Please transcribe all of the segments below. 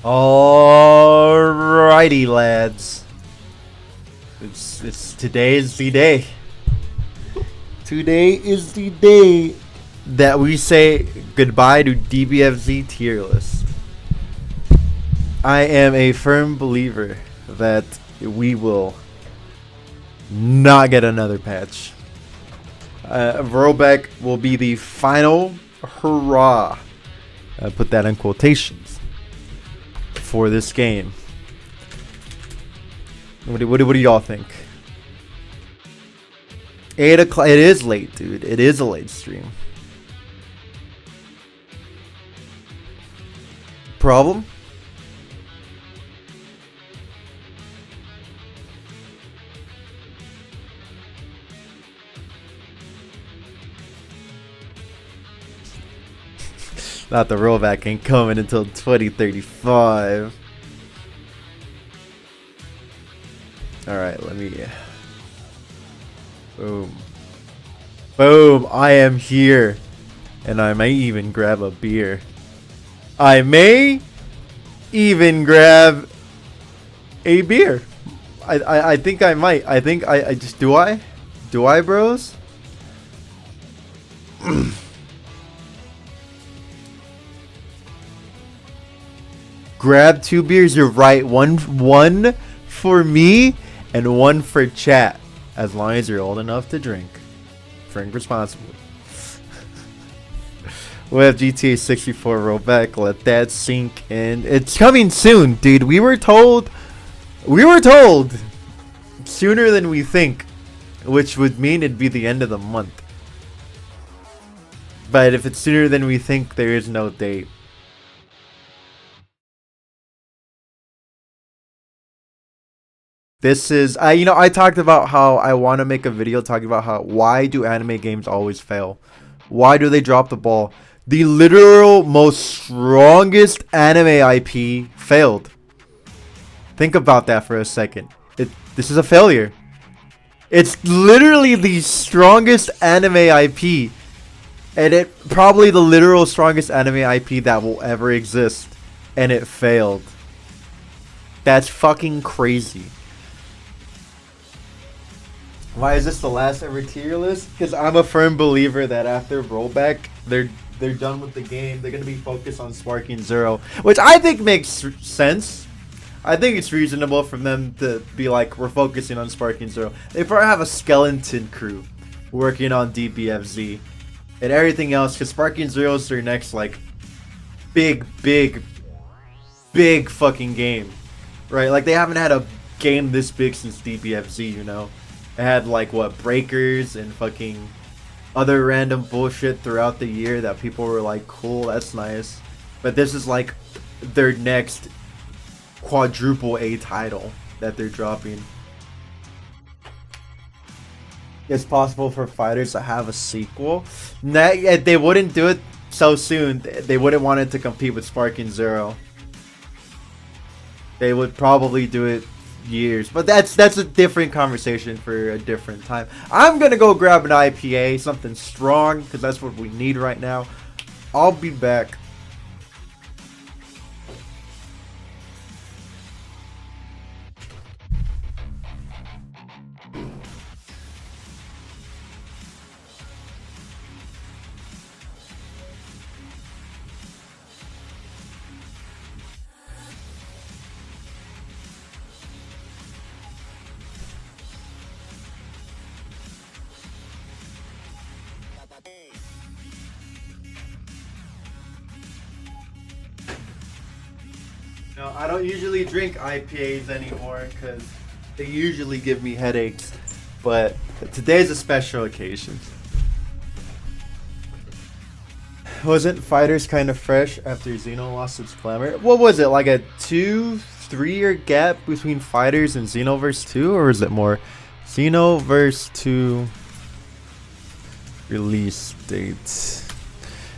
Alrighty, lads. It's today is the day. Today is the day that we say goodbye to DBFZ tier list. I am a firm believer that we will not get another patch. Rollback will be the final hurrah. Put that in quotations for this game. What do y'all think? 8 o'clock. It is late, dude. It is a late stream. Problem? Not the rollback ain't coming until 2035. Alright, let me... Boom. Boom, I am here. And I may even grab a beer. I may even grab a beer. I think I might. I think I just... Do I? Do I, bros? Grab 2 beers. You're right. One for me and one for chat. As long as you're old enough to drink. Drink responsibly. We have GTA 64 rollback. Let that sink in. It's coming soon, dude. We were told sooner than we think, which would mean it'd be the end of the month. But if it's sooner than we think, there is no date. This is, I talked about how I want to make a video talking about why do anime games always fail? Why do they drop the ball? The literal most strongest anime IP failed. Think about that for a second. This is a failure. It's literally the strongest anime IP. And it probably the literal strongest anime IP that will ever exist. And it failed. That's fucking crazy. Why is this the last ever tier list? Because I'm a firm believer that after rollback, they're done with the game. They're gonna be focused on Sparking Zero, which I think makes sense. I think it's reasonable for them to be like, we're focusing on Sparking Zero. They probably have a skeleton crew working on DBFZ and everything else, because Sparking Zero is their next like big fucking game, right? Like they haven't had a game this big since DBFZ, you know. It had like what, breakers and fucking other random bullshit throughout the year that people were like, cool, that's nice. But this is like their next quadruple A title that they're dropping. It's possible for fighters to have a sequel. They wouldn't do it so soon. They wouldn't want it to compete with Sparking Zero. They would probably do it years, but that's a different conversation for a different time. I'm gonna go grab an IPA, something strong, because that's what we need right now. I'll be back. No, I don't usually drink IPAs anymore because they usually give me headaches. But today's a special occasion. Wasn't Fighters kind of fresh after Xeno lost its glamour? What was it, like a 2-3 year gap between Fighters and Xenoverse 2? Or is it more? Xenoverse 2 release date.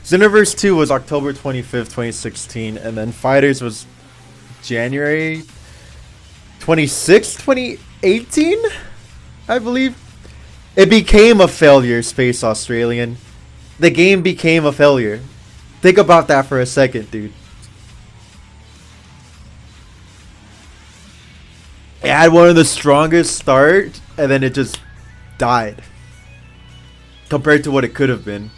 Xenoverse 2 was October 25th, 2016. And then Fighters was January 26th, 2018, I believe. It became a failure, Space Australian. The game became a failure. Think about that for a second, dude. It had one of the strongest start, and then it just died compared to what it could have been.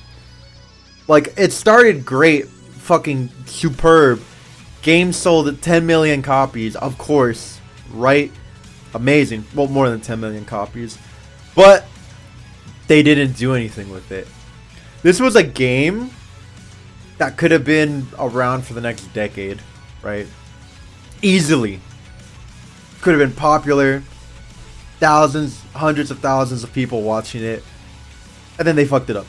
Like, it started great, fucking superb. Game sold at 10 million copies, of course, right? Amazing. Well, more than 10 million copies. But they didn't do anything with it. This was a game that could have been around for the next decade, right? Easily. Could have been popular. Thousands, hundreds of thousands of people watching it. And then they fucked it up.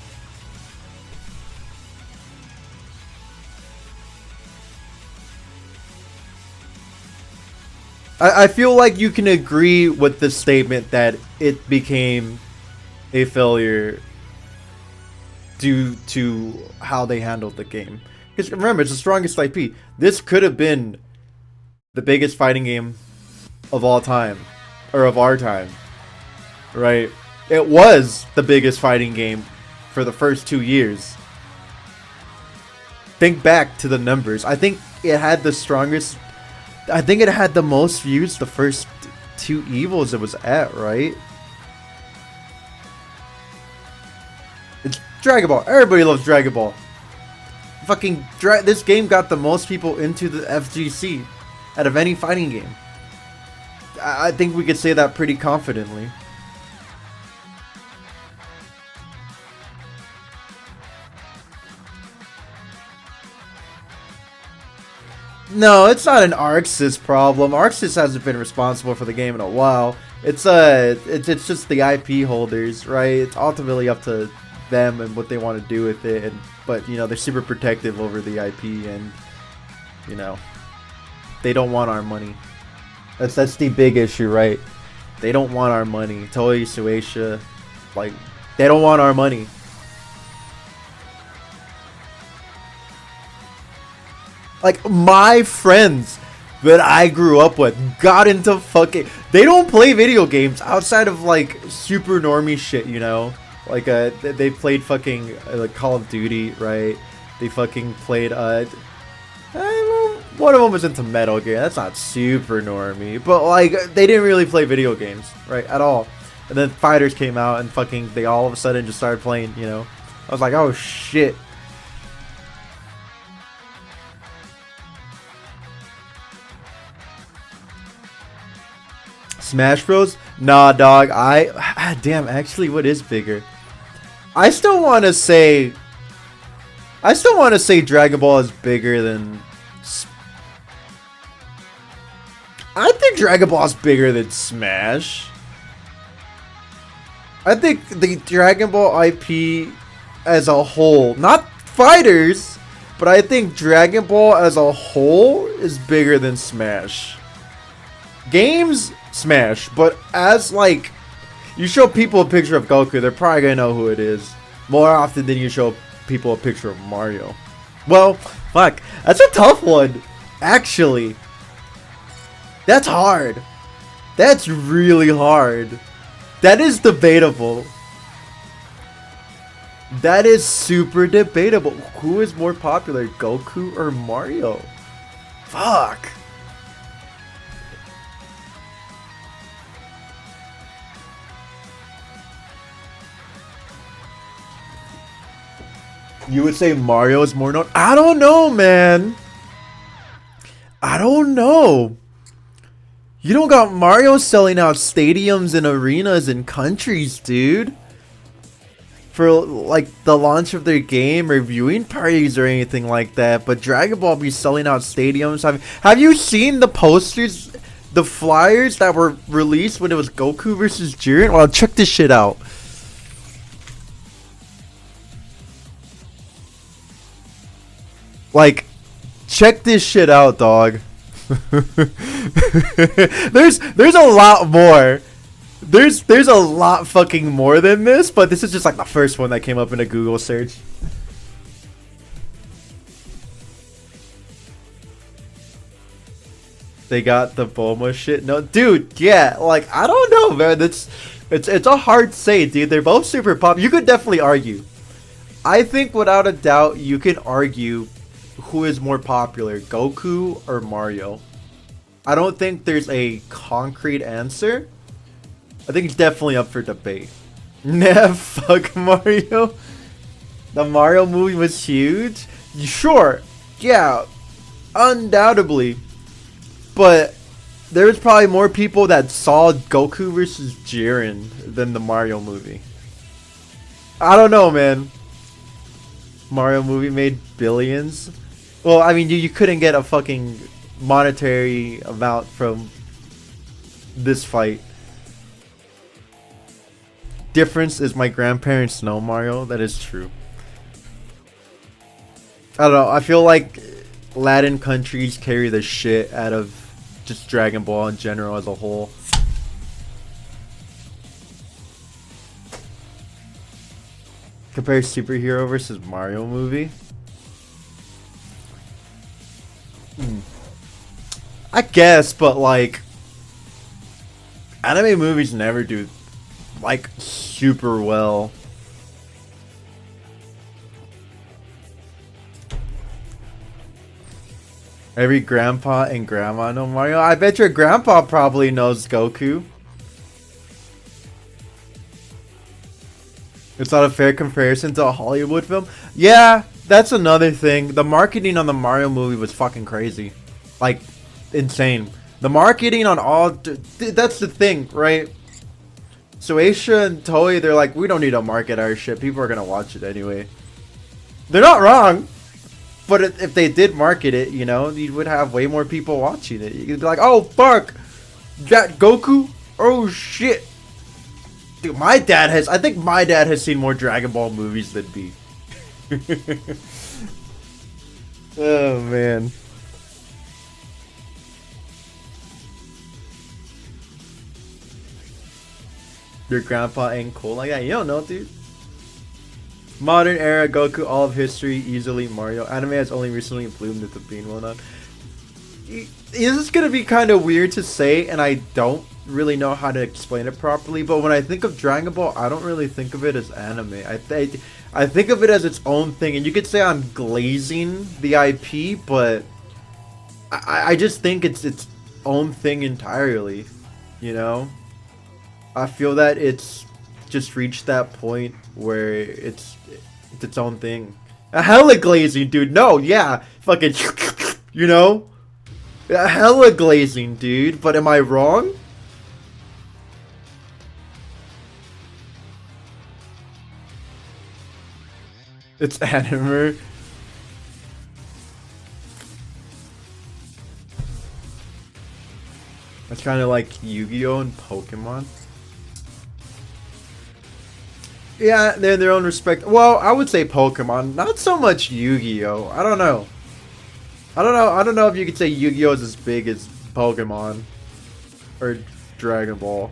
I feel like you can agree with the statement that it became a failure due to how they handled the game. Because remember, it's the strongest IP. This could have been the biggest fighting game of all time. Or of our time. Right? It was the biggest fighting game for the first 2 years. Think back to the numbers. I think it had the strongest... I think it had the most views the first 2 Evils it was at, right? It's Dragon Ball. Everybody loves Dragon Ball. Fucking this game got the most people into the FGC out of any fighting game. I think we could say that pretty confidently. No, it's not an ArcSys problem. ArcSys hasn't been responsible for the game in a while. It's just the IP holders, right? It's ultimately up to them and what they want to do with it. But you know, they're super protective over the IP, and you know, they don't want our money. That's the big issue, right? They don't want our money. Toei, Shueisha, like, they don't want our money. Like, my friends that I grew up with got into fucking... They don't play video games outside of, like, super normie shit, you know? Like, they played fucking, like, Call of Duty, right? They fucking played, one of them was into Metal Gear. That's not super normie. But, like, they didn't really play video games, right? At all. And then Fighters came out and fucking... They all of a sudden just started playing, you know? I was like, oh, shit. Smash Bros? Nah, dog. Damn, actually, what is bigger? I still want to say Dragon Ball is bigger than... I think Dragon Ball is bigger than Smash. I think the Dragon Ball IP as a whole, not fighters, but I think Dragon Ball as a whole is bigger than Smash. Games, Smash, but as, like, you show people a picture of Goku, they're probably gonna know who it is more often than you show people a picture of Mario. Well, fuck, that's a tough one, actually. That's hard. That's really hard. That is debatable. That is super debatable. Who is more popular, Goku or Mario? Fuck. You would say Mario is more known? I don't know, man. I don't know. You don't got Mario selling out stadiums and arenas and countries, dude. For, like, the launch of their game or viewing parties or anything like that. But Dragon Ball be selling out stadiums. Have you seen the posters, the flyers that were released when it was Goku versus Jiren? Well, check this shit out. Like, check this shit out, dog. there's a lot more. There's a lot fucking more than this, but this is just like the first one that came up in a Google search. They got the Bulma shit. No, dude, yeah, like, I don't know, man. It's a hard say, dude. They're both super pop. You could definitely argue. I think without a doubt you can argue who is more popular, Goku or Mario. I don't think there's a concrete answer. I think it's definitely up for debate. Nah, fuck Mario. The Mario movie was huge. Sure, yeah, undoubtedly. But there was probably more people that saw Goku versus Jiren than the Mario movie. I don't know, man. Mario movie made billions. Well, I mean, you couldn't get a fucking monetary amount from this fight. Difference is my grandparents know Mario. That is true. I don't know. I feel like Latin countries carry the shit out of just Dragon Ball in general as a whole. Compare superhero versus Mario movie. I guess, but like anime movies never do like super well. Every grandpa and grandma know Mario. I bet your grandpa probably knows Goku. It's not a fair comparison to a Hollywood film. Yeah, that's another thing. The marketing on the Mario movie was fucking crazy. Like, insane. The marketing on all... That's the thing, right? So Aisha and Toei, they're like, we don't need to market our shit. People are gonna watch it anyway. They're not wrong. But if they did market it, you know, you would have way more people watching it. You could be like, oh, fuck. That Goku? Oh, shit. Dude, I think my dad has seen more Dragon Ball movies than me. Oh, man. Your grandpa ain't cool like that? You don't know, dude. Modern era Goku, all of history, easily Mario. Anime has only recently bloomed into being well known. This is gonna be kind of weird to say, and I don't really know how to explain it properly. But when I think of Dragon Ball, I don't really think of it as anime. I think of it as its own thing, and you could say I'm glazing the IP, but I just think it's its own thing entirely. You know, I feel that it's just reached that point where it's its own thing. A hella glazing, dude. No, yeah, fucking, you know, a hella glazing, dude. But am I wrong? It's anime. It's kind of like Yu-Gi-Oh and Pokemon. Yeah, they're in their own respect. Well, I would say Pokemon, not so much Yu-Gi-Oh. I don't know. I don't know if you could say Yu-Gi-Oh is as big as Pokemon or Dragon Ball.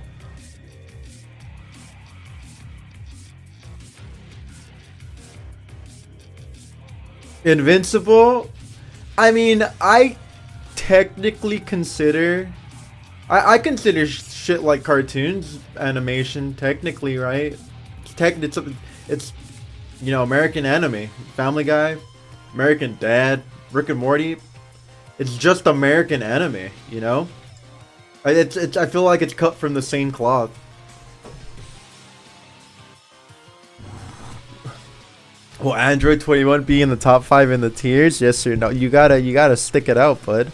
Invincible? I mean, I technically consider... I consider shit like cartoons, animation, technically, right? It's you know, American anime. Family Guy, American Dad, Rick and Morty. It's just American anime, you know? I feel like it's cut from the same cloth. Will Android 21 be in the top 5 in the tiers? Yes or no? You gotta stick it out, bud.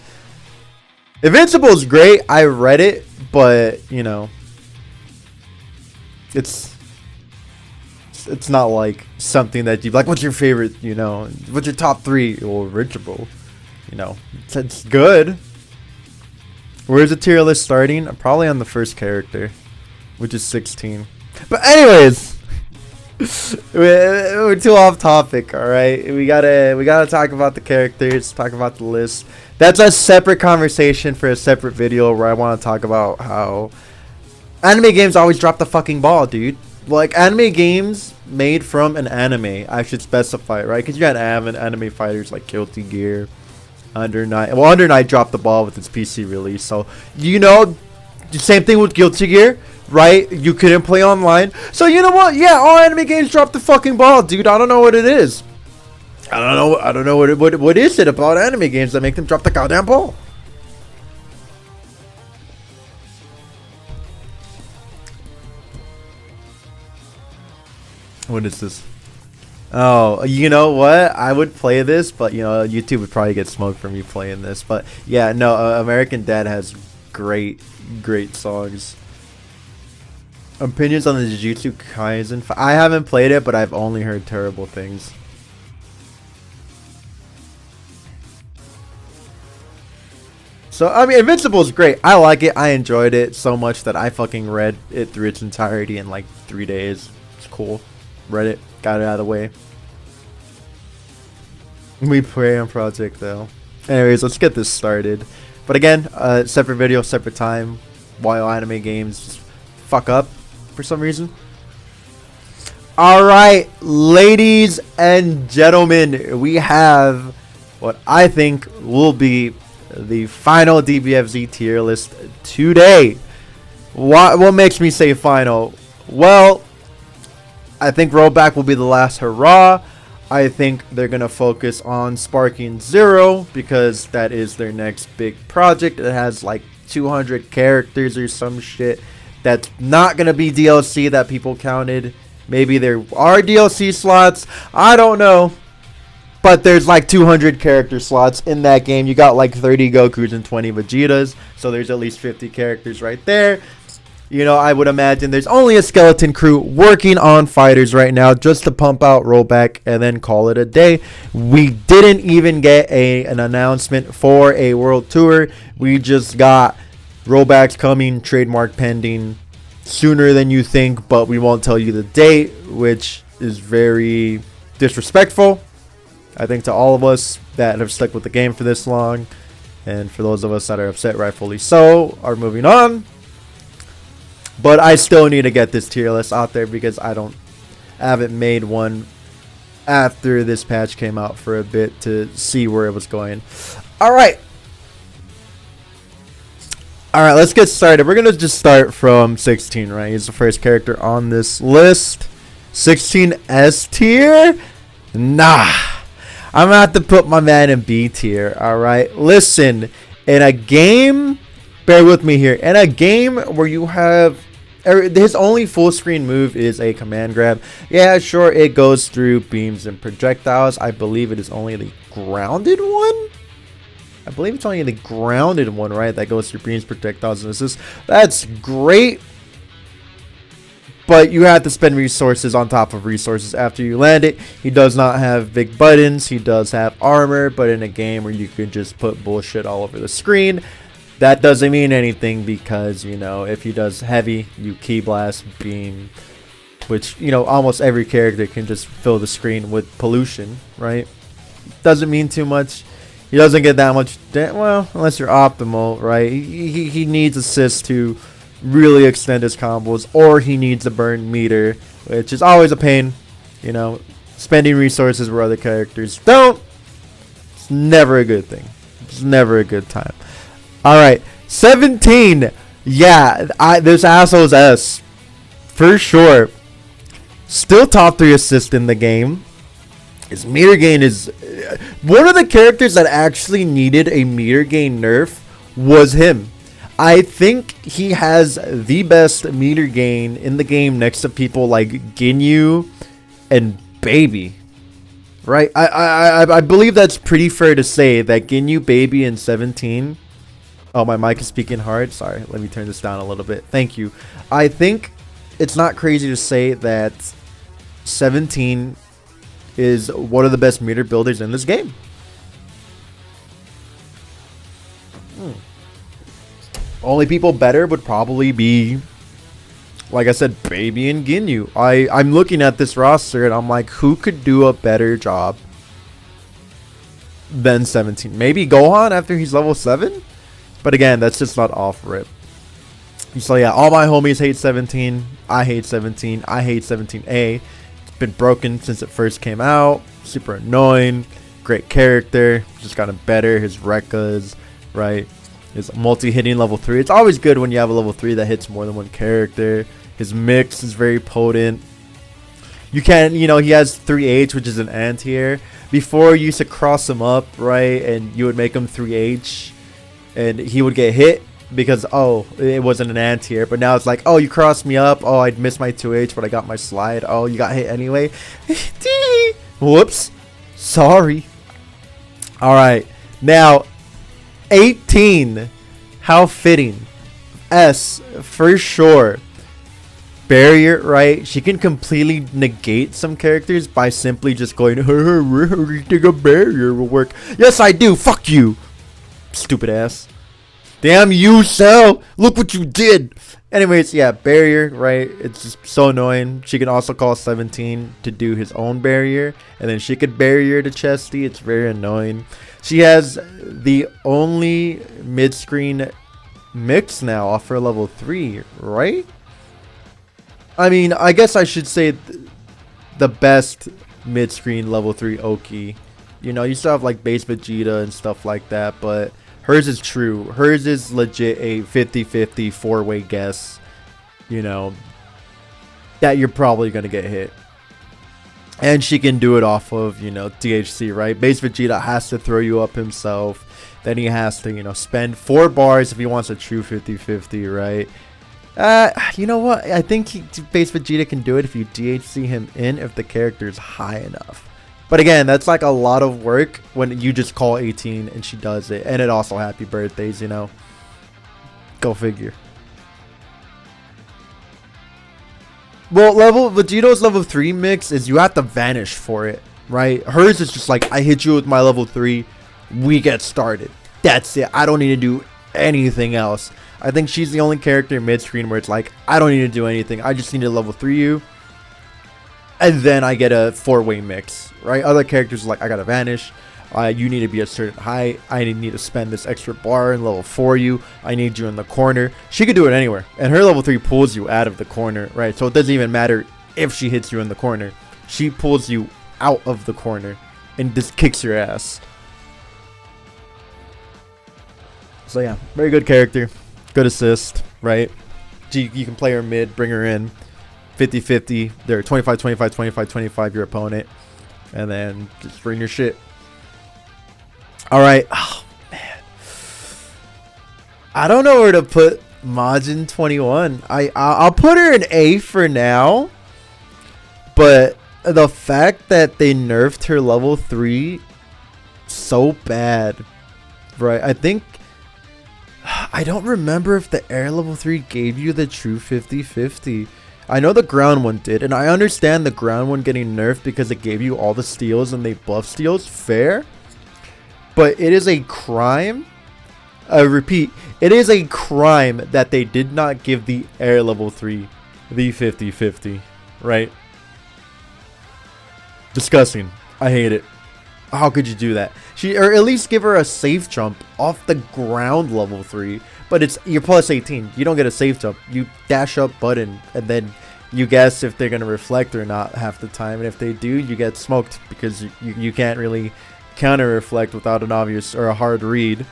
Invincible is great. I read it, but you know, it's not like something that you like. What's your favorite? You know, what's your top 3? Or Invincible? You know, it's good. Where's the tier list starting? Probably on the first character, which is 16. But anyways, we're too off topic. All right, we gotta talk about the characters. Talk about the list. That's a separate conversation for a separate video where I want to talk about how anime games always drop the fucking ball, dude. Like, anime games made from an anime, I should specify, right? Because you got anime fighters like Guilty Gear, Under Night. Well, Under Night dropped the ball with its PC release. So, you know, the same thing with Guilty Gear, right? You couldn't play online. So, you know what? Yeah, all anime games drop the fucking ball, dude. I don't know what it is. I don't know what is it about anime games that make them drop the goddamn ball? What is this? Oh, you know what? I would play this, but you know, YouTube would probably get smoked for me playing this. But yeah, no, American Dad has great songs. Opinions on the Jujutsu Kaisen. I haven't played it, but I've only heard terrible things. So, I mean, Invincible is great. I like it. I enjoyed it so much that I fucking read it through its entirety in like 3 days. It's cool. Read it. Got it out of the way. We pray on project, though. Anyways, let's get this started. But again, separate video, separate time. While anime games just fuck up for some reason. Alright, ladies and gentlemen, we have what I think will be the final DBFZ tier list today. What makes me say final? Well, I think Rollback will be the last hurrah. I think they're going to focus on Sparking Zero because that is their next big project. It has like 200 characters or some shit. That's not going to be DLC that people counted. Maybe there are DLC slots. I don't know. But there's like 200 character slots in that game. You got like 30 Gokus and 20 Vegetas. So there's at least 50 characters right there. You know, I would imagine there's only a skeleton crew working on fighters right now just to pump out Rollback and then call it a day. We didn't even get an announcement for a world tour. We just got Rollbacks coming, trademark pending sooner than you think, but we won't tell you the date, which is very disrespectful, I think, to all of us that have stuck with the game for this long. And for those of us that are upset, rightfully so, are moving on. But I still need to get this tier list out there because I haven't made one after this patch came out for a bit to see where it was going. Alright, let's get started. We're going to just start from 16, right? He's the first character on this list. 16 S tier? Nah. I'm going to have to put my man in B tier, alright? Listen, in a game, bear with me here, in a game where you have his only full screen move is a command grab. Yeah, sure, it goes through beams and projectiles. I believe it is only the grounded one. I believe it's only the grounded one, right? That goes through beams, projectiles, and assists. That's great. But you have to spend resources on top of resources after you land it. He does not have big buttons. He does have armor. But in a game where you can just put bullshit all over the screen, that doesn't mean anything because, you know, if he does heavy, you key blast, beam, which, you know, almost every character can just fill the screen with pollution, right? Doesn't mean too much. He doesn't get that much, well, unless you're optimal, right? He needs assists to really extend his combos, or he needs a burn meter, which is always a pain, you know, spending resources where other characters don't. It's never a good thing. It's never a good time. Alright, 17. Yeah, this asshole's S. For sure. Still top 3 assist in the game. His meter gain is... one of the characters that actually needed a meter gain nerf was him. I think he has the best meter gain in the game next to people like Ginyu and Baby. Right? I believe that's pretty fair to say that Ginyu, Baby, and 17... Oh, my mic is speaking hard. Sorry, let me turn this down a little bit. Thank you. I think it's not crazy to say that 17 is one of the best meter builders in this game. Only people better would probably be, like I said, Baby and Ginyu. I'm looking at this roster and I'm like, who could do a better job than 17? Maybe Gohan after he's level 7? But again, that's just not off rip. So yeah, all my homies hate 17. I hate 17. I hate 17A. It's been broken since it first came out. Super annoying. Great character. Just gotten better. His Rekkas, right? His multi-hitting level 3. It's always good when you have a level 3 that hits more than one character. His mix is very potent. You can, you know, he has 3H, which is an anti-air. Before, you used to cross him up, right? And you would make him 3H. And he would get hit because, oh, it wasn't an anti-air, but now it's like, oh, you crossed me up, oh, I'd missed my 2H, but I got my slide, oh, you got hit anyway. Whoops, sorry. All right, now 18, how fitting. S for sure. Barrier, right? She can completely negate some characters by simply just going, you think a barrier will work? Yes, I do. Fuck you, stupid ass. Damn you, Cell. Look what you did. Anyways, yeah, barrier, right? It's just so annoying. She can also call 17 to do his own barrier, and then she could barrier to Chesty. It's very annoying. She has the only mid-screen mix now off her level 3, right? I mean, I guess I should say the best mid-screen level 3 Oki. You know, you still have like base Vegeta and stuff like that, but hers is true. Hers is legit a 50-50 4-way guess, you know, that you're probably going to get hit. And she can do it off of, you know, DHC, right? Base Vegeta has to throw you up himself. Then he has to, you know, spend 4 bars if he wants a true 50-50, right? You know what? I think base Vegeta can do it if you DHC him in if the character is high enough. But again, that's like a lot of work when you just call 18 and she does it. And it also happy birthdays, you know. Go figure. Well, Vegeto's level 3 mix is you have to vanish for it, right? Hers is just like, I hit you with my level 3, we get started. That's it. I don't need to do anything else. I think she's the only character mid-screen where it's like, I don't need to do anything. I just need to level 3 you. And then I get a 4-way mix, right? Other characters are like, I gotta vanish. You need to be a certain height. I need to spend this extra bar in level 4 you. I need you in the corner. She could do it anywhere. And her level 3 pulls you out of the corner, right? So it doesn't even matter if she hits you in the corner. She pulls you out of the corner and just kicks your ass. So yeah, very good character. Good assist, right? You can play her mid, bring her in. 50-50. They're 25, 25, 25, 25 your opponent. And then just bring your shit. Alright. Oh, man. I don't know where to put Majin 21. I'll put her in A for now. But the fact that they nerfed her level 3 so bad. Right? I don't remember if the air level 3 gave you the true 50-50. I know the ground one did, and I understand the ground one getting nerfed because it gave you all the steals and they buff steals. Fair. But it is a crime. I repeat, it is a crime that they did not give the air level 3 the 50-50. Right? Disgusting. I hate it. How could you do that? Or at least give her a safe jump off the ground level 3. But you're plus 18. You don't get a safe jump. You dash up button and then you guess if they're going to reflect or not half the time. And if they do, you get smoked because you can't really counter reflect without an obvious or a hard read.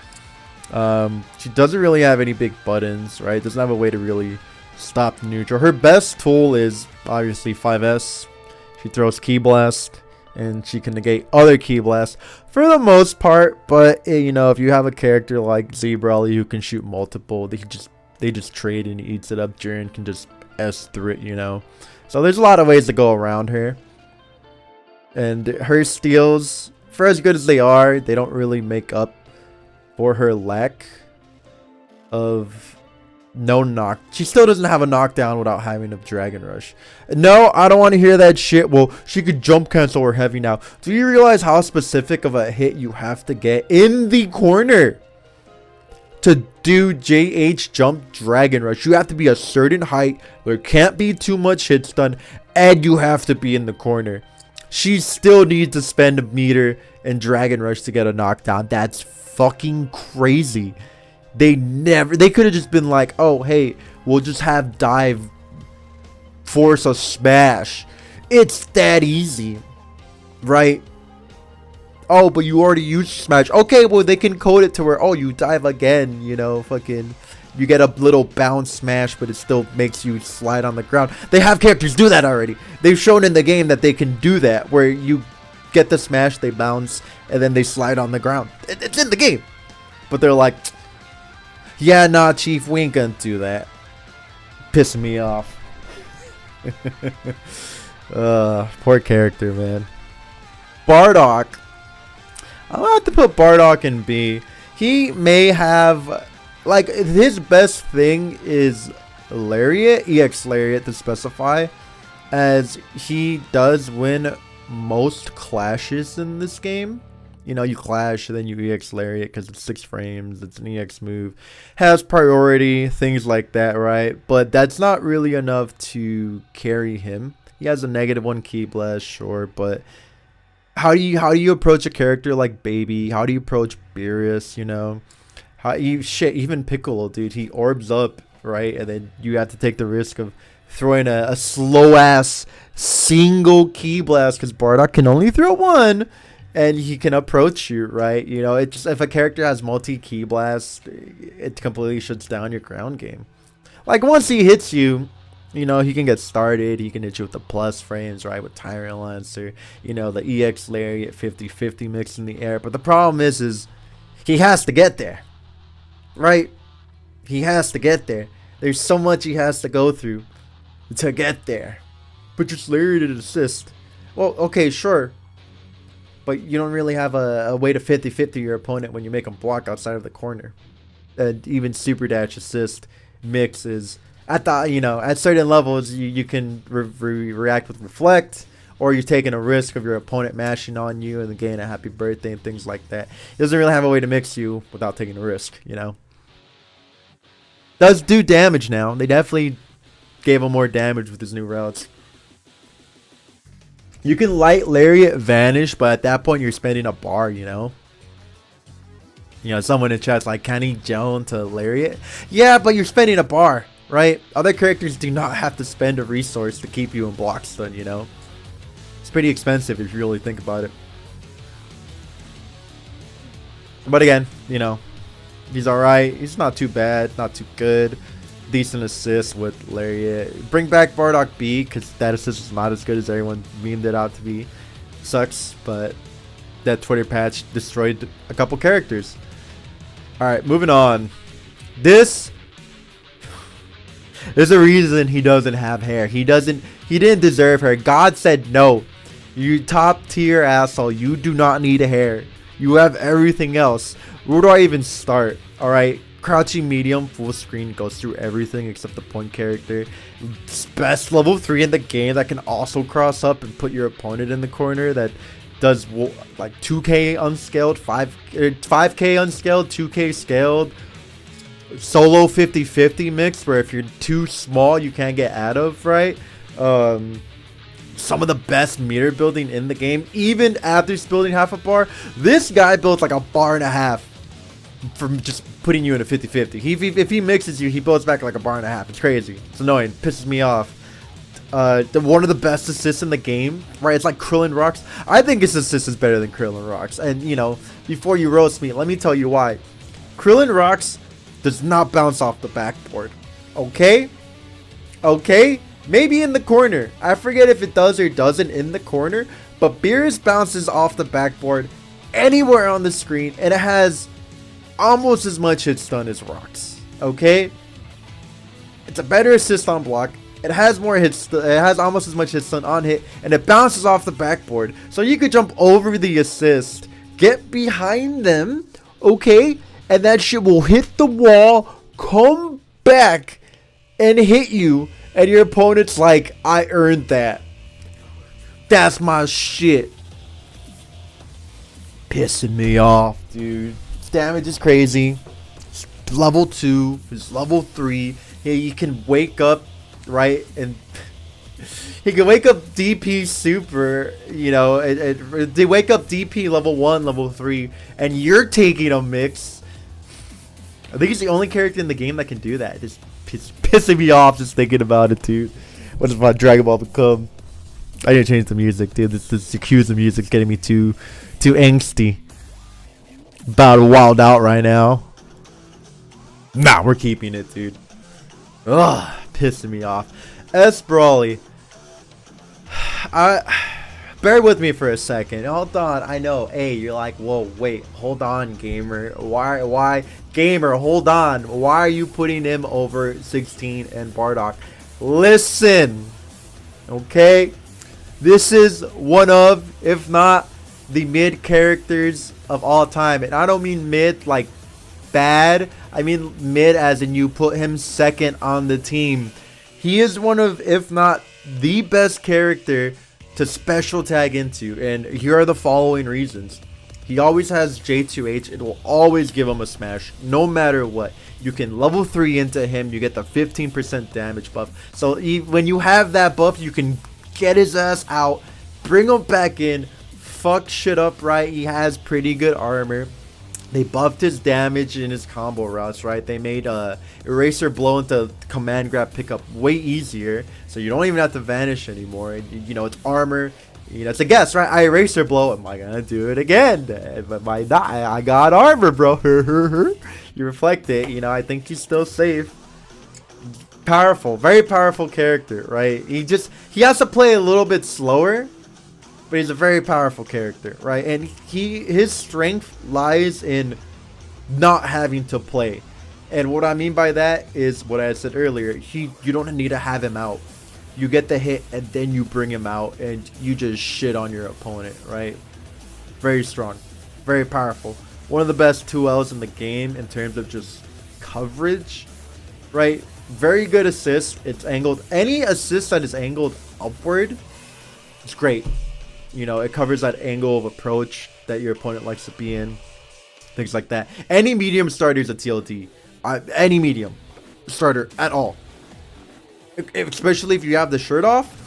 She doesn't really have any big buttons, right? Doesn't have a way to really stop neutral. Her best tool is obviously 5S. She throws Ki Blast. And she can negate other Ki Blasts for the most part. But, you know, if you have a character like Zebrali who can shoot multiple, they just trade and he eats it up. Jiren can just S through it, you know. So there's a lot of ways to go around her. And her steals, for as good as they are, they don't really make up for her lack of no knock. She still doesn't have a knockdown without having a Dragon Rush. No, I don't want to hear that shit. Well, she could jump cancel her heavy now. Do you realize how specific of a hit you have to get in the corner to do JH jump Dragon Rush? You have to be a certain height. There can't be too much hit stun. And you have to be in the corner. She still needs to spend a meter and Dragon Rush to get a knockdown. That's fucking crazy. They could have just been like, oh, hey, we'll just have dive force a smash. It's that easy, right? Oh, but you already used smash. Okay, well, they can code it to where, oh, you dive again, you know, fucking, you get a little bounce smash, but it still makes you slide on the ground. They have characters do that already. They've shown in the game that they can do that, where you get the smash, they bounce, and then they slide on the ground. It's in the game. But they're like, Yeah, nah, Chief, we ain't gonna do that. Pissing me off. Poor character, man. Bardock. I'm gonna have to put Bardock in B. He may have, like, his best thing is Lariat, EX Lariat to specify, as he does win most clashes in this game. You know, you clash, then you EX Lariat because it's 6 frames, it's an EX move, has priority, things like that, right? But that's not really enough to carry him. He has a -1 key blast, sure, but how do you approach a character like Baby? How do you approach Beerus, you know? Even Piccolo, dude, he orbs up, right? And then you have to take the risk of throwing a slow-ass single key blast because Bardock can only throw one. And he can approach you, right? You know, it just, if a character has multi-key blast, it completely shuts down your ground game. Like, once he hits you, you know, he can get started. He can hit you with the plus frames, right? With Tyrant Lancer, you know, the EX Lariat 50-50 mix in the air. But the problem is he has to get there, right? He has to get there. There's so much he has to go through to get there. But just Lariat assist. Well, okay, sure. But you don't really have a way to 50-50 your opponent when you make them block outside of the corner. And even Super Dash assist mix is at the, you know, at certain levels you can react with Reflect, or you're taking a risk of your opponent mashing on you and gain a happy birthday and things like that. It doesn't really have a way to mix you without taking a risk, you know. Does do damage now. They definitely gave him more damage with his new routes. You can light Lariat Vanish, but at that point you're spending a bar, you know? You know, someone in chat's like, can he Joan to Lariat? Yeah, but you're spending a bar, right? Other characters do not have to spend a resource to keep you in block stun, you know? It's pretty expensive if you really think about it. But again, you know, he's alright. He's not too bad, not too good. Decent assist with Lariat. Bring back Bardock B, because that assist is not as good as everyone memed it out to be. Sucks, but that Twitter patch destroyed a couple characters. Alright, moving on. There's a reason he doesn't have hair. He didn't deserve hair. God said no. You top tier asshole. You do not need a hair. You have everything else. Where do I even start? Alright. Crouching medium full screen goes through everything except the point character. Best level 3 in the game that can also cross up and put your opponent in the corner. That does like 2k unscaled, 5k unscaled, 2k scaled. Solo 50-50 mix where if you're too small you can't get out of, right? Some of the best meter building in the game, even after building half a bar. This guy built like a bar and a half from just putting you in a 50-50. If he mixes you, he builds back like a bar and a half. It's crazy. It's annoying. Pisses me off. One of the best assists in the game, right? It's like Krillin Rocks. I think his assist is better than Krillin Rocks. And, you know, before you roast me, let me tell you why. Krillin Rocks does not bounce off the backboard. Okay? Okay? Maybe in the corner. I forget if it does or doesn't in the corner. But Beerus bounces off the backboard anywhere on the screen. And it has almost as much hit stun as Rocks. Okay? It's a better assist on block. It has more hits. It has almost as much hit stun on hit, and it bounces off the backboard. So you could jump over the assist, get behind them, okay, and that shit will hit the wall, come back, and hit you, and your opponent's like, I earned that. That's my shit. Pissing me off, dude. Damage is crazy. It's level 2. It's level 3. Yeah, you can wake up, right, and he can wake up DP super, you know, they wake up DP level 1, level 3, and you're taking a mix. I think he's the only character in the game that can do that. It's pissing me off just thinking about it, dude. What is my Dragon Ball become? I need to change the music, dude. This Yakuza music's getting me too angsty. About to wild out right now. Nah, we're keeping it, dude. Ugh, pissing me off. S. Brawley. Bear with me for a second. Hold on. I know. Hey, you're like, whoa, wait, hold on, gamer. Why, gamer? Hold on. Why are you putting him over 16 and Bardock? Listen, okay. This is one of, if not the mid characters of all time, and I don't mean mid like bad. I mean mid as in you put him second on the team. He is one of, if not the best character to special tag into, and here are the following reasons. He always has J2H. It will always give him a smash no matter what. You can level 3 into him, you get the 15% damage buff. So when you have that buff, you can get his ass out, bring him back in, fuck shit up, right? He has pretty good armor. They buffed his damage in his combo routes, right? They made Eraser Blow into command grab pickup way easier, so you don't even have to vanish anymore. And, you know, it's armor. You know, it's a guess, right? I Eraser Blow. Am I gonna do it again? But my I got armor, bro. You reflect it. You know, I think he's still safe. Powerful, very powerful character, right? He has to play a little bit slower, but he's a very powerful character, right? And his strength lies in not having to play. And what I mean by that is what I said earlier. You don't need to have him out. You get the hit and then you bring him out and you just shit on your opponent, right? Very strong, very powerful. One of the best 2Ls in the game in terms of just coverage, right? Very good assist. It's angled. Any assist that is angled upward, it's great. You know, it covers that angle of approach that your opponent likes to be in. Things like that. Any medium starter is a TLT. Any medium starter at all. Especially if you have the shirt off.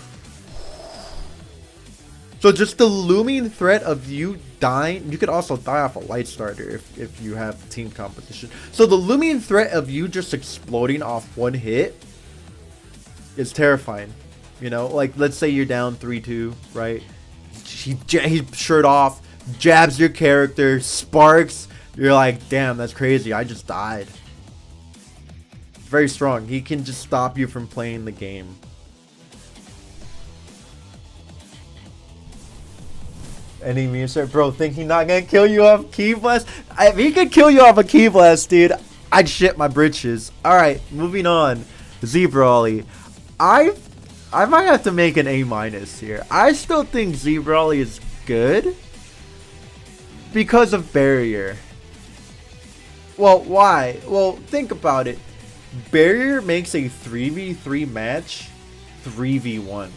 So just the looming threat of you dying. You could also die off a light starter if you have team competition. So the looming threat of you just exploding off one hit is terrifying. You know, like let's say you're down 3-2, right? He's shirt off, jabs your character, sparks. You're like, damn, that's crazy. I just died. Very strong. He can just stop you from playing the game. Any meme start, bro, think he's not gonna kill you off Key Blast? If he could kill you off a Key Blast, dude, I'd shit my britches. Alright, moving on. Zebra Ollie. I might have to make an A- here. I still think Zebra Ollie is good because of barrier. Well, why? Well, think about it. Barrier makes a 3v3 match 3v1.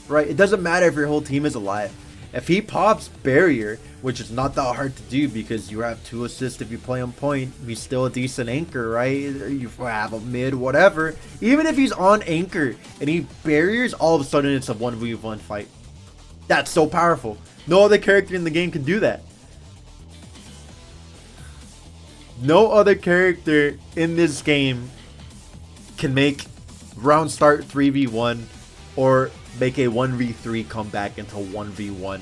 Right? It doesn't matter if your whole team is alive. If he pops barrier, which is not that hard to do because you have 2 assists if you play on point, he's still a decent anchor, right? You have a mid, whatever. Even if he's on anchor and he barriers, all of a sudden it's a 1v1 fight. That's so powerful. No other character in the game can do that. No other character in this game can make round start 3v1 or make a 1v3 come back into 1v1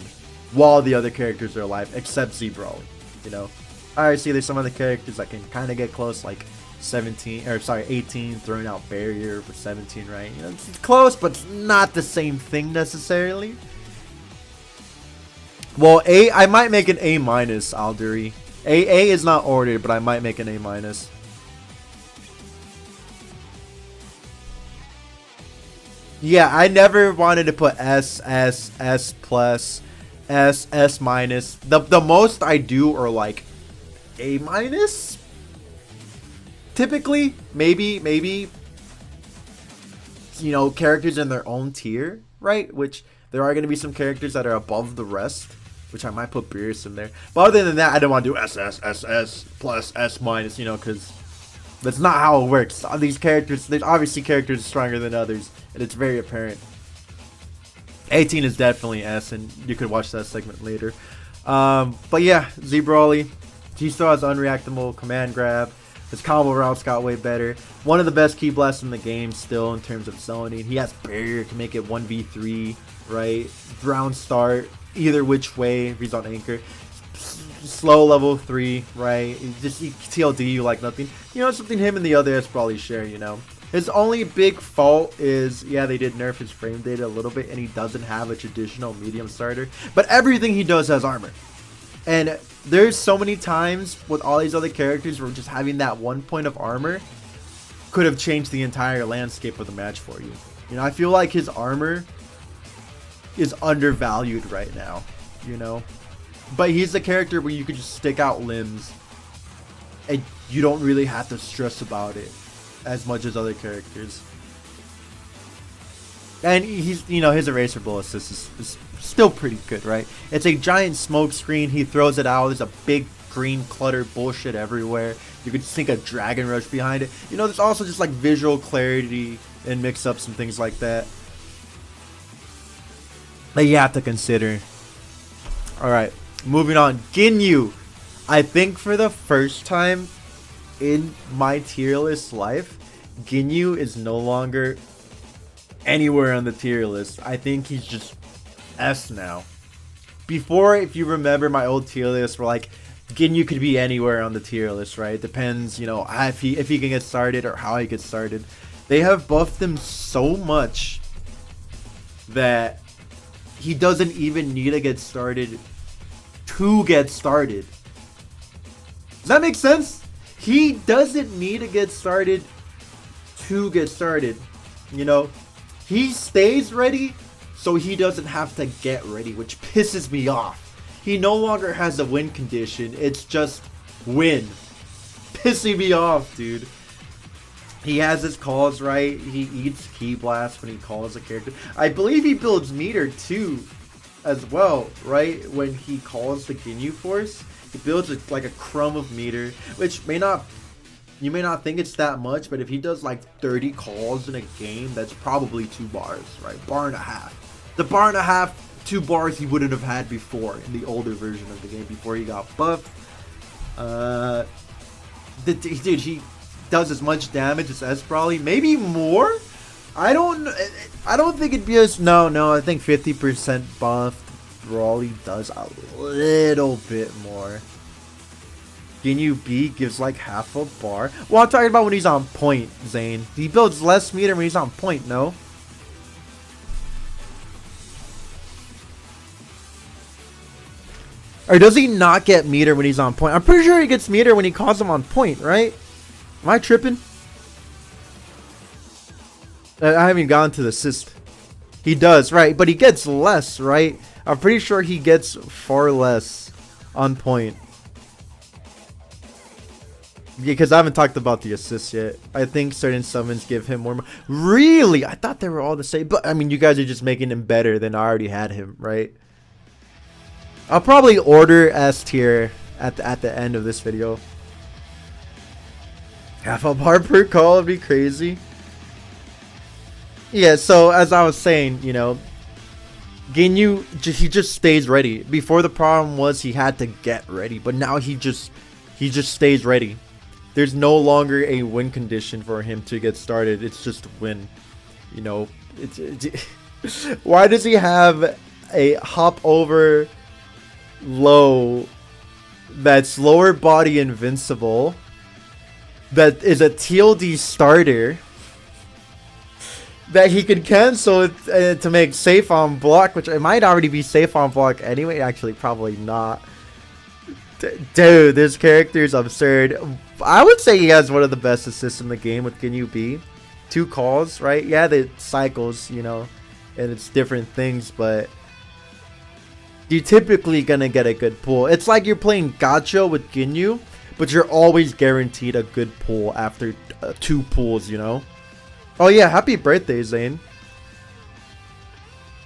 while the other characters are alive, except Zebra Ollie, you know. I see there's some other characters that can kind of get close, like 18 throwing out barrier for 17, right? You know, it's close, but it's not the same thing necessarily. Well, I might make an A-, Alduri. A is not ordered, but I might make an A-. Yeah, I never wanted to put S, S, S plus, S, S minus. The most I do are like A-. Typically, maybe, you know, characters in their own tier, right? Which there are going to be some characters that are above the rest, which I might put Beerus in there. But other than that, I don't want to do S, S, S, S plus, S minus, you know, because that's not how it works. These characters, there's obviously characters stronger than others, and it's very apparent. 18 is definitely S, and you could watch that segment later. But yeah, Zebra Ollie, he still has unreactable command grab. His combo routes got way better. One of the best key blasts in the game still in terms of zoning. He has barrier, can make it 1v3, right? Round start, either which way if he's on anchor. Slow level 3, right? Just TLD you like nothing. You know, something him and the other S probably share, you know. His only big fault is, yeah, they did nerf his frame data a little bit, and he doesn't have a traditional medium starter. But everything he does has armor. And there's so many times with all these other characters where just having that 1 point of armor could have changed the entire landscape of the match for you. You know, I feel like his armor is undervalued right now, you know. But he's the character where you could just stick out limbs and you don't really have to stress about it as much as other characters. And he's, you know, his erasable assist is still pretty good, right? It's a giant smoke screen. He throws it out. There's a big green clutter bullshit everywhere. You could think a Dragon Rush behind it. You know, there's also just like visual clarity and mix-ups and things like that you have to consider. Alright, moving on. Ginyu. I think for the first time in my tier list life, Ginyu is no longer anywhere on the tier list. I think he's just S now. Before, if you remember my old tier list, were like Ginyu could be anywhere on the tier list, right? Depends, you know, if he can get started or how he gets started. They have buffed him so much that he doesn't even need to get started to get started. Does that make sense? He doesn't need to get started to get started. You know, he stays ready so he doesn't have to get ready, which pisses me off. He no longer has a win condition. It's just win. Pissing me off, dude. He has his calls right. He eats Ki Blast when he calls a character. I believe he builds meter too, as well, right? When he calls the Ginyu Force, he builds like a crumb of meter, which you may not think it's that much, but if he does like 30 calls in a game, that's probably 2 bars, right? Bar and a half. The bar and a half, 2 bars he wouldn't have had before in the older version of the game before he got buffed. Dude, he does as much damage as S probably, maybe more. I don't think it'd be as no. I think 50% buffed Brawly does a little bit more. Ginyu B gives like half a bar. Well, I'm talking about when he's on point, Zane. He builds less meter when he's on point, no? Or does he not get meter when he's on point? I'm pretty sure he gets meter when he calls him on point, right? Am I tripping? I haven't even gotten to the assist. He does, right? But he gets less, right? I'm pretty sure he gets far less on point. Because I haven't talked about the assists yet. I think certain summons give him more. Really? I thought they were all the same. But, I mean, you guys are just making him better than I already had him, right? I'll probably order S tier at the end of this video. Half a bar per call would be crazy. Yeah, so as I was saying, you know, Ginyu, he just stays ready. Before the problem was he had to get ready, but now he just stays ready. There's no longer a win condition for him to get started. It's just win. You know, why does he have a hop over low that's lower body invincible that is a TLD starter that he could cancel to make safe on block, which it might already be safe on block anyway. Actually, probably not. Dude, this character is absurd. I would say he has one of the best assists in the game with Ginyu B. 2 calls, right? Yeah, the cycles, you know, and it's different things, but you're typically gonna get a good pull. It's like you're playing gacha with Ginyu, but you're always guaranteed a good pull after 2 pulls, you know? Oh yeah, happy birthday, Zane.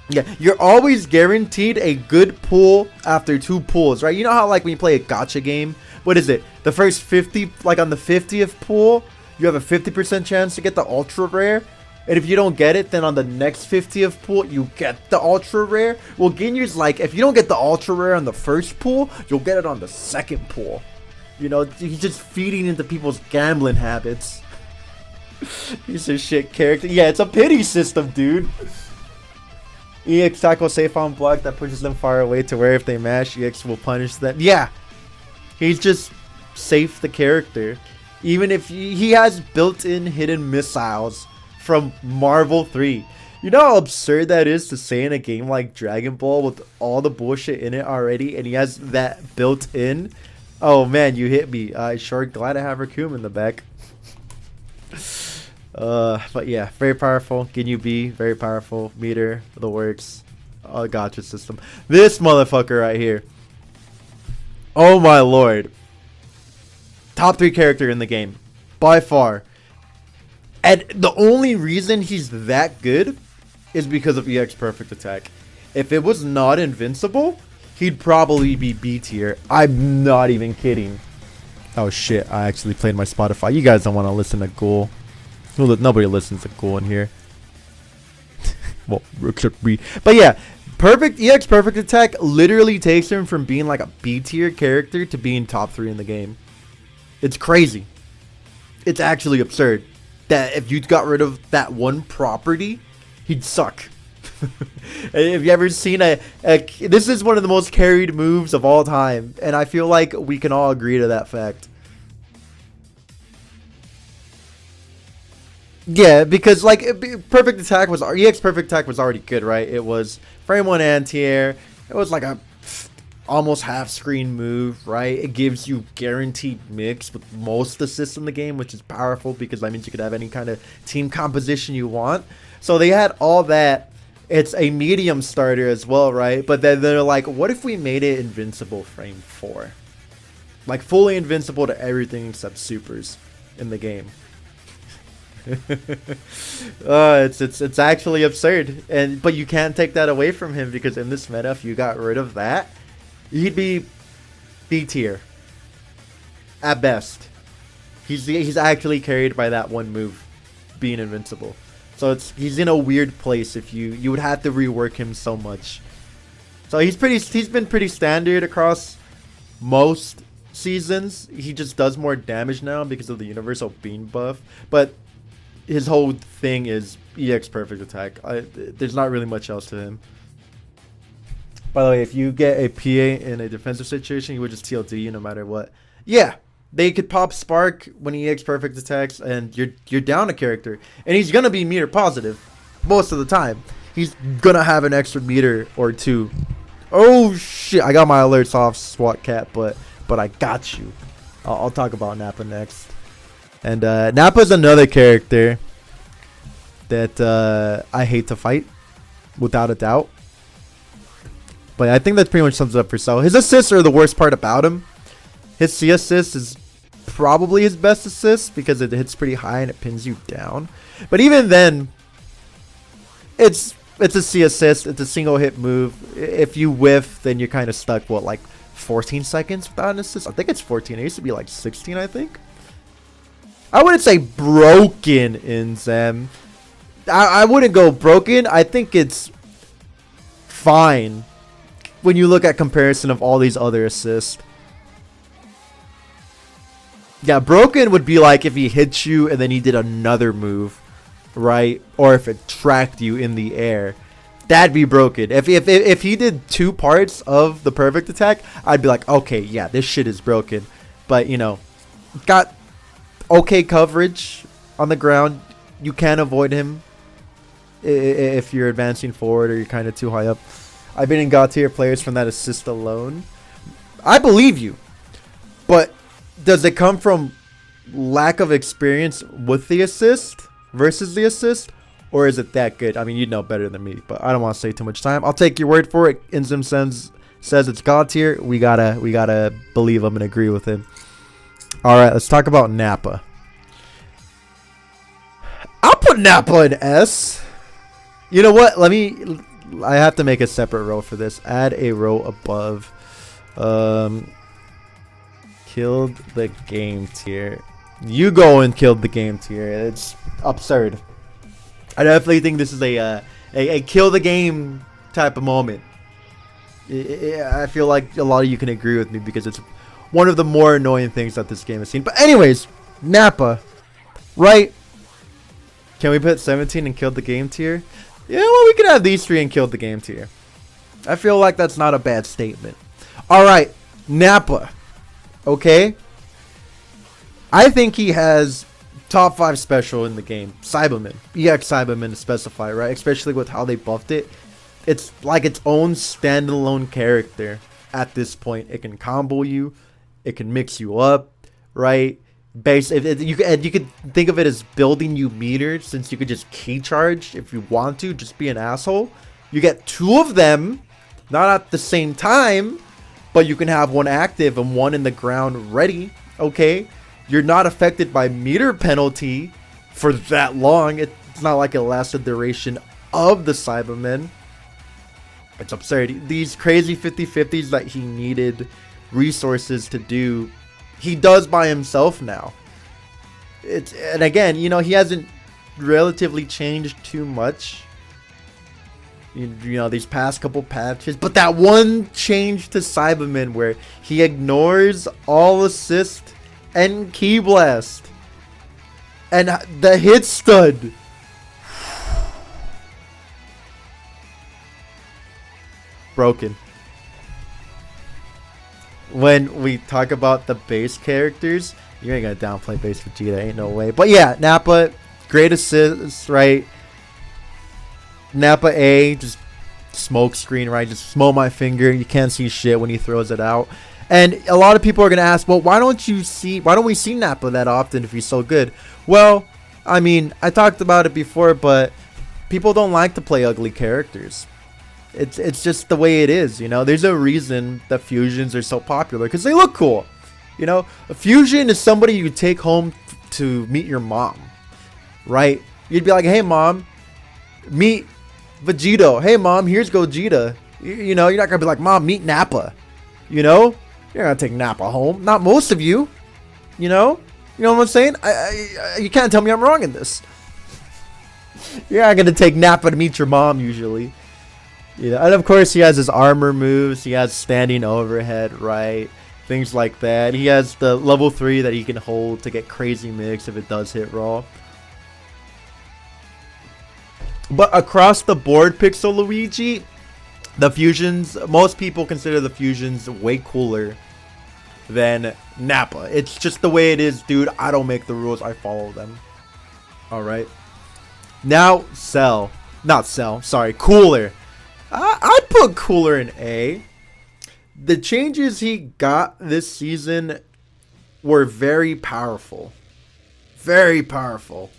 Yeah, you're always guaranteed a good pull after 2 pulls, right? You know how like when you play a gacha game, what is it? The first 50, like on the 50th pull, you have a 50% chance to get the ultra rare. And if you don't get it, then on the next 50th pull, you get the ultra rare. Well, Ginyu's like, if you don't get the ultra rare on the first pull, you'll get it on the second pull. You know, he's just feeding into people's gambling habits. He's a shit character. Yeah, it's a pity system, dude. EX tackle safe on block that pushes them far away to where if they mash, EX will punish them. Yeah. He's just safe the character. Even if he has built-in hidden missiles from Marvel 3. You know how absurd that is to say in a game like Dragon Ball with all the bullshit in it already, and he has that built in? Oh man, you hit me. Sure glad to have Raccoon in the back. But yeah, very powerful. Ginyu B, very powerful. Meter, the works. Gotcha system. This motherfucker right here. Oh my lord. Top 3 character in the game. By far. And the only reason he's that good is because of EX Perfect Attack. If it was not invincible, he'd probably be B tier. I'm not even kidding. Oh shit, I actually played my Spotify. You guys don't want to listen to Ghoul. Nobody listens to Ghoul in here. Well, except me. But yeah, EX Perfect Attack literally takes him from being like a B tier character to being top 3 in the game. It's crazy. It's actually absurd that if you got rid of that one property, he'd suck. Have you ever seen this is one of the most carried moves of all time, and I feel like we can all agree to that fact. Yeah, because like Perfect Attack was EX Perfect Attack was already good, right? It was frame 1 anti-air. It was like a almost half screen move, right? It gives you guaranteed mix with most assists in the game, which is powerful because that means you could have any kind of team composition you want. So they had all that. It's a medium starter as well, right? But then they're like, what if we made it invincible frame 4? Like fully invincible to everything except supers in the game. It's actually absurd, but you can't take that away from him because in this meta, if you got rid of that, he'd be B tier at best. He's actually carried by that one move, being invincible. So he's in a weird place. If you would have to rework him so much. So he's been pretty standard across most seasons. He just does more damage now because of the universal beam buff. But his whole thing is EX Perfect Attack. There's not really much else to him. By the way, if you get a PA in a defensive situation, you would just TLD you no matter what. Yeah, they could pop Spark when he EX Perfect attacks, and you're down a character. And he's going to be meter positive most of the time. He's going to have an extra meter or two. Oh, shit. I got my alerts off, SWAT Cat, but I got you. I'll talk about Nappa next. And Nappa's another character that I hate to fight, without a doubt. But I think that pretty much sums it up for Cell. His assists are the worst part about him. His C assist is probably his best assist because it hits pretty high and it pins you down. But even then, it's a C assist. It's a single hit move. If you whiff, then you're kind of stuck, what, like 14 seconds without an assist? I think it's 14. It used to be like 16, I think. I wouldn't say broken in Zem. I wouldn't go broken. I think it's fine when you look at comparison of all these other assists. Yeah, broken would be like if he hit you and then he did another move, right? Or if it tracked you in the air. That'd be broken. If he did 2 parts of the perfect attack, I'd be like, okay, yeah, this shit is broken. But, you know, got okay coverage on the ground. You can avoid him if you're advancing forward or you're kind of too high up. I've been in God tier players from that assist alone. I believe you. But does it come from lack of experience with the assist versus the assist? Or is it that good? I mean, you know better than me, but I don't want to say too much time. I'll take your word for it. Inzim says it's God tier. We gotta believe him and agree with him. Alright, let's talk about Nappa. I'll put Nappa in S. You know what? I have to make a separate row for this. Add a row above. Killed the game tier. You go and killed the game tier. It's absurd. I definitely think this is a kill the game type of moment. I feel like a lot of you can agree with me because it's one of the more annoying things that this game has seen. But anyways, Nappa, right? Can we put 17 and killed the game tier? Yeah, well, we could have these 3 and killed the game tier. I feel like that's not a bad statement. All right, Nappa. Okay. I think he has top 5 special in the game. Cyberman. EX Cyberman to specify, right? Especially with how they buffed it. It's like its own standalone character at this point. It can combo you. It can mix you up, right? You could think of it as building you meters, since you could just key charge if you want to. Just be an asshole. You get 2 of them, not at the same time, but you can have one active and one in the ground ready, okay? You're not affected by meter penalty for that long. It's not like it lasts the duration of the Cybermen. It's absurd. These crazy 50-50s that he needed resources to do, he does by himself now. And again, you know, he hasn't relatively changed too much. You know, these past couple patches, but that one change to Cyberman where he ignores all assist and key blast and the hit stud. Broken. When we talk about the base characters, you ain't gonna downplay base Vegeta, ain't no way. But yeah, Nappa, great assist, right? Nappa A, just smoke screen, right? Just smoke my finger. You can't see shit when he throws it out. And a lot of people are gonna ask, well, why don't we see Nappa that often if he's so good? Well, I mean, I talked about it before, but people don't like to play ugly characters. It's just the way it is, you know. There's a reason that fusions are so popular, because they look cool. You know, a fusion is somebody you take home to meet your mom, right? You'd be like, hey mom, meet Vegito. Hey mom, here's Gogeta. You know, you're not gonna be like, mom, meet Nappa. You know, you're gonna take Nappa home. Not most of you. You know what I'm saying? You can't tell me I'm wrong in this. You're not gonna take Nappa to meet your mom usually. You know, and of course he has his armor moves. He has standing overhead, right? Things like that. He has the level 3 that he can hold to get crazy mix if it does hit raw. But across the board, Pixel Luigi, the fusions, most people consider the fusions way cooler than Nappa. It's just the way it is, dude. I don't make the rules, I follow them. Alright. Now, Cooler. I'd put Cooler in A. The changes he got this season were very powerful. Very powerful.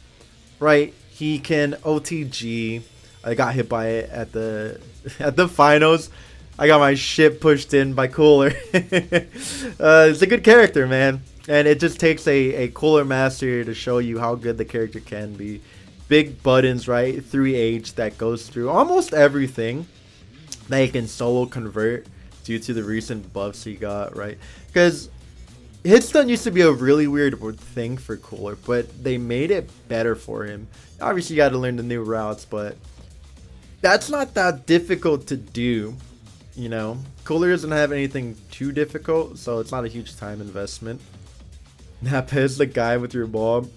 Right? He can OTG. I got hit by it at the finals. I got my shit pushed in by Cooler. It's a good character, man. And it just takes a Cooler master to show you how good the character can be. Big buttons, right? 3H that goes through almost everything that he can solo convert due to the recent buffs he got, right? Because hitstun used to be a really weird thing for Cooler, but they made it better for him. Obviously, you got to learn the new routes, but that's not that difficult to do, you know? Cooler doesn't have anything too difficult, so it's not a huge time investment. Nappa is the guy with your bomb.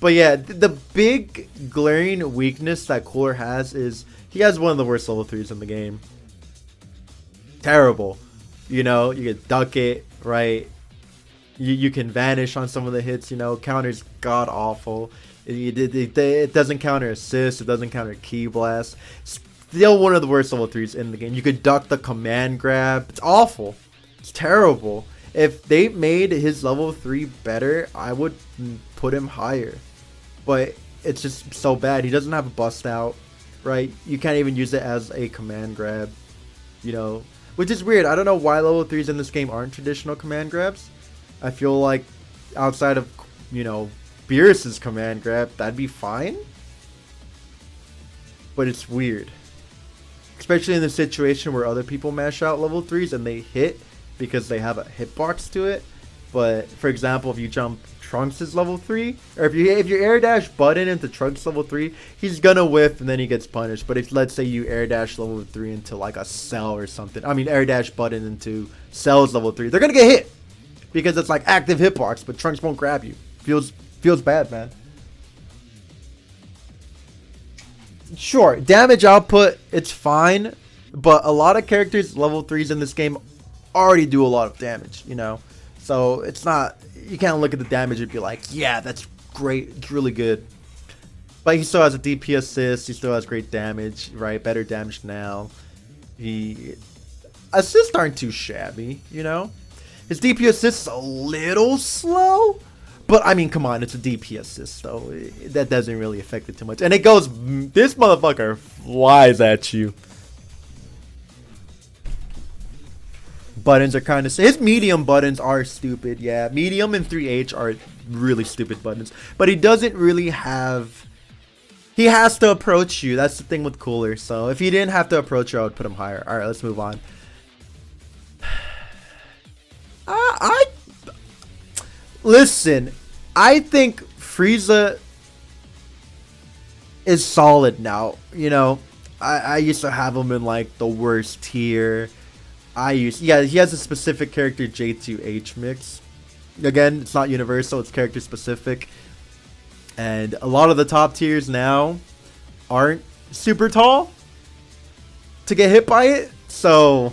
But yeah, the big glaring weakness that Cooler has is he has one of the worst level 3s in the game. Terrible. You know, you can duck it, right? You can vanish on some of the hits, you know. Counter's god awful. It doesn't counter assist. It doesn't counter key blast. Still one of the worst level 3s in the game. You could duck the command grab. It's awful. It's terrible. If they made his level 3 better, I would put him higher. But it's just so bad. He doesn't have a bust out, right? You can't even use it as a command grab, you know, which is weird. I don't know why level 3s in this game aren't traditional command grabs. I feel like outside of, you know, Beerus's command grab, that'd be fine. But it's weird. Especially in the situation where other people mash out level 3s and they hit because they have a hitbox to it. But for example, if you jump Trunks' level 3, or if you air dash button into Trunks level 3, he's gonna whiff and then he gets punished. But if, let's say, you air dash level 3 into like a Cell or something, I mean air dash button into Cell's level 3, they're gonna get hit because it's like active hitbox, but Trunks won't grab you. Feels bad, man. Sure, damage output, it's fine, but a lot of characters level 3s in this game already do a lot of damage, you know. So it's not, you can't look at the damage and be like, yeah, that's great, it's really good. But he still has a DP assist, he still has great damage, right? Better damage now. Assists aren't too shabby, you know? His DP assist is a little slow, but I mean, come on, it's a DP assist, though. That doesn't really affect it too much. And it goes, this motherfucker flies at you. Buttons are kind of, his medium buttons are stupid, yeah. Medium and 3H are really stupid buttons. But he doesn't really have, he has to approach you. That's the thing with Cooler. So if he didn't have to approach you, I would put him higher. Alright, let's move on. Listen, I think Frieza is solid now. You know, I used to have him in like the worst tier. Yeah, he has a specific character J2H mix. Again, it's not universal, it's character specific. And a lot of the top tiers now aren't super tall to get hit by it. So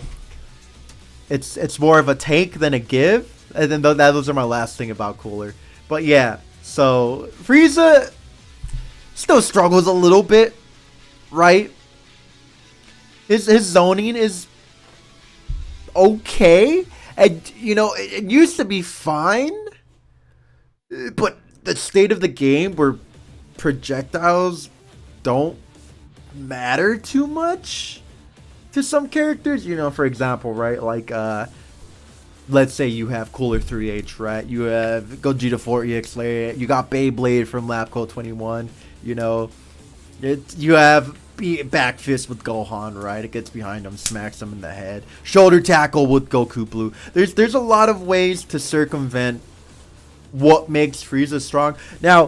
it's more of a take than a give. And then those are my last thing about Cooler. But yeah, so Frieza still struggles a little bit, right? His zoning is okay, and you know, it used to be fine, but the state of the game where projectiles don't matter too much to some characters, you know, for example, right, like let's say you have Cooler 3H, right? You have Gogeta 4EX Layer. You got Beyblade from Labco 21. You know, you have Back Fist with Gohan, right? It gets behind him, smacks him in the head. Shoulder tackle with Goku Blue. There's a lot of ways to circumvent what makes Frieza strong. Now,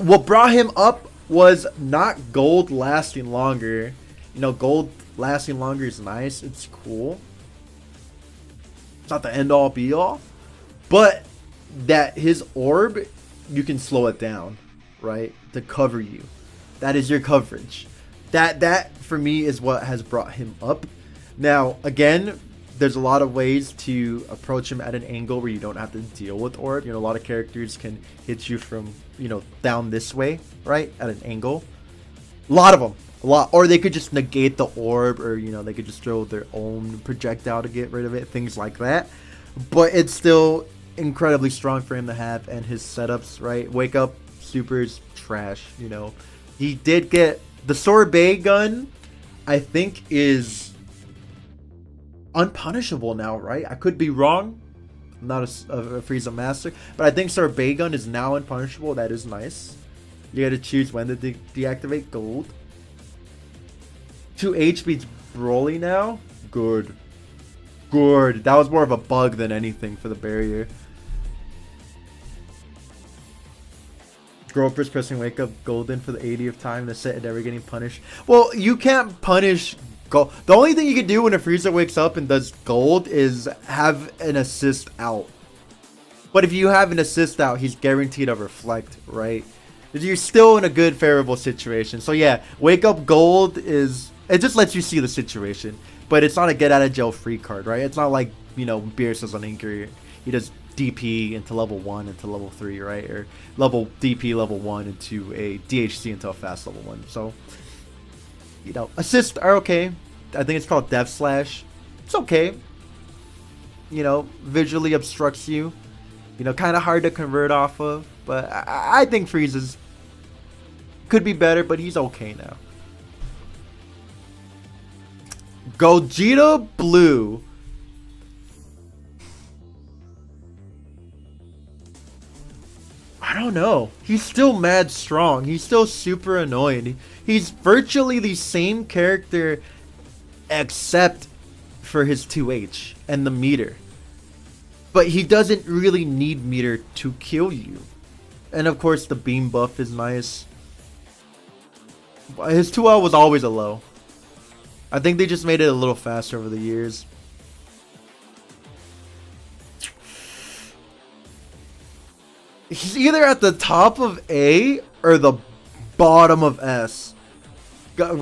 what brought him up was not gold lasting longer. You know, gold lasting longer is nice. It's cool. Not the end all be all, but that his orb, you can slow it down, right, to cover you. That is your coverage. That for me is what has brought him up. Now again, there's a lot of ways to approach him at an angle where you don't have to deal with orb. You know, a lot of characters can hit you from, you know, down this way, right, at an angle. A lot of them. Or they could just negate the orb, or you know, they could just throw their own projectile to get rid of it, things like that. But it's still incredibly strong for him to have, and his setups, right? Wake Up Super's trash, you know. He did get the sorbet gun, I think, is unpunishable now, right? I could be wrong. I'm not a Frieza master, but I think sorbet gun is now unpunishable. That is nice. You got to choose when to deactivate gold. 2H beats Broly now? Good. Good. That was more of a bug than anything for the barrier. Gropers pressing Wake Up Golden for the 80th time in the set and never getting punished. Well, you can't punish gold. The only thing you can do when a Frieza wakes up and does gold is have an assist out. But if you have an assist out, he's guaranteed to reflect, right? You're still in a good favorable situation. So yeah, Wake Up Gold is... it just lets you see the situation, but it's not a get out of jail free card, right? It's not like, you know, Beerus is on Anchor. He does DP into level 1 into level 3, right? Or level DP level 1 into a DHC into a fast level 1. So, you know, assists are okay. I think it's called Death Slash. It's okay. You know, visually obstructs you. You know, kind of hard to convert off of. But I think Frieza's could be better, but he's okay now. Gogeta Blue. I don't know. He's still mad strong. He's still super annoying. He's virtually the same character except for his 2H and the meter. But he doesn't really need meter to kill you. And of course the beam buff is nice. His 2L was always a low. I think they just made it a little faster over the years. He's either at the top of A or the bottom of S.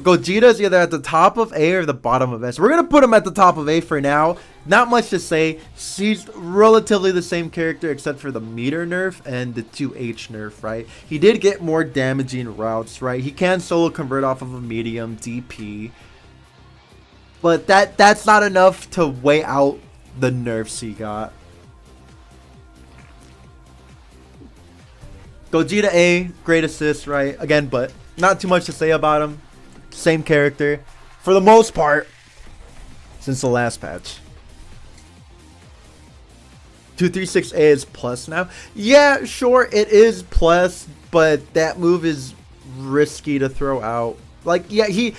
Gogeta's either at the top of A or the bottom of S. We're gonna put him at the top of A for now. Not much to say. He's relatively the same character except for the meter nerf and the 2H nerf, right? He did get more damaging routes, right? He can solo convert off of a medium DP. But that's not enough to weigh out the nerfs he got. Gogeta A, great assist, right? Again, but not too much to say about him. Same character for the most part since the last patch. 236A is plus now. Yeah, sure, it is plus, but that move is risky to throw out. Like, yeah, he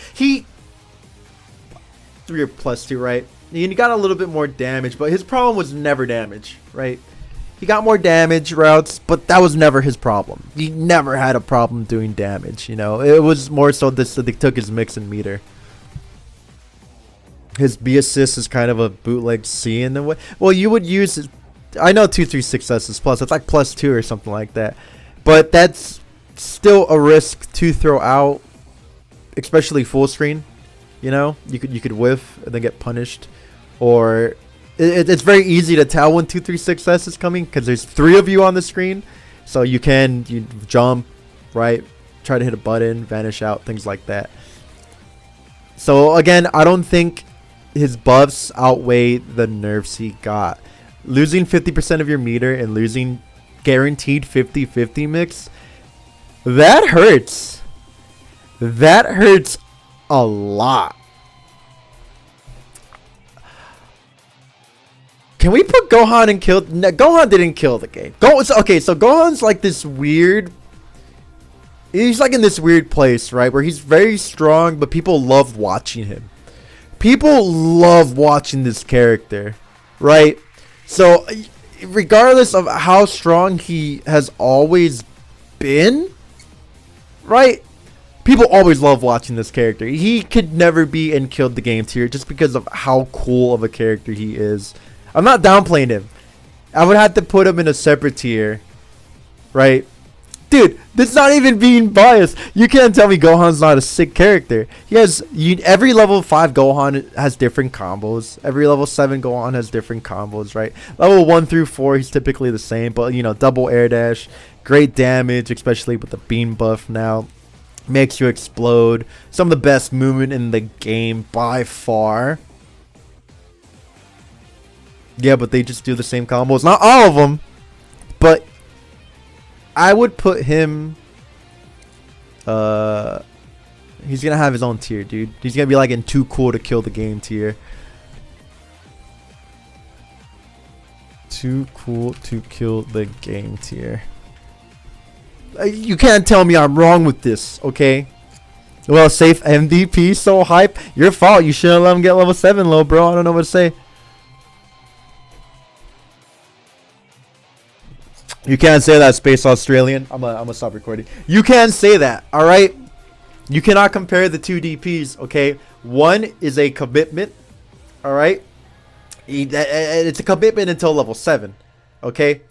3 or plus 2, right? And he got a little bit more damage, but his problem was never damage, right? He got more damage routes, but that was never his problem. He never had a problem doing damage, you know. It was more so this that they took his mix and meter. His B assist is kind of a bootleg C in the way. Well, you would use it. I know 236S is plus. It's like plus 2 or something like that. But that's still a risk to throw out, especially full screen. You know, you could whiff and then get punished, or it's very easy to tell when 236S is coming because there's 3 of you on the screen, so you jump, right, try to hit a button, vanish out, things like that. So again, I don't think his buffs outweigh the nerfs he got. Losing 50% of your meter and losing guaranteed 50-50 mix, that hurts. That hurts a lot. Can we put Gohan and kill? No, Gohan didn't kill the game. Okay, so Gohan's like this weird. He's like in this weird place, right? Where he's very strong, but people love watching him. People love watching this character, right? So, regardless of how strong he has always been, right? People always love watching this character. He could never be in killed the game tier just because of how cool of a character he is. I'm not downplaying him. I would have to put him in a separate tier, right? Dude, that's not even being biased. You can't tell me Gohan's not a sick character. He has every level 5 Gohan has different combos. Every level 7 Gohan has different combos, right? Level 1 through 4, he's typically the same, but you know, double air dash, great damage, especially with the beam buff now. Makes you explode. Some of the best movement in the game by far. Yeah, but they just do the same combos. Not all of them, but I would put him. He's gonna have his own tier, dude. He's gonna be like in too cool to kill the game tier. Too cool to kill the game tier. You can't tell me I'm wrong with this, okay? Well, safe MVP, so hype. Your fault. You shouldn't let him get level 7 low, bro. I don't know what to say. You can't say that, Space Australian. I'm gonna stop recording. You can't say that, all right? You cannot compare the 2 DPs, okay? One is a commitment, all right? It's a commitment until level 7, okay?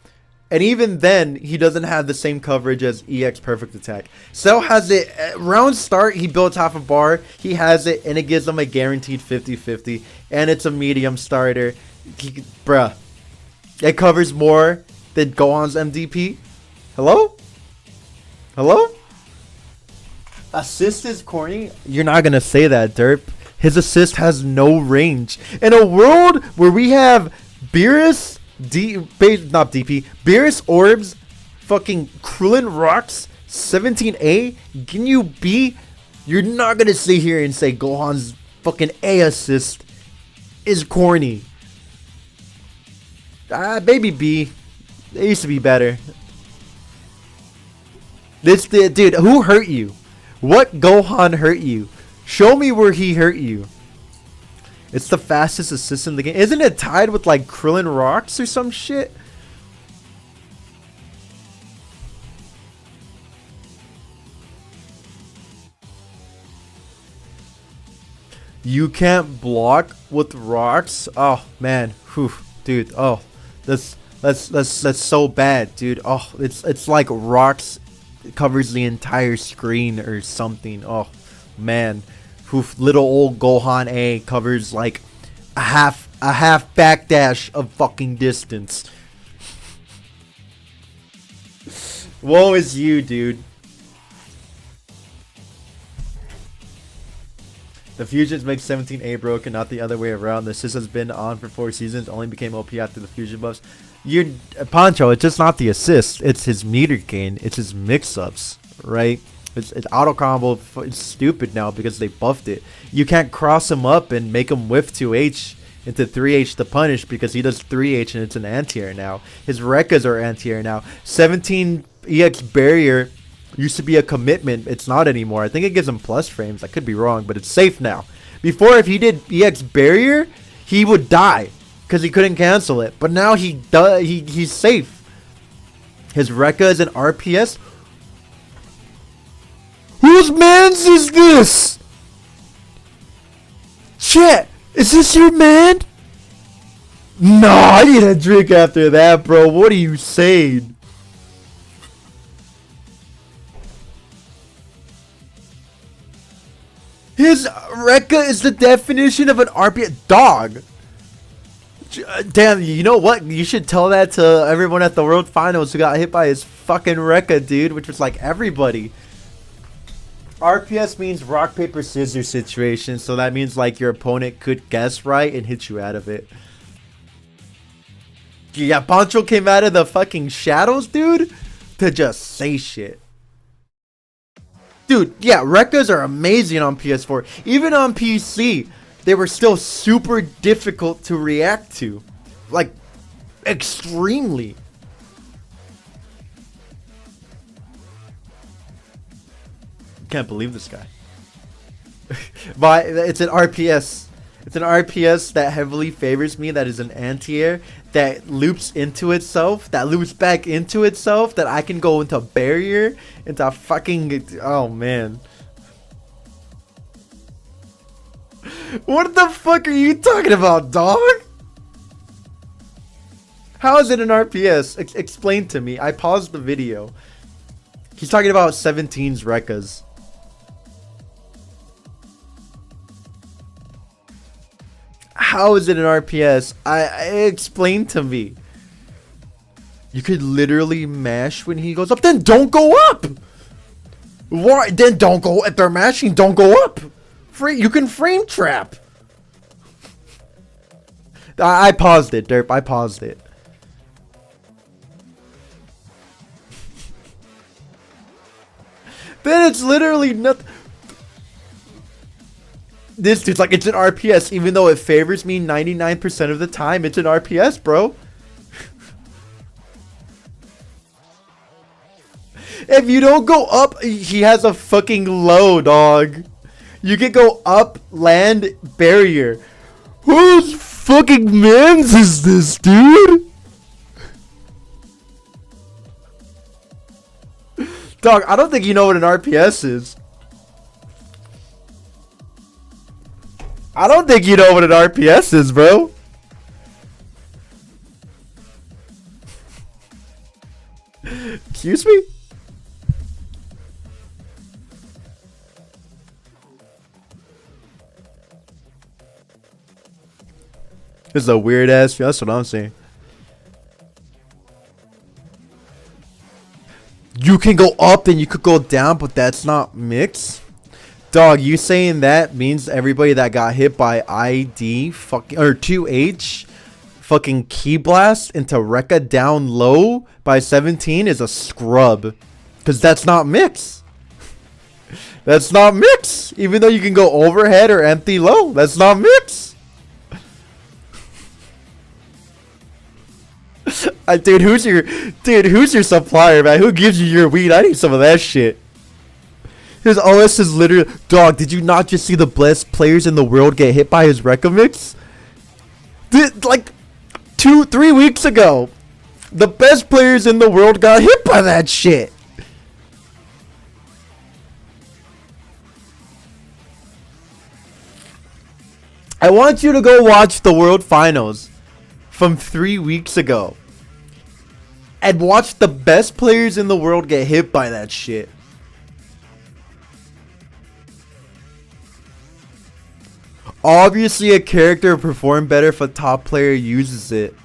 And even then, he doesn't have the same coverage as EX Perfect Attack. Cell has it. Round start, he builds half a bar. He has it, and it gives him a guaranteed 50-50. And it's a medium starter. Bruh. It covers more than Gohan's MDP. Hello? Hello? Assist is corny? You're not going to say that, Derp. His assist has no range. In a world where we have Beerus... not DP, Beerus Orbs, fucking Krillin Rocks, 17A, can you be? You're not gonna sit here and say Gohan's fucking A assist is corny. Baby B, it used to be better. Dude, who hurt you? What Gohan hurt you? Show me where he hurt you. It's the fastest assist in the game. Isn't it tied with like Krillin Rocks or some shit? You can't block with rocks? Oh man. Whew. Dude. Oh. That's so bad, dude. Oh, it's like rocks covers the entire screen or something. Oh. man, who little old Gohan A covers like a half backdash of fucking distance. Woe is you, dude. The fusions make 17A broken, not the other way around. The assist has been on for 4 seasons, only became OP after the fusion buffs. You're Pancho, it's just not the assist, it's his meter gain, it's his mix-ups, right? It's auto combo. It's stupid now because they buffed it. You can't cross him up and make him whiff 2H into 3H to punish because he does 3H and it's an anti-air now. His Rekkas are anti-air now. 17 EX barrier used to be a commitment. It's not anymore. I think it gives him plus frames. I could be wrong, but it's safe now. Before, if he did EX barrier, he would die because he couldn't cancel it. But now he does. He's safe. His Rekka is an RPS. Whose mans is this? Chat, is this your man? No, I need a drink after that, bro. What are you saying? His Rekka is the definition of an RP dog. Damn, you know what? You should tell that to everyone at the World Finals who got hit by his fucking Rekka, dude, which was like everybody. RPS means rock, paper, scissors situation, so that means like your opponent could guess right and hit you out of it. Yeah, Pancho came out of the fucking shadows, dude, to just say shit. Dude, yeah, Rekkas are amazing on PS4. Even on PC, they were still super difficult to react to. Like, extremely. Can't believe this guy. But it's an RPS. It's an RPS that heavily favors me. That is an anti-air that loops into itself. That loops back into itself. That I can go into barrier. Into fucking... Oh, man. What the fuck are you talking about, dog? How is it an RPS? Explain to me. I paused the video. He's talking about 17's Rekkas. How is it an RPS? Explain to me. You could literally mash when he goes up. Then don't go up. Why? Then don't go. If they're mashing, don't go up. You can frame trap. I paused it, Derp. I paused it. Then it's literally nothing. This dude's like, it's an RPS, even though it favors me 99% of the time. It's an RPS, bro. If you don't go up, he has a fucking low, dog. You can go up, land, barrier. Whose fucking mans is this, dude? Dog, I don't think you know what an RPS is. I don't think you know what an RPS is, bro. Excuse me? This is a weird ass. That's what I'm saying. You can go up and you could go down, but that's not mixed. Dog, you saying that means everybody that got hit by ID fucking or 2H fucking key blast into Rekka down low by 17 is a scrub. Cause that's not mix. That's not mix. Even though you can go overhead or empty low, that's not mix. Dude, who's your supplier, man? Who gives you your weed? I need some of that shit. His OS is literally... Dog, did you not just see the best players in the world get hit by his Rekka mix? Like 2-3 weeks ago, the best players in the world got hit by that shit. I want you to go watch the World Finals from 3 weeks ago and watch the best players in the world get hit by that shit. Obviously, a character will perform better if a top player uses it.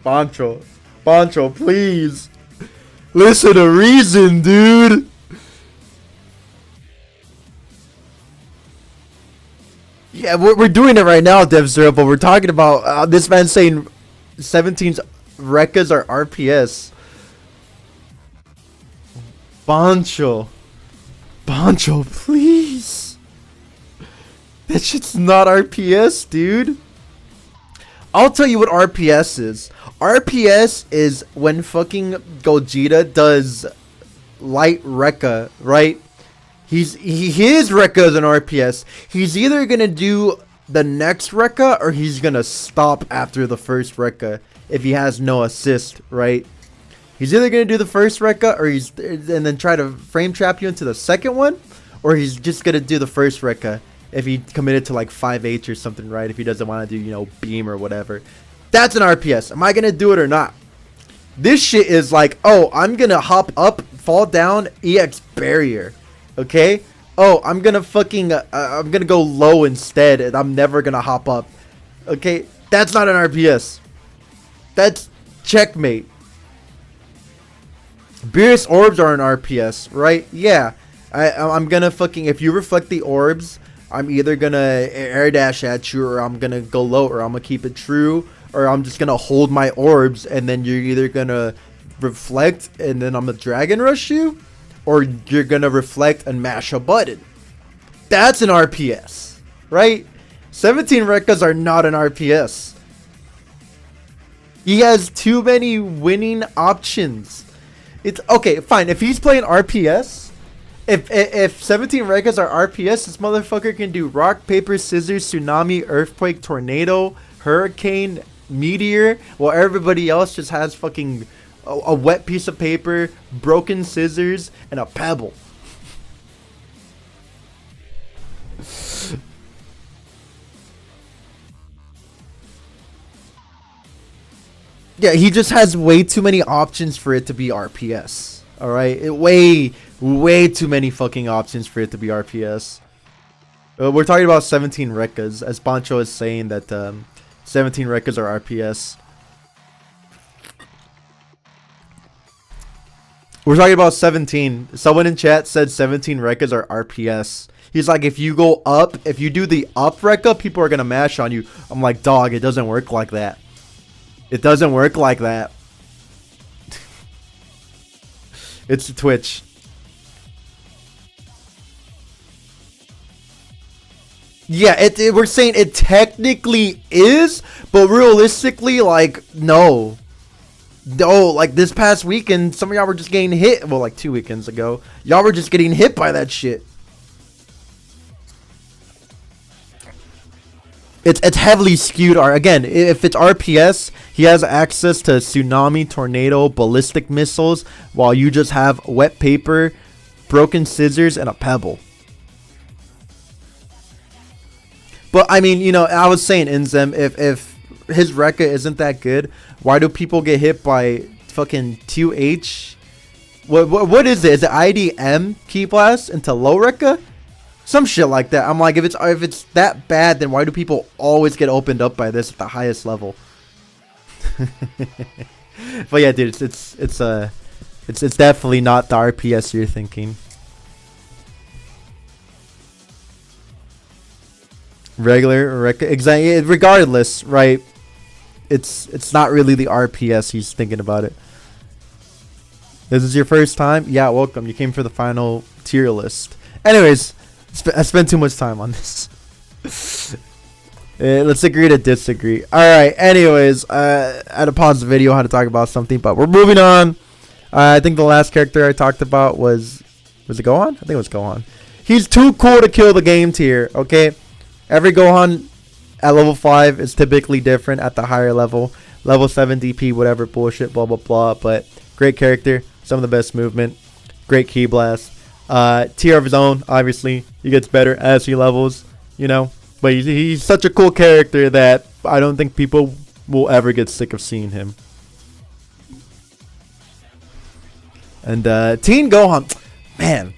Bancho, please listen to reason, dude. Yeah, we're doing it right now, DevZero, but we're talking about this man saying 17's Rekkas are RPS. Bancho, please. That shit's not RPS, dude. I'll tell you what RPS is. RPS is when fucking Gogeta does light Rekka, right? His Rekka is an RPS. He's either gonna do the next Rekka or he's gonna stop after the first Rekka if he has no assist, right? He's either gonna do the first Rekka or and then try to frame trap you into the second one, or he's just gonna do the first Rekka if he committed to like 5H or something, right? If he doesn't want to do, you know, beam or whatever. That's an RPS. Am I gonna do it or not? This shit is like, oh, I'm gonna hop up, fall down, EX barrier. Okay? Oh, I'm gonna fucking I'm gonna go low instead and I'm never gonna hop up. Okay? That's not an RPS. That's checkmate. Beerus orbs are an RPS, right? Yeah. I'm gonna fucking, if you reflect the orbs, I'm either gonna air dash at you, or I'm gonna go low, or I'm gonna keep it true, or I'm just gonna hold my orbs, and then you're either gonna reflect and then I'm gonna dragon rush you, or you're gonna reflect and mash a button. That's an RPS, right? 17 Rekkas are not an RPS. He has too many winning options. It's okay, fine. If he's playing RPS, if 17 Rekkas are RPS, this motherfucker can do rock, paper, scissors, tsunami, earthquake, tornado, hurricane, meteor, while everybody else just has fucking a wet piece of paper, broken scissors, and a pebble. Yeah, he just has way too many options for it to be RPS. Alright? Way too many fucking options for it to be RPS. We're talking about 17 Rekkas, as Bancho is saying that 17 Rekkas are RPS. We're talking about 17. Someone in chat said 17 Rekkas are RPS. He's like, if you go up, if you do the up Rekka, people are gonna mash on you. I'm like, dog, it doesn't work like that. It doesn't work like that. It's Twitch. Yeah, we're saying it technically is, but realistically, like, no. No, like this past weekend, some of y'all were just getting hit. Well, like 2 weekends ago, y'all were just getting hit by that shit. It's heavily skewed. Again, if it's RPS, he has access to tsunami, tornado, ballistic missiles, while you just have wet paper, broken scissors, and a pebble. But I mean, you know, I was saying, Inzem, if his Rekka isn't that good, why do people get hit by fucking 2H? What is it? Is it IDM key blast into low Rekka? Some shit like that. I'm like, if it's that bad, then why do people always get opened up by this at the highest level? But yeah, dude, it's definitely not the RPS you're thinking. Regular Rekka, exactly. Regardless, right? It's not really the RPS he's thinking about it. This is your first time? Yeah, welcome. You came for the final tier list. Anyways, I spent too much time on this. Let's agree to disagree. Alright, anyways, I had to pause the video, had to talk about something, but we're moving on. I think the last character I talked about was it Gohan? I think it was Gohan. He's too cool to kill the game tier, okay? Every Gohan at level 5 is typically different at the higher level. Level 7 DP, whatever bullshit, blah, blah, blah. But great character, some of the best movement, great key blast. Tier of his own, obviously. He gets better as he levels, you know. But he's such a cool character that I don't think people will ever get sick of seeing him. And Teen Gohan, Man.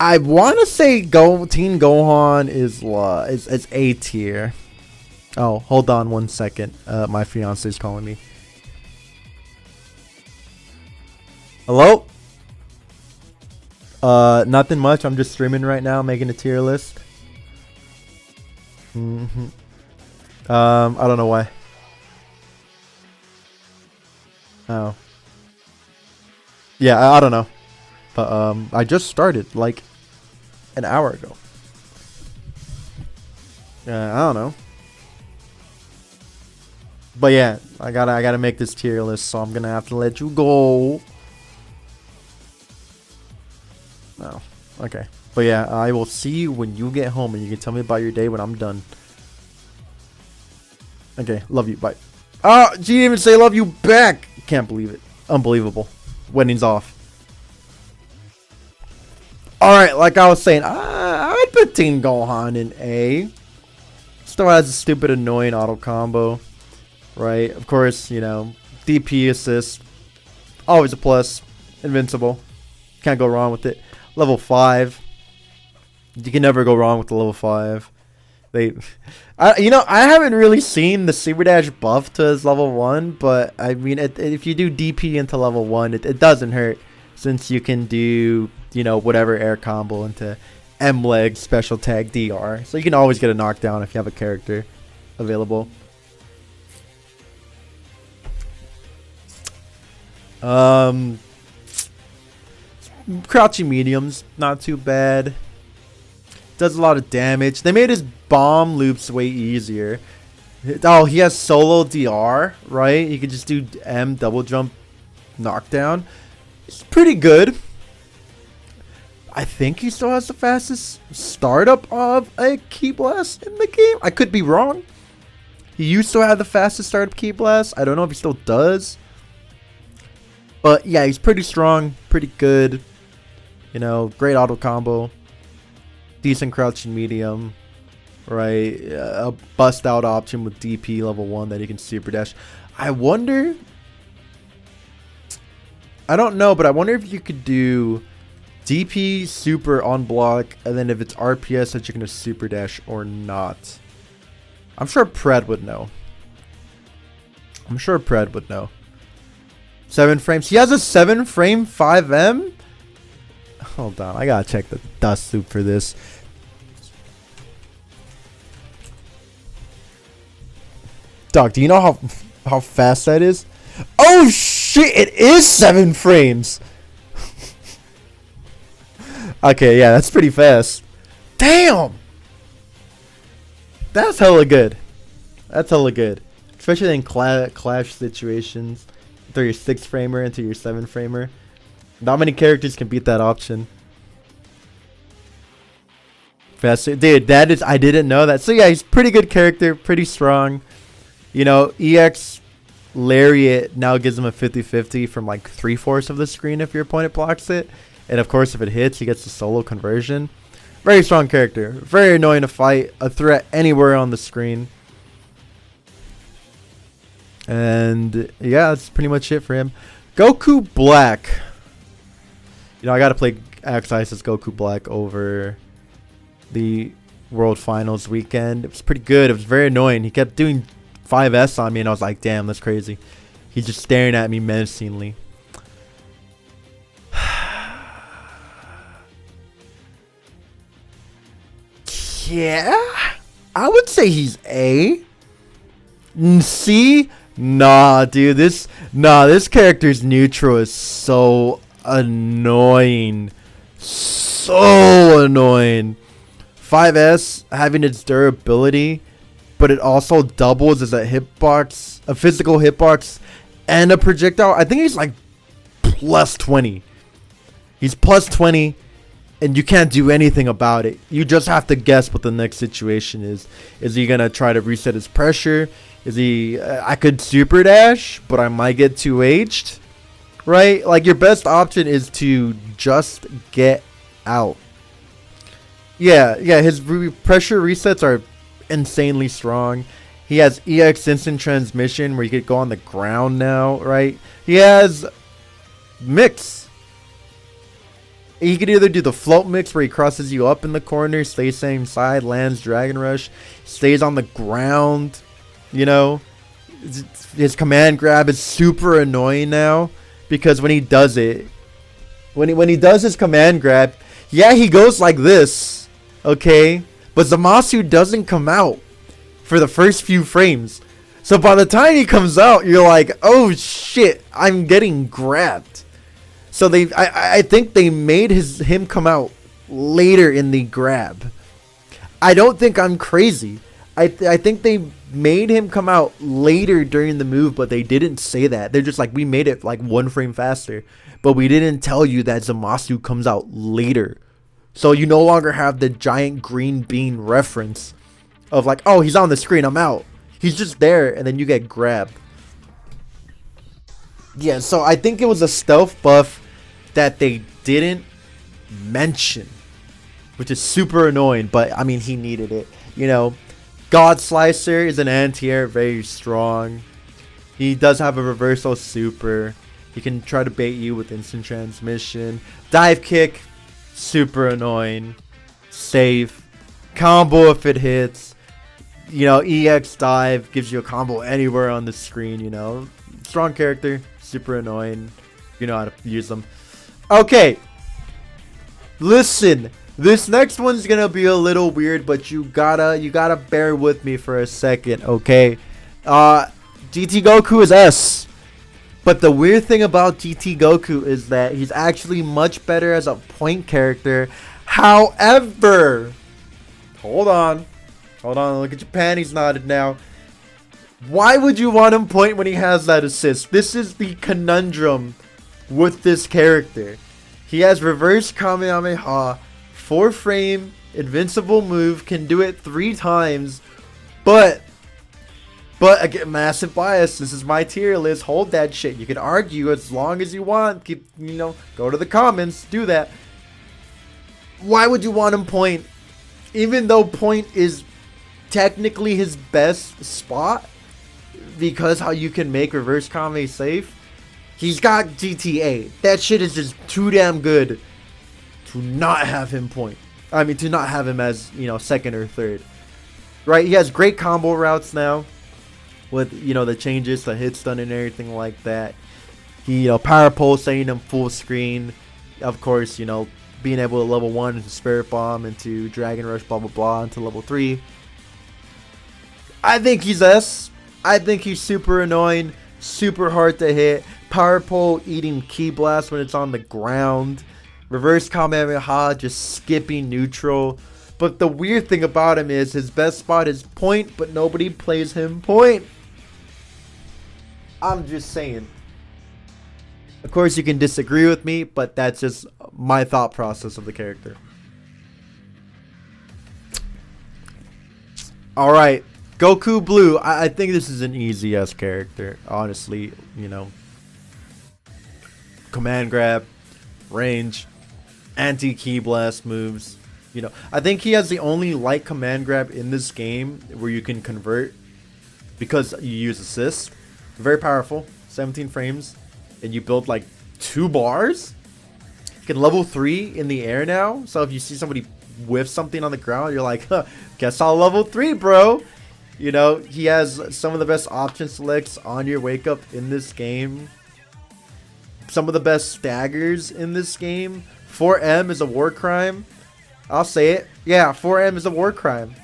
I want to say Teen Gohan is A tier. Oh, hold on 1 second. My fiance is calling me. Hello? Nothing much. I'm just streaming right now, making a tier list. I don't know why. Oh. Yeah, I don't know. But I just started like an hour ago. I don't know. But yeah, I gotta make this tier list, so I'm gonna have to let you go. No. Okay. But yeah, I will see you when you get home and you can tell me about your day when I'm done. Okay, love you. Bye. Oh, she didn't even say love you back. Can't believe it. Unbelievable. Wedding's off. Alright, like I was saying, I'd put Teen Gohan in A. Still has a stupid, annoying auto combo. Right? Of course, you know, DP assist. Always a plus. Invincible. Can't go wrong with it. Level 5. You can never go wrong with the level 5. I haven't really seen the Super Dash buff to his level 1, but I mean, if you do DP into level 1, it doesn't hurt, since you can do, you know, whatever air combo into M-Leg special tag DR. So you can always get a knockdown if you have a character available. Crouching mediums, not too bad. Does a lot of damage. They made his bomb loops way easier. Oh, he has solo DR, right? You could just do M double jump knockdown. It's pretty good. I think he still has the fastest startup of a Ki Blast in the game. I could be wrong. He used to have the fastest startup Ki Blast. I don't know if he still does. But yeah, he's pretty strong, pretty good. You know, great auto combo. Decent crouching medium. Right? A bust out option with DP level 1 that he can super dash. I wonder. I don't know, but I wonder if you could do DP super on block, and then if it's RPS that you're going to super dash or not. I'm sure Pred would know. 7 frames. He has a 7 frame 5M? Hold on. I gotta check the dust loop for this. Dog, do you know how fast that is? Oh shit, it is 7 frames. Okay, yeah, that's pretty fast. Damn. That's hella good. Especially in clash situations. Throw your 6 framer into your 7 framer. Not many characters can beat that option. Faster. Dude, that is, I didn't know that. So yeah, he's pretty good character, pretty strong. You know, EX Lariat now gives him a 50-50 from like 3/4 of the screen if your opponent blocks it. And of course, if it hits, he gets the solo conversion. Very strong character. Very annoying to fight. A threat anywhere on the screen. And yeah, that's pretty much it for him. Goku Black. You know, I gotta play X-Ice as Goku Black over the World Finals weekend. It was pretty good. It was very annoying. He kept doing 5S on me, and I was like, damn, that's crazy. He's just staring at me menacingly. Yeah, I would say he's A. C? Nah, dude, this character's neutral is so annoying. 5S having its durability, but it also doubles as a hitbox, a physical hitbox, and a projectile. I think he's like plus 20. He's plus 20, and you can't do anything about it. You just have to guess what the next situation is. Is he gonna try to reset his pressure? Is he? I could super dash, but I might get 2H'd. Right? Like, your best option is to just get out. Yeah, his pressure resets are insanely strong. He has EX instant transmission where you could go on the ground now, right? He has mix. He could either do the float mix where he crosses you up in the corner, stays same side, lands Dragon Rush, stays on the ground. You know, his command grab is super annoying now because when he does it, when he does his command grab, yeah, he goes like this, okay, but Zamasu doesn't come out for the first few frames. So by the time he comes out, you're like, oh shit, I'm getting grabbed. So I think they made him come out later in the grab. I don't think I'm crazy. I think they made him come out later during the move, but they didn't say that. They're just like, we made it like 1 frame faster, but we didn't tell you that Zamasu comes out later. So you no longer have the giant green bean reference of like, oh, he's on the screen, I'm out. He's just there, and then you get grabbed. Yeah, so I think it was a stealth buff that they didn't mention, which is super annoying, but I mean, he needed it. You know, God Slicer is an anti-air, very strong. He does have a reversal super. He can try to bait you with instant transmission. Dive kick, super annoying. Safe. Combo if it hits. You know, EX dive gives you a combo anywhere on the screen, you know. Strong character, super annoying. You know how to use them. Okay. Listen, this next one's gonna be a little weird, but you gotta bear with me for a second, okay? GT Goku is S. But the weird thing about GT Goku is that he's actually much better as a point character. However, hold on, look at your panties knotted now. Why would you want him point when he has that assist? This is the conundrum with this character. He has reverse Kamehameha, 4 frame, invincible move, can do it 3 times, but I get massive bias. This is my tier list. Hold that shit. You can argue as long as you want. Keep, you know, go to the comments, do that. Why would you want him point? Even though point is technically his best spot, because how you can make reverse Kame safe. He's got GTA. That shit is just too damn good to not have him point. I mean, to not have him as, you know, second or third. Right? He has great combo routes now with, you know, the changes to hit stun and everything like that. He, you know, power pole, setting him full screen. Of course, you know, being able to level 1 into Spirit Bomb, into Dragon Rush, blah, blah, blah, into level 3. I think he's S. I think he's super annoying, super hard to hit. Power pole eating Ki Blast when it's on the ground. Reverse Kamehameha just skipping neutral. But the weird thing about him is his best spot is point, but nobody plays him point. I'm just saying. Of course, you can disagree with me, but that's just my thought process of the character. Alright, Goku Blue. I think this is an easy S character, honestly, you know. Command grab, range, anti-Ki Blast moves. You know, I think he has the only light command grab in this game where you can convert because you use assist. Very powerful, 17 frames, and you build like 2 bars. You can level 3 in the air now. So if you see somebody whiff something on the ground, you're like, huh, guess I'll level 3, bro. You know, he has some of the best option selects on your wake up in this game. Some of the best staggers in this game. 4M is a war crime. I'll say it. Yeah, 4M is a war crime.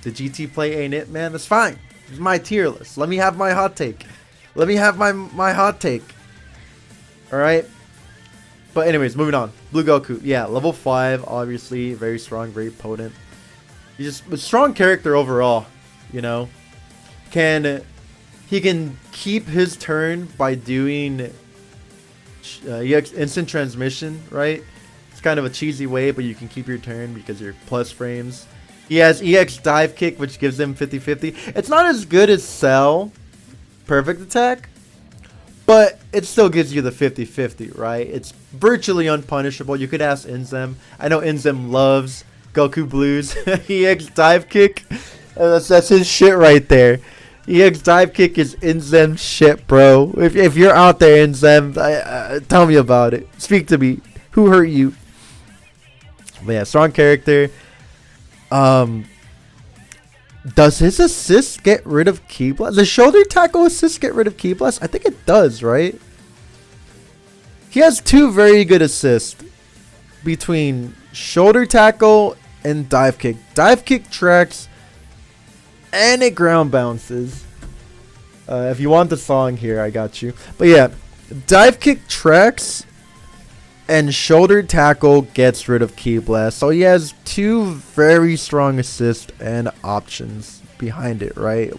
The GT play ain't it, man. That's fine. It's my tier list. Let me have my hot take. Let me have my hot take. Alright. But anyways, moving on. Blue Goku. Yeah, level 5, obviously. Very strong, very potent. He's just a strong character overall. You know. He can keep his turn by doing EX instant transmission, right? It's kind of a cheesy way, but you can keep your turn because you're plus frames. He has EX dive kick, which gives him 50-50. It's not as good as Cell perfect attack, but it still gives you the 50-50, right? It's virtually unpunishable. You could ask Inzem. I know Inzem loves Goku Blues. EX dive kick. That's his shit right there. EX dive kick is in-zem shit, bro. If you're out there in-zem, tell me about it. Speak to me. Who hurt you? But yeah, strong character. Does his assist get rid of Ki Blast? The shoulder tackle assist get rid of Ki Blast? I think it does, right? He has 2 very good assists between shoulder tackle and dive kick. Dive kick tracks and it ground bounces. If you want the song here, I got you. But yeah, dive kick tracks and shoulder tackle gets rid of Ki Blast. So he has 2 very strong assists and options behind it, right?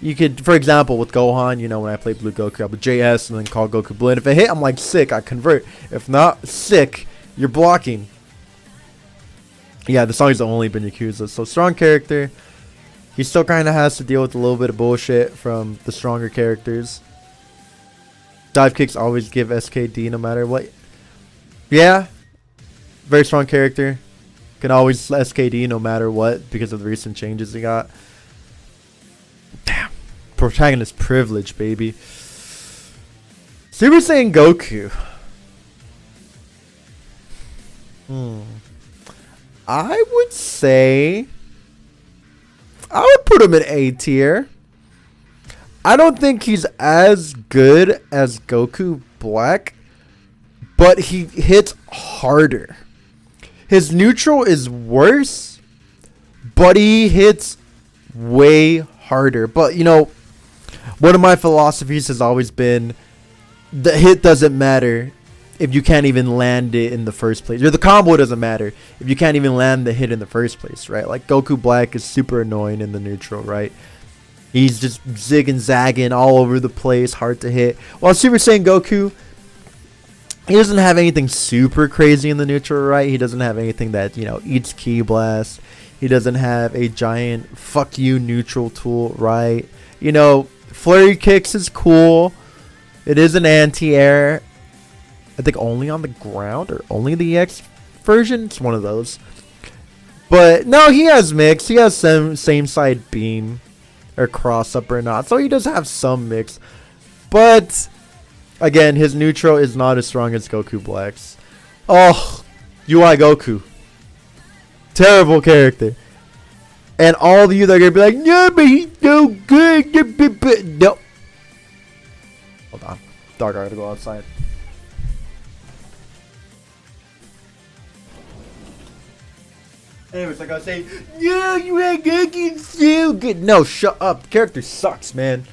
You could, for example, with Gohan, you know, when I play Blue Goku, I would JS and then call Goku Blue. And if it hit, I'm like, sick, I convert. If not, sick, you're blocking. Yeah, the song's only been Yakuza. So strong character. He still kind of has to deal with a little bit of bullshit from the stronger characters. Dive kicks always give SKD no matter what. Yeah, very strong character. Can always SKD no matter what because of the recent changes he got. Damn. Protagonist privilege, baby. Super Saiyan Goku. I would say I would put him in A tier. I don't think he's as good as Goku Black, but he hits harder. His neutral is worse, but he hits way harder. But, you know, one of my philosophies has always been the hit doesn't matter if you can't even land it in the first place. Or the combo doesn't matter if you can't even land the hit in the first place, right? Like, Goku Black is super annoying in the neutral, right? He's just zigging, zagging all over the place, hard to hit. While Super Saiyan Goku, he doesn't have anything super crazy in the neutral, right? He doesn't have anything that, you know, eats Ki Blast. He doesn't have a giant fuck you neutral tool, right? You know, Flurry Kicks is cool. It is an anti-air. I think only on the ground or only the EX version. It's one of those. But no, he has mix. He has some same side beam or cross up or not. So he does have some mix. But again, his neutral is not as strong as Goku Black's. Oh, UI Goku. Terrible character. And all of you that are going to be like, no, but he's so good. No. Hold on. Dark, I gotta go outside. Anyways, like I was saying, no, you ain't Goku's so good. No, shut up. The character sucks, man.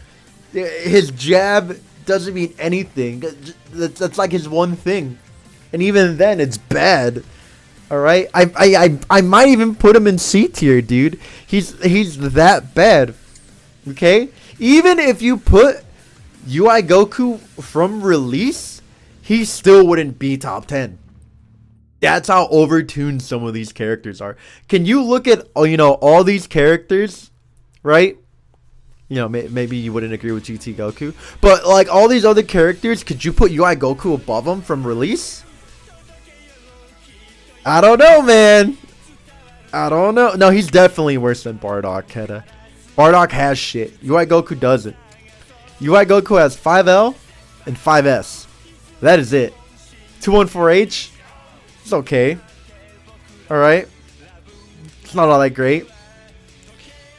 His jab doesn't mean anything. That's like his one thing. And even then, it's bad. Alright? I might even put him in C tier, dude. He's that bad. Okay? Even if you put UI Goku from release, he still wouldn't be top 10. That's how overtuned some of these characters are. Can you look at, you know, all these characters, right? You know, maybe you wouldn't agree with GT Goku, but like all these other characters, could you put UI Goku above them from release? I don't know, man. I don't know. No, he's definitely worse than Bardock, Keta. Bardock has shit. UI Goku doesn't. UI Goku has 5L and 5S. That is it. 214H. It's okay. Alright. It's not all that great.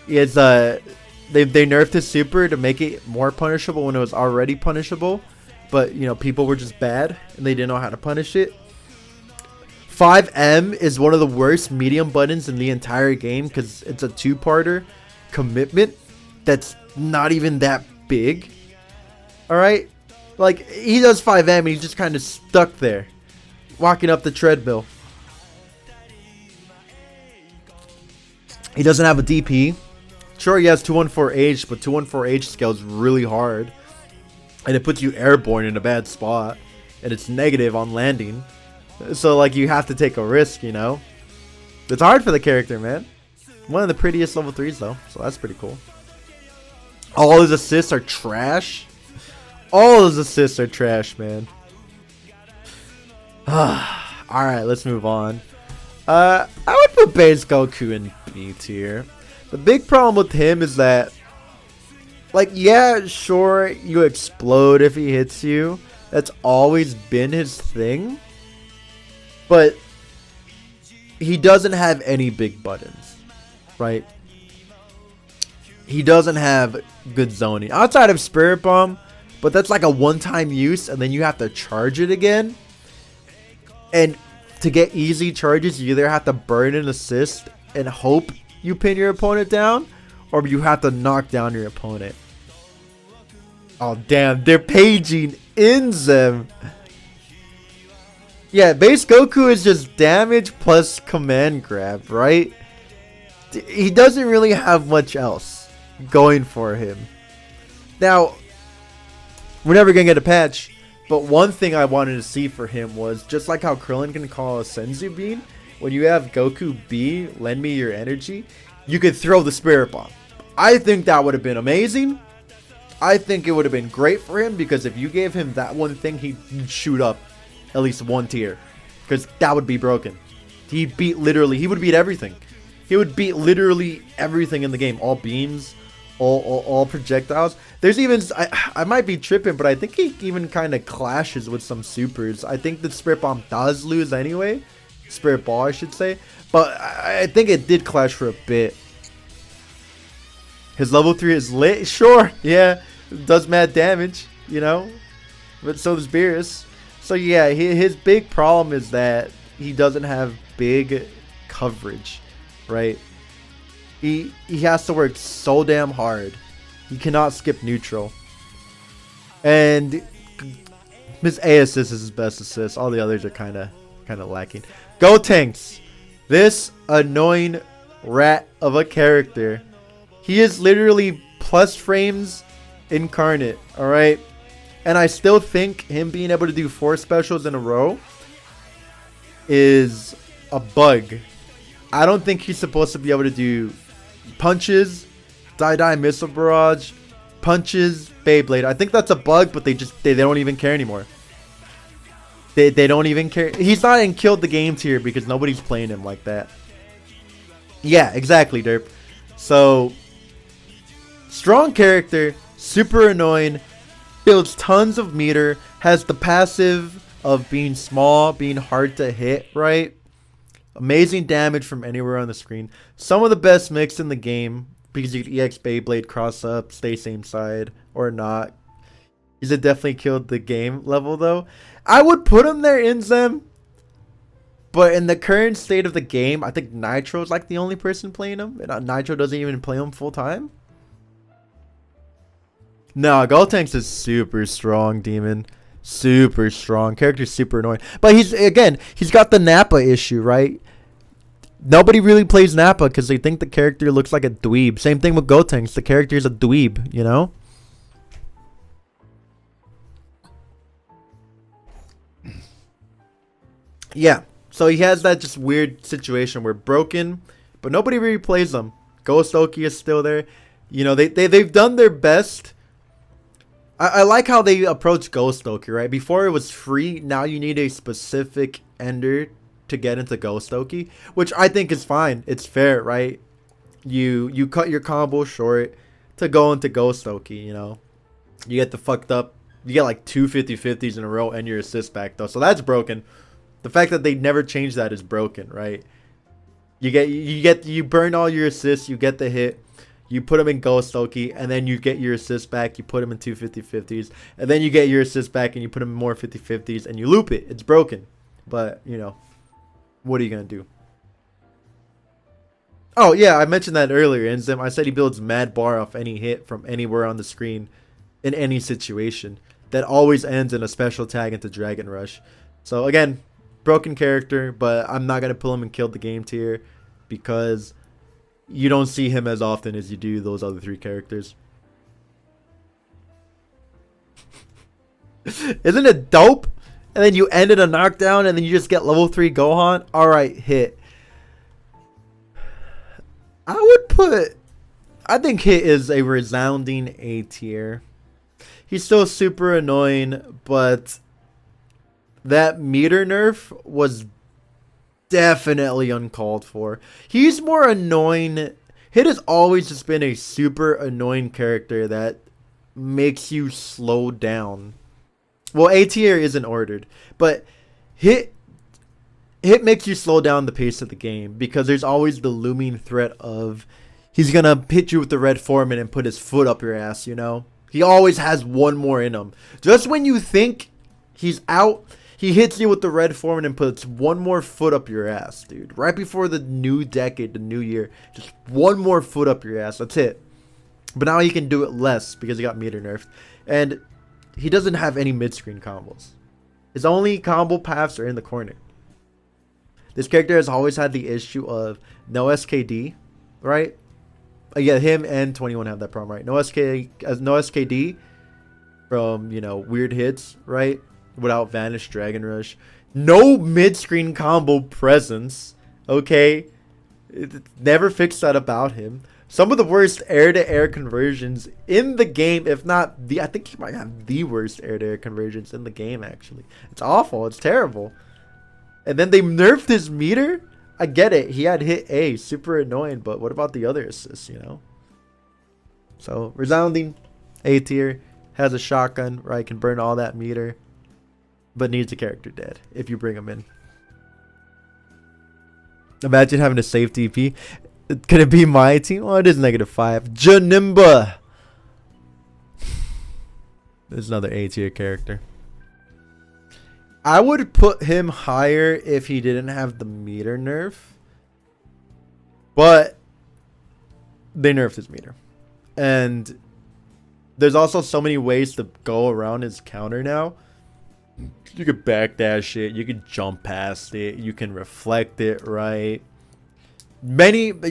It's they nerfed his super to make it more punishable when it was already punishable. But, you know, people were just bad and they didn't know how to punish it. 5M is one of the worst medium buttons in the entire game because it's a two-parter commitment that's not even that big. Alright? Like, he does 5M and he's just kind of stuck there, walking up the treadmill. He doesn't have a DP. Sure, he has 214H, but 214H scales really hard. And it puts you airborne in a bad spot. And it's negative on landing. So, like, you have to take a risk, you know? It's hard for the character, man. One of the prettiest level 3s, though. So, that's pretty cool. All his assists are trash. All his assists are trash, man. Alright, let's move on. I would put base Goku in B tier. The big problem with him is that Like, yeah, sure, you explode if he hits you. That's always been his thing. But he doesn't have any big buttons, right? He doesn't have good zoning outside of Spirit Bomb, but that's like a one-time use, and then you have to charge it again. And to get easy charges, you either have to burn an assist and hope you pin your opponent down, or you have to knock down your opponent. Oh damn, they're paging Inzem. Yeah, base Goku is just damage plus command grab, right? He doesn't really have much else going for him. Now, we're never going to get a patch, but one thing I wanted to see for him was just like how Krillin can call a Senzu Bean, when you have Goku B, lend me your energy, you could throw the Spirit Bomb. I think that would have been amazing. I think it would have been great for him, because if you gave him that one thing, he'd shoot up at least one tier, because that would be broken. He would beat everything. He would beat literally everything in the game. All beams, all projectiles. There's even, I might be tripping, but I think he even kind of clashes with some supers. I think the Spirit Bomb does lose anyway. Spirit Ball, I should say. But I think it did clash for a bit. His level 3 is lit. Sure, yeah. Does mad damage, you know. But so does Beerus. So yeah, his big problem is that he doesn't have big coverage, right? He has to work so damn hard. He cannot skip neutral. And his A assist is his best assist. All the others are kind of lacking. Go Tanks. This annoying rat of a character. He is literally plus frames incarnate, all right? And I still think him being able to do 4 specials in a row is a bug. I don't think he's supposed to be able to do punches, Die Missile Barrage, punches, Beyblade. I think that's a bug, but they don't even care anymore. They don't even care. He's not in Killed the Game tier because nobody's playing him like that. Yeah, exactly, Derp. So, strong character, super annoying, builds tons of meter, has the passive of being small, being hard to hit, right? Amazing damage from anywhere on the screen. Some of the best mix in the game, because you can EX Beyblade, cross up, stay same side, or not. He's a definitely Killed the Game level, though. I would put him there in Zem, but in the current state of the game, I think Nitro's like the only person playing him. And Nitro doesn't even play him full time. No, Gotenks is super strong, Demon. Super strong. Character's super annoying. But he's got the Nappa issue, right? Nobody really plays Nappa because they think the character looks like a dweeb. Same thing with Gotenks. The character's a dweeb, you know? Yeah. So he has that just weird situation where broken, but nobody really plays him. Ghost Oki is still there. You know, they've done their best. I like how they approach Ghost Oki, right? Before it was free, now you need a specific ender to get into Ghost Oki, which I think is fine. It's fair, right? You cut your combo short to go into Ghost Oki, you know. You get the fucked up. You get like 2 50-50s in a row and your assist back, though. So that's broken. The fact that they never changed that is broken, right? You burn all your assists, you get the hit. You put him in Ghost Oki, and then you get your assist back. You put him in 2 50-50s, and then you get your assist back, and you put him in more 50-50s, and you loop it. It's broken. But, you know, what are you going to do? Oh, yeah, I mentioned that earlier. Inzim, I said he builds mad bar off any hit from anywhere on the screen in any situation. That always ends in a special tag into Dragon Rush. So, again, broken character, but I'm not going to pull him in Killed the Game tier because you don't see him as often as you do those other 3 characters. Isn't it dope? And then you end in a knockdown and then you just get level 3 Gohan. Alright, hit. I think Hit is a resounding A tier. He's still super annoying, but that meter nerf was definitely uncalled for. He's more annoying. Hit has always just been a super annoying character that makes you slow down. Well, A tier isn't ordered, but Hit makes you slow down the pace of the game because there's always the looming threat of he's gonna hit you with the red foreman and put his foot up your ass, you know? He always has one more in him. Just when you think he's out, he hits you with the red foreman and puts one more foot up your ass, dude. Right before the new decade, the new year. Just one more foot up your ass. That's it. But now he can do it less because he got meter nerfed. And he doesn't have any mid-screen combos. His only combo paths are in the corner. This character has always had the issue of no SKD, right? Yeah, him and 21 have that problem, right? No SKD from, you know, weird hits, right? Without Vanish, Dragon Rush. No mid-screen combo presence, okay? It never fixed that about him. Some of the worst air-to-air conversions in the game, if not the... I think he might have the worst air-to-air conversions in the game, actually. It's awful. It's terrible. And then they nerfed his meter? I get it. He had hit A. Super annoying. But what about the other assists, you know? So, resounding A tier. Has a shotgun, right? Can burn all that meter. But needs a character dead if you bring him in. Imagine having a safe DP. Could it be my team? Oh, it is -5. Janimba. There's another A tier character. I would put him higher if he didn't have the meter nerf. But they nerfed his meter. And there's also so many ways to go around his counter now. You could backdash it. You could jump past it. You can reflect it, right?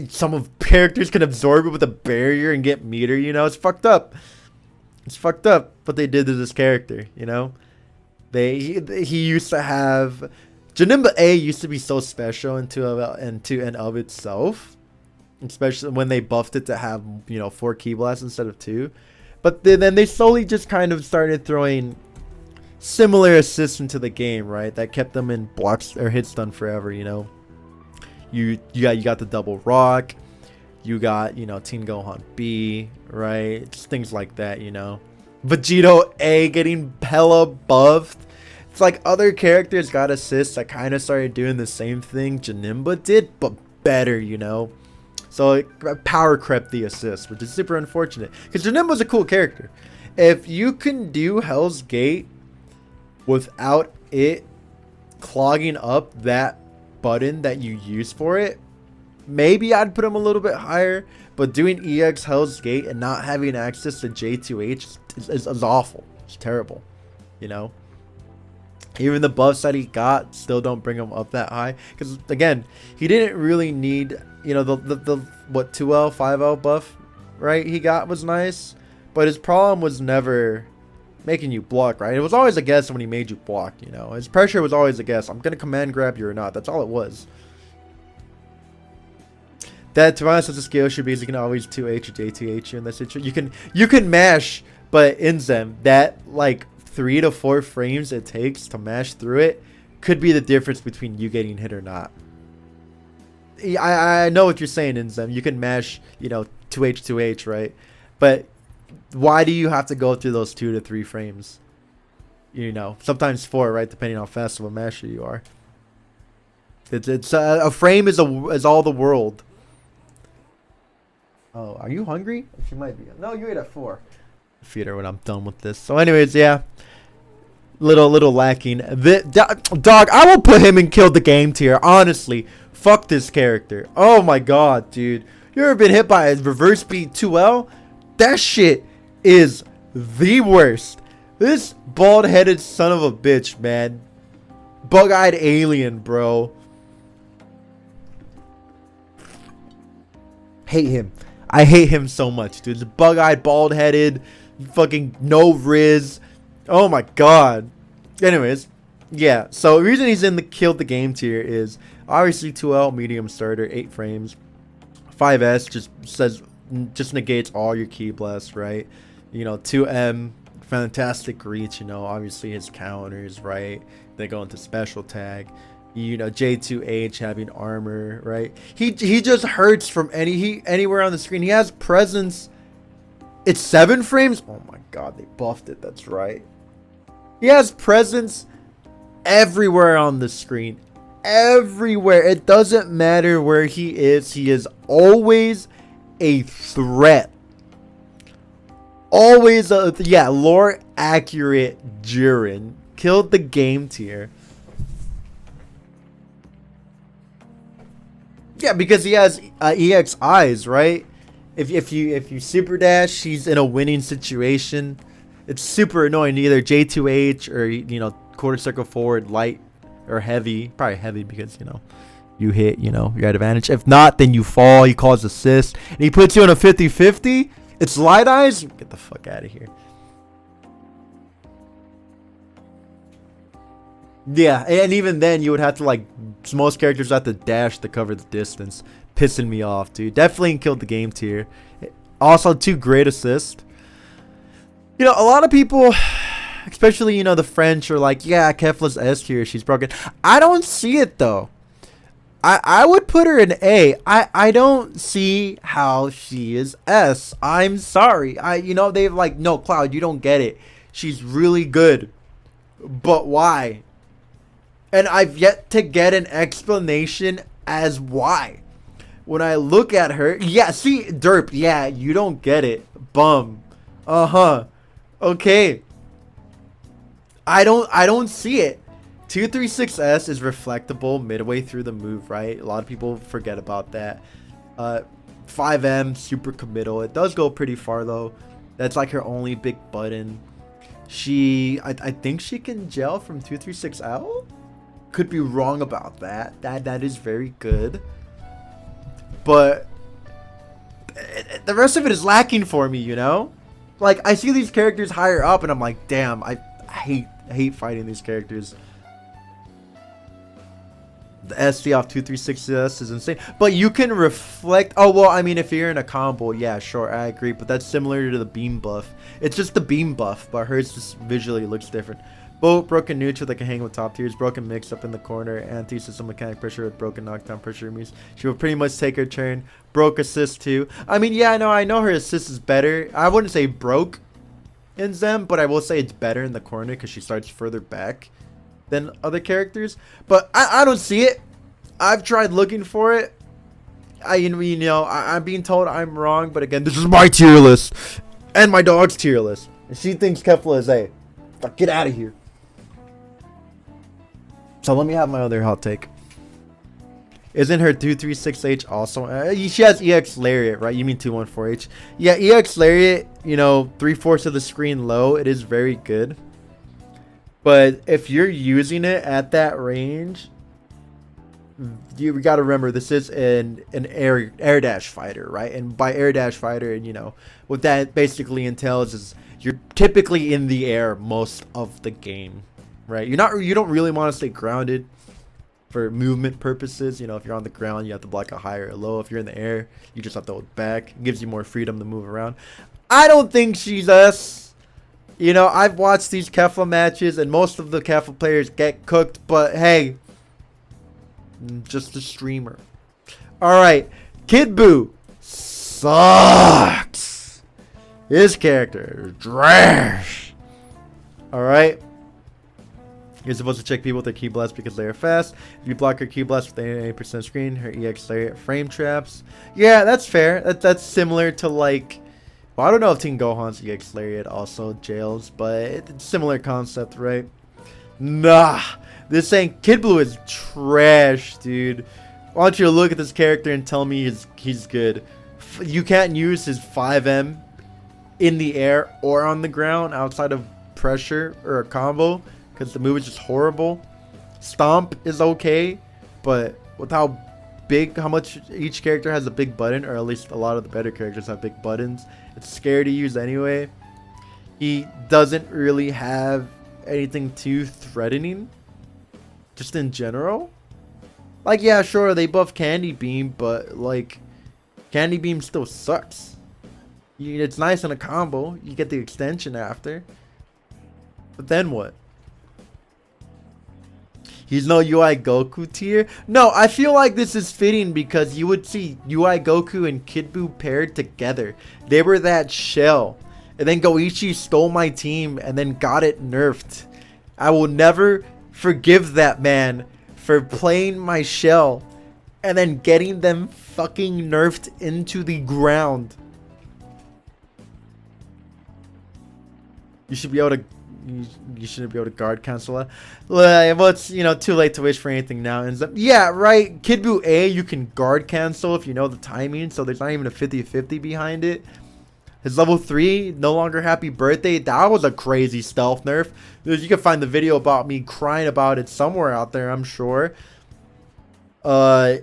Some of characters can absorb it with a barrier and get meter, you know? It's fucked up. It's fucked up what they did to this character, you know? He used to have... Janimba A used to be so special into and of itself. Especially when they buffed it to have, you know, 4 key blasts instead of 2. But then they slowly just kind of started throwing similar assists into the game, right? That kept them in blocks or hit stun forever, you know? You got the double rock. You got, you know, Teen Gohan B, right? Just things like that, you know? Vegito A getting hella buffed. It's like other characters got assists that kind of started doing the same thing Janimba did, but better, you know? So it power crept the assist, which is super unfortunate. Because Janimba's a cool character. If you can do Hell's Gate without it clogging up that button that you use for it, maybe I'd put him a little bit higher. But doing EX Hell's Gate and not having access to J2H is awful. It's terrible, you know? Even the buffs that he got still don't bring him up that high. Because, again, he didn't really need, you know, the what, 2L, 5L buff, right? He got was nice. But his problem was never making you block, right? It was always a guess when he made you block, you know? His pressure was always a guess. I'm going to command grab you or not. That's all it was. That, to be honest, as a skill should be, you can always 2H or J2H you in this situation. You can mash, but in Zem, that, like, 3 to 4 frames it takes to mash through it could be the difference between you getting hit or not. I know what you're saying, Inzem. You can mash, you know, 2H, right? But why do you have to go through those 2 to 3 frames? You know, sometimes 4, right? Depending on how fast of a masher you are. It's a frame is all the world. Oh, are you hungry? She might be. No, you ate at 4. Feed her when I'm done with this. So, anyways, yeah. Little lacking. Dog, I will put him in Kill the Game tier. Honestly, fuck this character. Oh my god, dude. You ever been hit by a reverse beat 2L? That shit is the worst. This bald-headed son of a bitch, man. Bug-eyed alien, bro. Hate him. I hate him so much, dude. He's bug-eyed, bald-headed, fucking no riz. Oh my god. Anyways, yeah. So the reason he's in the Kill the Game tier is obviously 2L, medium starter, 8 frames. 5S just negates all your key blasts, right? You know, 2M, fantastic reach, you know, obviously his counters, right? They go into special tag. You know, J2H having armor, right? He just hurts from anywhere on the screen. He has presence. It's 7 frames. Oh my god, they buffed it. That's right. He has presence everywhere on the screen. Everywhere. It doesn't matter where he is always a threat. Always a lore accurate Jiren. Killed the game tier. Yeah, because he has EX eyes, right? If you super dash, he's in a winning situation. It's super annoying. Either J2H or, you know, quarter circle forward, light or heavy. Probably heavy because, you know, you hit, you know, you're at advantage. If not, then you fall. He calls assist. And he puts you on a 50-50. It's light eyes. Get the fuck out of here. Yeah, and even then, you would have to, like, most characters have to dash to cover the distance. Pissing me off, dude. Definitely killed the game tier. Also, 2 great assists. You know, a lot of people, especially, you know, the French, are like, yeah, Kefla's S tier. She's broken. I don't see it, though. I would put her in A. I don't see how she is S. I'm sorry. You know, they've like, no, Cloud, you don't get it. She's really good. But why? And I've yet to get an explanation as why. When I look at her, yeah, see, derp, yeah, you don't get it. Bum. Uh-huh. Okay. I don't see it. 236S is reflectable midway through the move, right? A lot of people forget about that. 5M, super committal. It does go pretty far, though. That's like her only big button. I think she can gel from 236L? Could be wrong about that. That is very good. But the rest of it is lacking for me, you know? Like, I see these characters higher up, and I'm like, damn, I hate fighting these characters. The SC off 236S is insane. But you can reflect. Oh, well, I mean, if you're in a combo, yeah, sure, I agree. But that's similar to the beam buff. It's just the beam buff, but hers just visually looks different. Both broken neutral that can hang with top tiers. Broken mix up in the corner. Anti-system mechanic pressure with broken knockdown pressure means she will pretty much take her turn. Broke assist too. I mean, yeah, I know her assist is better. I wouldn't say broke in Zem, but I will say it's better in the corner because she starts further back than other characters. But I don't see it. I've tried looking for it. I'm being told I'm wrong, but again, this is my tier list and my dog's tier list. And she thinks Kefla is A. Get out of here. So let me have my other hot take. Isn't her 236H also? She has EX Lariat, right? You mean 214H? Yeah, EX Lariat, you know, 3/4 of the screen low. It is very good. But if you're using it at that range, you got to remember this is an air dash fighter, right? And by air dash fighter, and you know what that basically entails is you're typically in the air most of the game, right? You don't really want to stay grounded for movement purposes. You know, if you're on the ground, you have to block a high or a low. If you're in the air, you just have to hold back. It gives you more freedom to move around. I don't think she's us. You know, I've watched these Kefla matches, and most of the Kefla players get cooked, but hey, I'm just a streamer. Alright, Kid Buu sucks. His character is trash. Alright. You're supposed to check people with their key blast because they are fast. If you block her key blast with 80% screen, her EX Lariat frame traps. Yeah, that's fair. That's similar to like, well, I don't know if Team Gohan's EX Lariat also jails, but it's similar concept, right? Nah, this ain't. Kid Buu is trash, dude. Why don't you look at this character and tell me he's good? You can't use his 5M in the air or on the ground outside of pressure or a combo, because the move is just horrible. Stomp is okay, but with how much each character has a big button, or at least a lot of the better characters have big buttons, it's scary to use anyway. He doesn't really have anything too threatening, just in general. Like, yeah, sure, they buff Candy Beam, but like, Candy Beam still sucks. It's nice in a combo. You get the extension after. But then what? He's no UI Goku tier. No, I feel like this is fitting because you would see UI Goku and Kid Buu paired together. They were that shell. And then Goichi stole my team and then got it nerfed. I will never forgive that man for playing my shell and then getting them fucking nerfed into the ground. You should be able to. You shouldn't be able to guard cancel it. Well, it's, you know, too late to wish for anything now. And yeah, right. Kid Buu A, you can guard cancel if you know the timing, so there's not even a 50-50 behind it. His level 3, no longer happy birthday. That was a crazy stealth nerf. You can find the video about me crying about it somewhere out there, I'm sure. Lights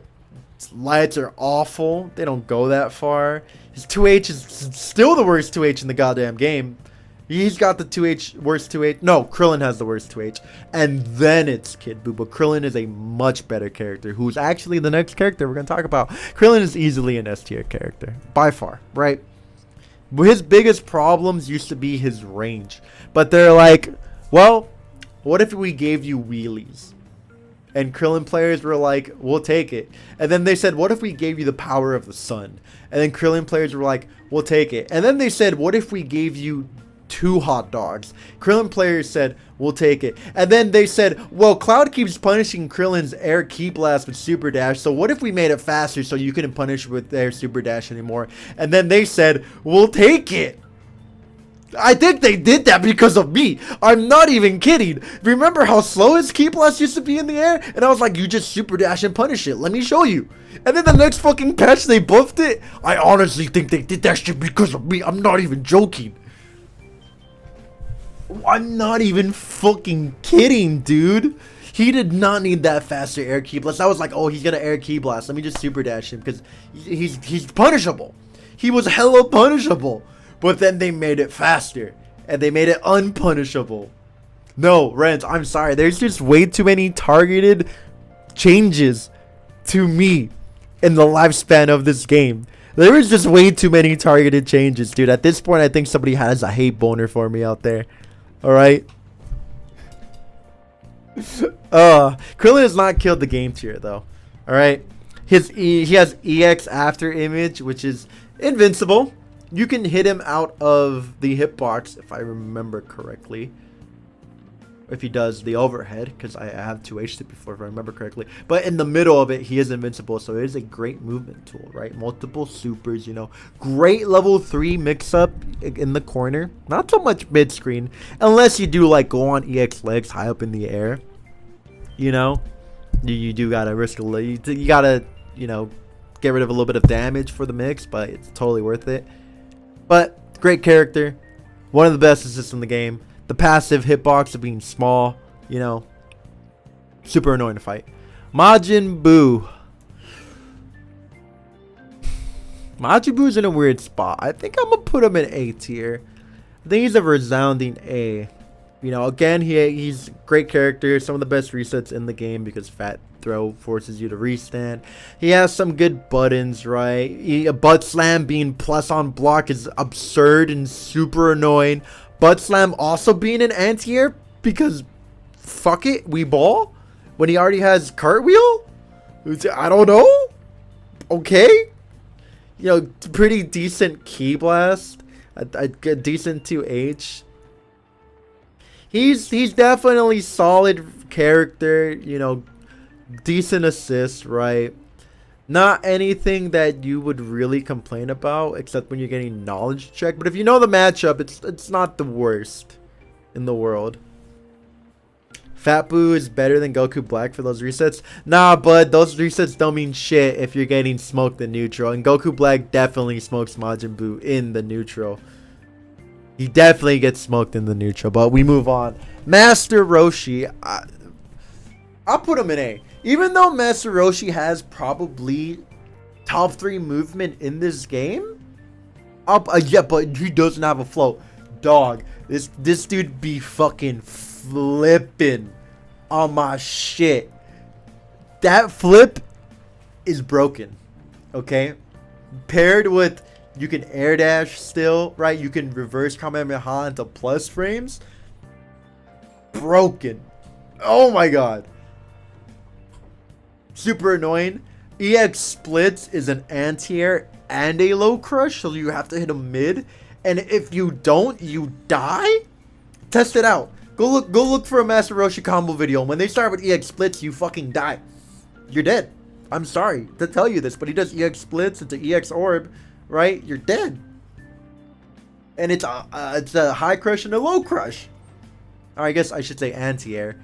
are awful. They don't go that far. His 2H is still the worst 2H in the goddamn game. He's got the 2H, worst 2H. No, Krillin has the worst 2H. And then it's Kid Buu. But Krillin is a much better character, who's actually the next character we're going to talk about. Krillin is easily an S tier character. By far, right? His biggest problems used to be his range. But they're like, well, what if we gave you wheelies? And Krillin players were like, we'll take it. And then they said, what if we gave you the power of the sun? And then Krillin players were like, we'll take it. And then they said, what if we gave you 2 hot dogs? Krillin players said, we'll take it. And then they said, well, Cloud keeps punishing Krillin's air ki blast with super dash, so what if we made it faster so you couldn't punish with air super dash anymore? And then they said, we'll take it. I think they did that because of me. I'm not even kidding. Remember how slow his ki blast used to be in the air? And I was like, you just super dash and punish it. Let me show you. And then the next fucking patch, they buffed it. I honestly think they did that shit because of me. I'm not even joking. I'm not even fucking kidding, dude. He did not need that faster air ki blast. I was like, oh, he's gonna air ki blast. Let me just super dash him because he's punishable. He was hella punishable. But then they made it faster and they made it unpunishable. No, Renz, I'm sorry. There's just way too many targeted changes to me in the lifespan of this game. There is just way too many targeted changes, dude. At this point, I think somebody has a hate boner for me out there. All right. Krillin has not killed the game tier though. All right. He has EX after image, which is invincible. You can hit him out of the hitbox if I remember correctly. If he does the overhead, because I have 2H before, if I remember correctly. But in the middle of it, he is invincible, so it is a great movement tool, right? Multiple supers, you know. Great level 3 mix-up in the corner. Not so much mid-screen, unless you do, like, go on EX legs high up in the air. You know? You do gotta risk a little. You gotta, you know, get rid of a little bit of damage for the mix, but it's totally worth it. But, great character. One of the best assists in the game. The passive hitbox of being small, you know, super annoying to fight. Majin Buu. Majin Buu's in a weird spot. I think I'm going to put him in A tier. I think he's a resounding A. You know, again, he's a great character. Some of the best resets in the game because Fat Throw forces you to restand. He has some good buttons, right? A butt slam being plus on block is absurd and super annoying. Butt slam also being an anti-air because fuck it, we ball when he already has cartwheel. I don't know. Okay, you know, pretty decent ki blast, a decent 2H. He's definitely solid character. You know, decent assist, right? Not anything that you would really complain about, except when you're getting knowledge check. But if you know the matchup, it's not the worst in the world. Fat Buu is better than Goku Black for those resets. Nah, bud, those resets don't mean shit if you're getting smoked in neutral. And Goku Black definitely smokes Majin Buu in the neutral. He definitely gets smoked in the neutral. But we move on. Master Roshi. I'll put him in A. Even though Master Roshi has probably top 3 movement in this game, yeah, but he doesn't have a float. Dog, this dude be fucking flipping on my shit. That flip is broken, okay? Paired with, you can air dash still, right? You can reverse Kamehameha into plus frames. Broken. Oh my god. super annoying. EX splits is an anti-air and a low crush, so you have to hit a mid. And if you don't, you die? Test it out. Go look for a Master Roshi combo video. When they start with EX splits, you fucking die. You're dead. I'm sorry to tell you this, but he does EX splits into EX orb, right? You're dead. And it's a high crush and a low crush. Or I guess I should say anti-air.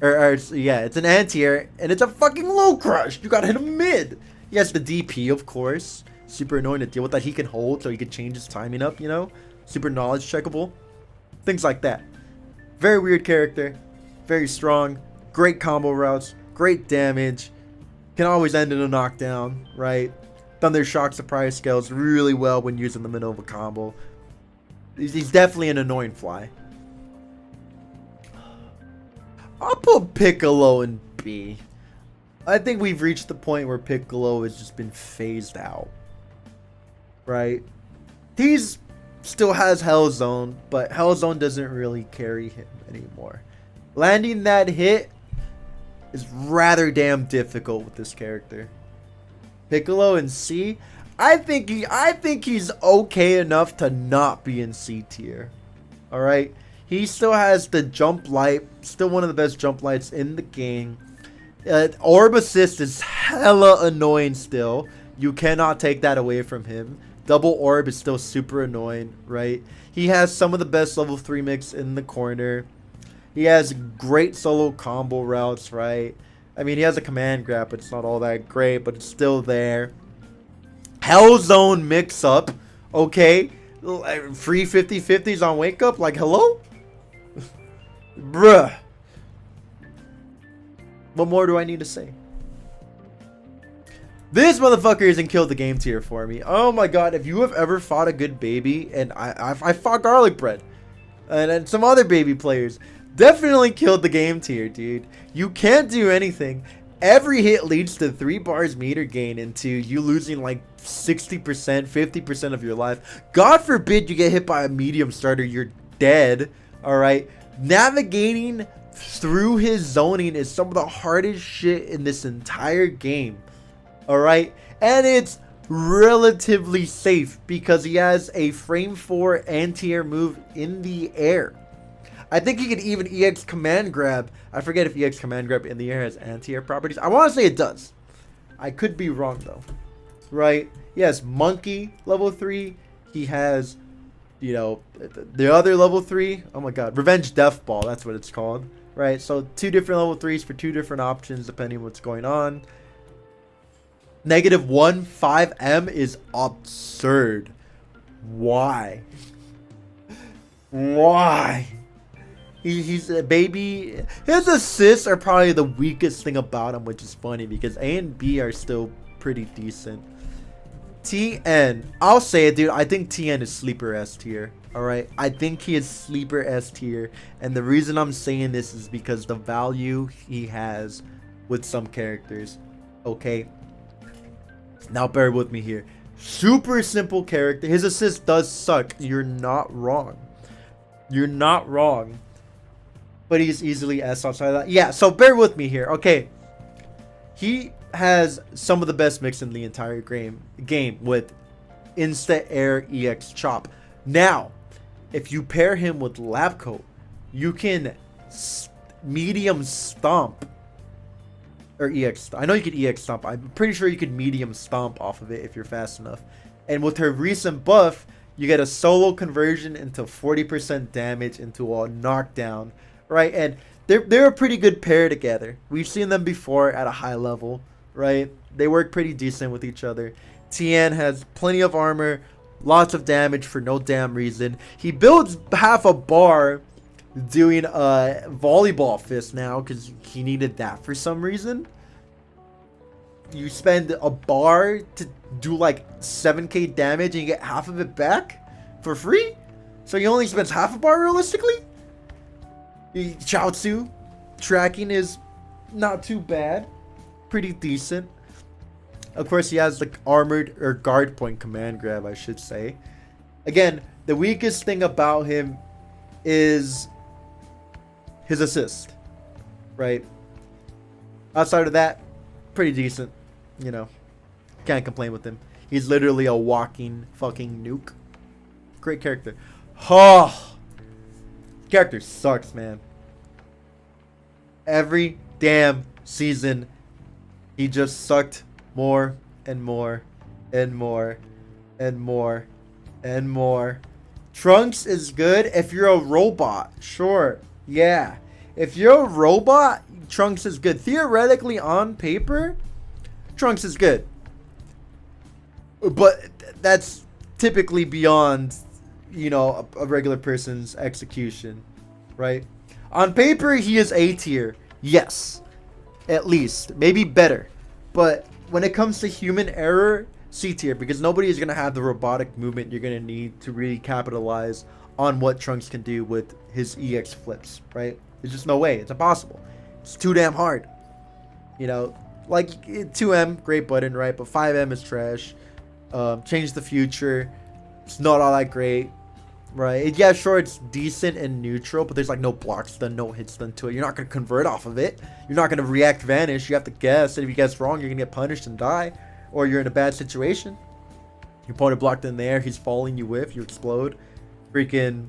Yeah, it's an anti-air and it's a fucking low crush. You gotta hit him mid. He has the DP, of course. Super annoying to deal with that. He can hold so he can change his timing up, you know? Super knowledge checkable. Things like that. Very weird character. Very strong. Great combo routes. Great damage. Can always end in a knockdown, right? Thunder Shock Surprise scales really well when used in the middle of a combo. He's definitely an annoying fly. I'll put Piccolo in B. I think we've reached the point where Piccolo has just been phased out. Right? He's still has Hell Zone, but Hell Zone doesn't really carry him anymore. Landing that hit is rather damn difficult with this character. Piccolo in C. I think he's okay enough to not be in C tier. All right. He still has the jump light, still one of the best jump lights in the game. Orb assist is hella annoying still. You cannot take that away from him. Double orb is still super annoying, right? He has some of the best level 3 mix in the corner. He has great solo combo routes, right? I mean, he has a command grab, but it's not all that great, but it's still there. Hell Zone mix up, okay? Free 50-50s on wake up, like hello? Bruh. What more do I need to say? This motherfucker isn't killed the game tier for me. Oh my god, if you have ever fought a good baby, and I fought Garlic Bread, and some other baby players, definitely killed the game tier, dude. You can't do anything. Every hit leads to 3 bars meter gain into you losing like 60%, 50% of your life. God forbid you get hit by a medium starter, you're dead. Alright. Navigating through his zoning is some of the hardest shit in this entire game. Alright. And it's relatively safe because he has a frame 4 anti-air move in the air. I think he could even EX command grab. I forget if EX command grab in the air has anti-air properties. I want to say it does. I could be wrong though. Right? He has monkey level 3. He has, you know, the other level 3. Oh my god. Revenge Death Ball. That's what it's called. Right? So 2 different level 3s for 2 different options depending on what's going on. -1 5M is absurd. Why? Why? He's a baby. His assists are probably the weakest thing about him, which is funny because A and B are still pretty decent. TN, I'll say it, dude. I think TN is sleeper S tier. All right, I think he is sleeper S tier, and the reason I'm saying this is because the value he has with some characters. Okay, now bear with me here. Super simple character. His assist does suck. You're not wrong. You're not wrong. But he's easily S outside of that. Yeah, so bear with me here. Okay. He has some of the best mix in the entire game with Insta Air EX Chop. Now, if you pair him with Lab Coat, you can medium stomp. Or EX. I know you could EX stomp. I'm pretty sure you could medium stomp off of it if you're fast enough. And with her recent buff, you get a solo conversion into 40% damage into a knockdown. Right, and they're a pretty good pair together. We've seen them before at a high level, right? They work pretty decent with each other. Tien has plenty of armor, lots of damage for no damn reason. He builds half a bar doing a volleyball fist now because he needed that for some reason. You spend a bar to do like 7k damage and you get half of it back for free? So he only spends half a bar realistically? Chaozu tracking is not too bad, pretty decent. Of course, he has the armored or guard point command grab, I should say. Again, the weakest thing about him is his assist, right? Outside of that, pretty decent. You know, can't complain with him. He's literally a walking fucking nuke. Great character. Oh, character sucks, man. Every damn season, he just sucked more and more and more and more and more. Trunks is good if you're a robot. Sure. Yeah. If you're a robot, Trunks is good. Theoretically, on paper, Trunks is good. But that's typically beyond, you know, a regular person's execution, right? On paper, he is A tier. Yes. At least. Maybe better. But when it comes to human error, C tier, because nobody is going to have the robotic movement you're going to need to really capitalize on what Trunks can do with his EX flips, right? There's just no way. It's impossible. It's too damn hard. You know, like 2M, great button, right? But 5M is trash. Change the future. It's not all that great, right? Yeah, sure, it's decent and neutral, but there's like no blocks done, no hits done to it. You're not going to convert off of it. You're not going to react vanish. You have to guess. And if you guess wrong, you're going to get punished and die. Or you're in a bad situation. Your opponent blocked in the air. He's falling. You whiff. You explode. Freaking.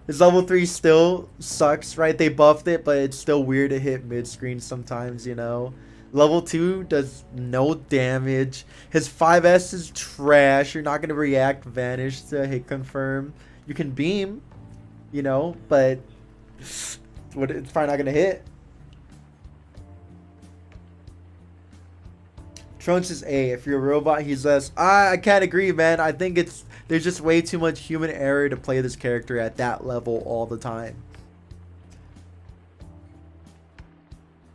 His level 3 still sucks, right? They buffed it, but it's still weird to hit mid-screen sometimes, you know. Level 2 does no damage. His 5S is trash. You're not going to react vanish to hit confirm. You can beam, you know, but it's probably not going to hit. Trunks is A. If you're a robot, he's less. I can't agree, man. I think there's just way too much human error to play this character at that level all the time.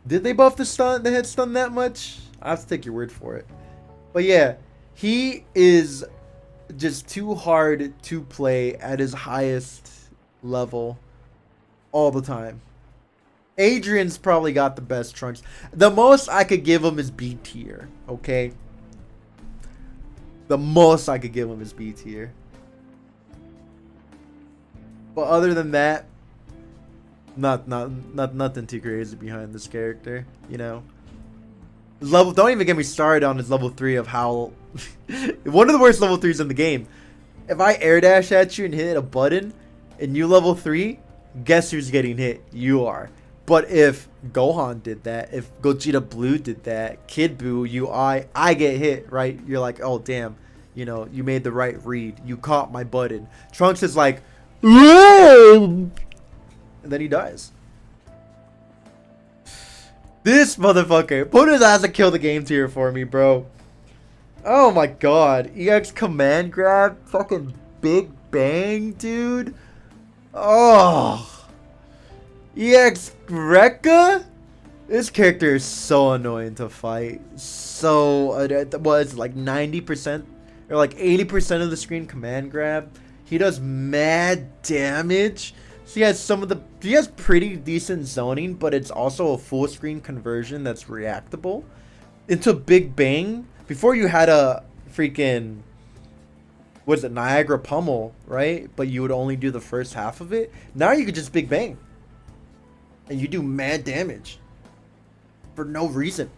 Did they buff the hit stun that much? I have to take your word for it. But yeah, he is just too hard to play at his highest level all the time. Adrian's probably got the best Trunks. The most I could give him is B tier, okay? The most I could give him is B tier. But other than that, nothing too crazy behind this character, you know. Don't even get me started on his level 3 of how one of the worst level 3s in the game. If I air dash at you and hit a button and you level 3, guess who's getting hit? You are. But if Gohan did that, if Gogeta Blue did that, Kid Buu, I get hit, right? You're like, oh damn, you know, you made the right read. You caught my button. Trunks is like, and then he dies. This motherfucker put his ass to kill the game tier for me, bro. Oh my god. EX command grab, fucking Big Bang, dude. Oh. EX Rekka? This character is so annoying to fight. So, was like 90% or like 80% of the screen command grab. He does mad damage. So he has pretty decent zoning, but it's also a full screen conversion that's reactable. Into Big Bang, before you had a freaking, what is it, Niagara Pummel, right? But you would only do the first half of it. Now you could just Big Bang. And you do mad damage. For no reason.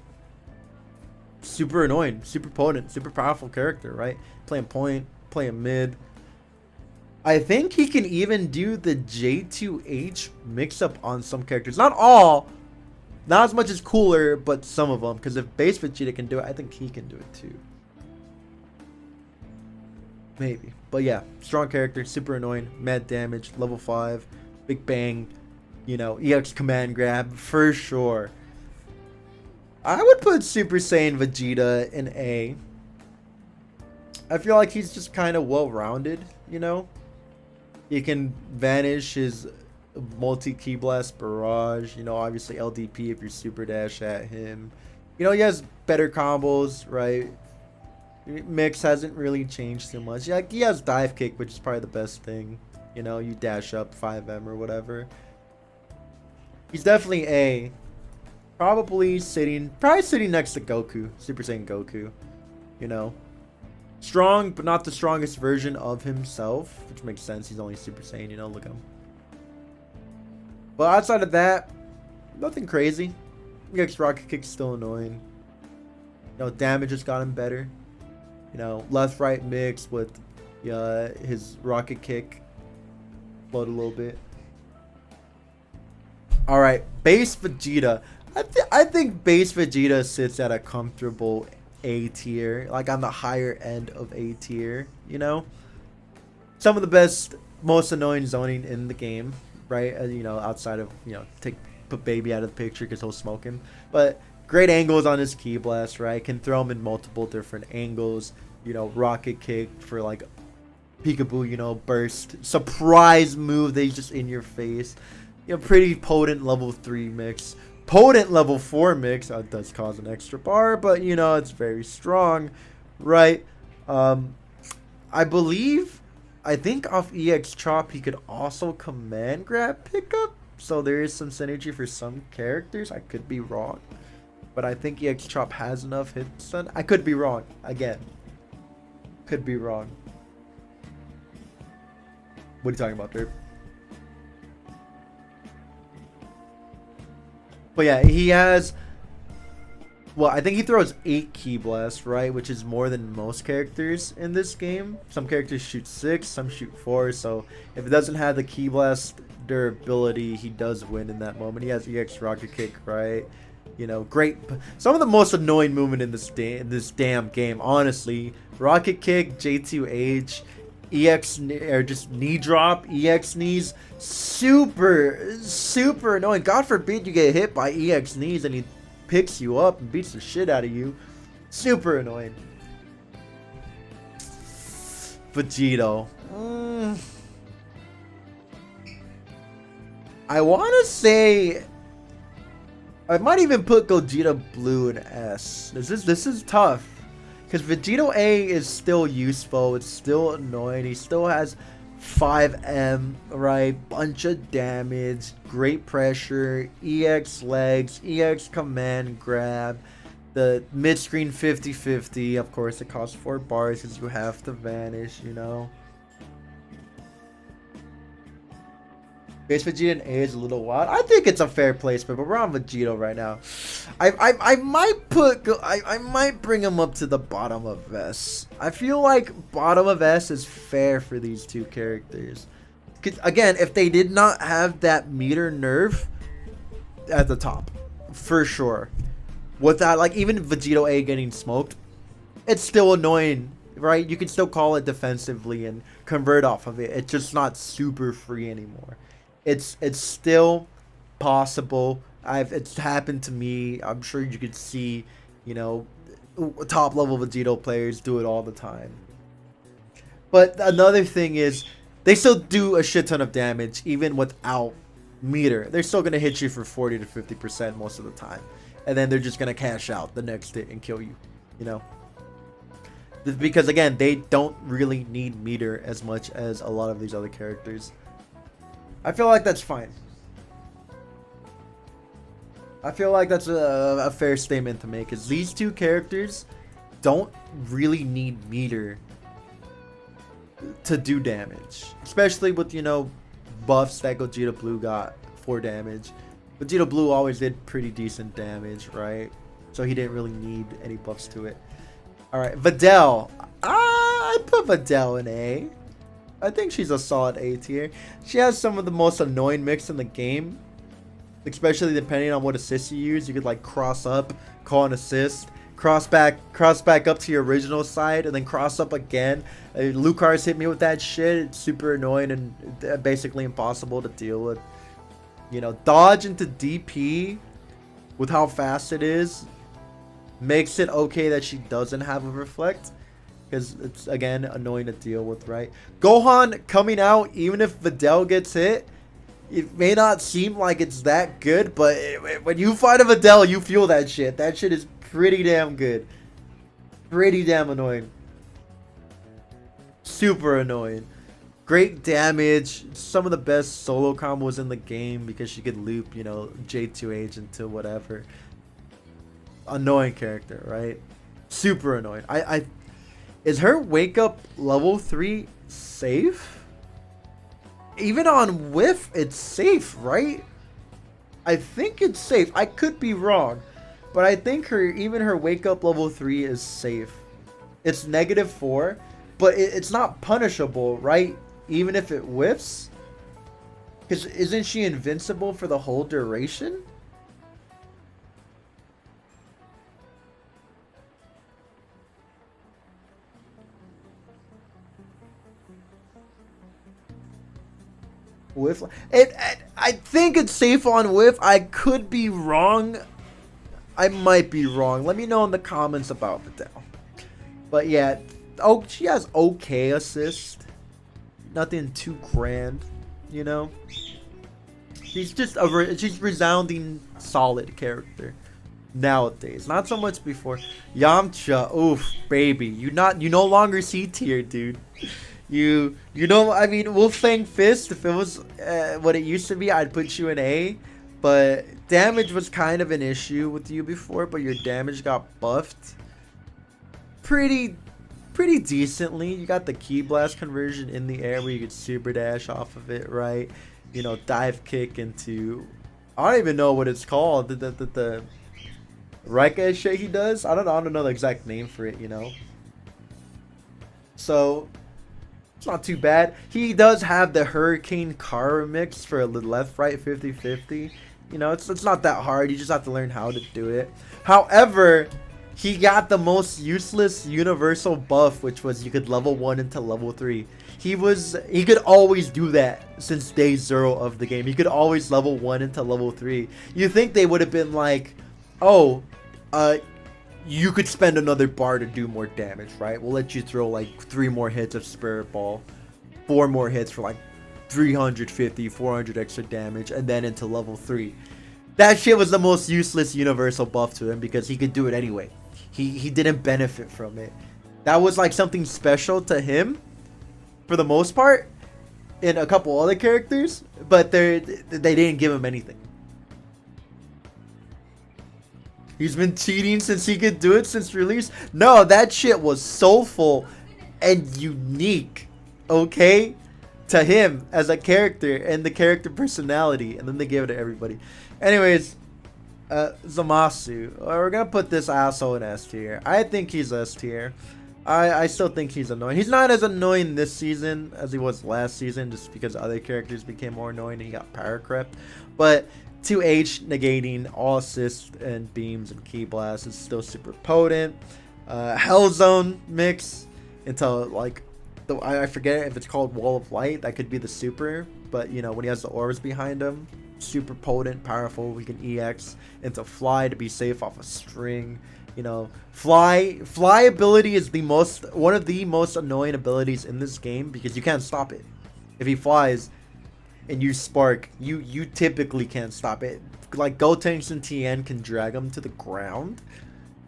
Super annoying, super potent, super powerful character, right? Playing point, playing mid. I think he can even do the J2H mix-up on some characters. Not all. Not as much as Cooler, but some of them. Because if Base Vegeta can do it, I think he can do it too. Maybe. But yeah, strong character, super annoying, mad damage, level 5, Big Bang, you know, EX command grab, for sure. I would put Super Saiyan Vegeta in A. I feel like he's just kind of well-rounded, you know? He can vanish his multi-Ki Blast Barrage, you know, obviously LDP if you're Super Dash at him. You know, he has better combos, right? Mix hasn't really changed too much. Yeah, he has Dive Kick, which is probably the best thing. You know, you dash up 5M or whatever. He's definitely A. Probably sitting next to Goku, Super Saiyan Goku. You know, strong, but not the strongest version of himself, which makes sense. He's only Super Saiyan, you know, look at him. But outside of that, Nothing crazy. EX rocket kick's still annoying. You know, damage has gotten better. You know, left right mix with his rocket kick. Float a little bit. Alright, base Vegeta. I think base Vegeta sits at a comfortable A tier. Like on the higher end of A tier, you know? Some of the best, most annoying zoning in the game, right? You know, outside of, you know, put Baby out of the picture because he'll smoke him. But great angles on his Ki Blast, right? Can throw him in multiple different angles. You know, rocket kick for like peekaboo, you know, burst. Surprise move that he's just in your face. You know, pretty potent level 3 mix. Potent level 4 mix. That does cause an extra bar, but you know, it's very strong, right? I think off EX Chop he could also command grab pickup. So there is some synergy for some characters. I could be wrong, but I think EX Chop has enough hit stun. I could be wrong. Again, could be wrong. What are you talking about, Derp? But yeah, he has, well, I think he throws 8 Ki Blasts, right? Which is more than most characters in this game. Some characters shoot 6, some shoot 4. So if it doesn't have the Ki Blast durability, he does win in that moment. He has EX Rocket Kick, right? You know, great. Some of the most annoying movement in this damn game, honestly. Rocket Kick, J2H, EX, or just knee drop, EX knees. Super annoying. God forbid you get hit by EX knees and he picks you up and beats the shit out of you. Super annoying. Vegito. I want to say I might even put Gogeta Blue in S. This is tough because Vegito A is still useful. It's still annoying. He still has 5M, right? Bunch of damage, great pressure, EX legs, EX command grab, the mid-screen 50-50. Of course, it costs 4 bars because you have to vanish, you know. Base Vegeta in A is a little wild. I think it's a fair placement, but we're on Vegito right now. I might bring him up to the bottom of S. I feel like bottom of S is fair for these two characters. Cause again, if they did not have that meter nerf at the top, for sure. Without like even Vegito A getting smoked, it's still annoying, right? You can still call it defensively and convert off of it. It's just not super free anymore. It's still possible. It's happened to me. I'm sure you could see, you know, top level Vegito players do it all the time. But another thing is they still do a shit ton of damage even without meter. They're still gonna hit you for 40 to 50% most of the time, and then they're just gonna cash out the next hit and kill you. You know, because again, they don't really need meter as much as a lot of these other characters. I feel like that's fine. I feel like that's a fair statement to make, because these two characters don't really need meter to do damage. Especially with, you know, buffs that Gogeta Blue got for damage. Gogeta Blue always did pretty decent damage, right? So he didn't really need any buffs to it. Alright, Videl. I'd put Videl in A. I think she's a solid A tier. She has some of the most annoying mix in the game, especially depending on what assist you use. You could like cross up, call an assist, cross back up to your original side, and then cross up again. Lucar's hit me with that shit. It's super annoying and basically impossible to deal with. You know, dodge into DP with how fast it is makes it okay that she doesn't have a reflect. Because it's, again, annoying to deal with, right? Gohan coming out, even if Videl gets hit, it may not seem like it's that good, but when you fight a Videl, you feel that shit. That shit is pretty damn good. Pretty damn annoying. Super annoying. Great damage. Some of the best solo combos in the game because she could loop, you know, J2H into whatever. Annoying character, right? Super annoying. Is her wake up level 3 safe? Even on whiff, it's safe, right? I think it's safe. I could be wrong, but I think even her wake up level 3 is safe. It's -4, but it's not punishable, right? Even if it whiffs, because isn't she invincible for the whole duration? Whiff. I think it's safe on whiff. I could be wrong. I might be wrong. Let me know in the comments about it down. But yeah, oh, she has okay assist. Nothing too grand, you know. She's just she's resounding solid character nowadays. Not so much before. Yamcha, oof, baby, you no longer C tier, dude. You know, I mean, Wolfang Fist, if it was what it used to be, I'd put you in A. But damage was kind of an issue with you before, but your damage got buffed pretty decently. You got the Ki Blast conversion in the air where you could super dash off of it, right? You know, dive kick into, I don't even know what it's called. The Reka shit he does. I don't know the exact name for it, you know. So it's not too bad. He does have the Hurricane Kara mix for a left right 50-50. You know, it's not that hard. You just have to learn how to do it. However, he got the most useless universal buff, which was you could level 1 into level 3. He could always do that since day 0 of the game. He could always level 1 into level 3. You think they would have been like, oh, you could spend another bar to do more damage, right? We'll let you throw like 3 more hits of Spirit Ball, 4 more hits for like 350, 400 extra damage, and then into level 3. That shit was the most useless universal buff to him because he could do it anyway. He didn't benefit from it. That was like something special to him for the most part in a couple other characters, but they didn't give him anything. He's been cheating since he could do it since release. No, that shit was soulful and unique, okay, to him as a character and the character personality, and then they gave it to everybody. Anyways, Zamasu, we're gonna put this asshole in S tier. I think he's S tier. I still think he's annoying. He's not as annoying this season as he was last season, just because other characters became more annoying and he got power crept. But 2H negating all assists and beams and Ki Blast is still super potent. Hellzone mix into like I forget if it's called Wall of Light. That could be the super, but you know when he has the orbs behind him, super potent, powerful. We can EX into Fly to be safe off a string. You know, fly ability is one of the most annoying abilities in this game because you can't stop it. If he flies and you spark, you typically can't stop it. Like Gotenks and Tien can drag him to the ground,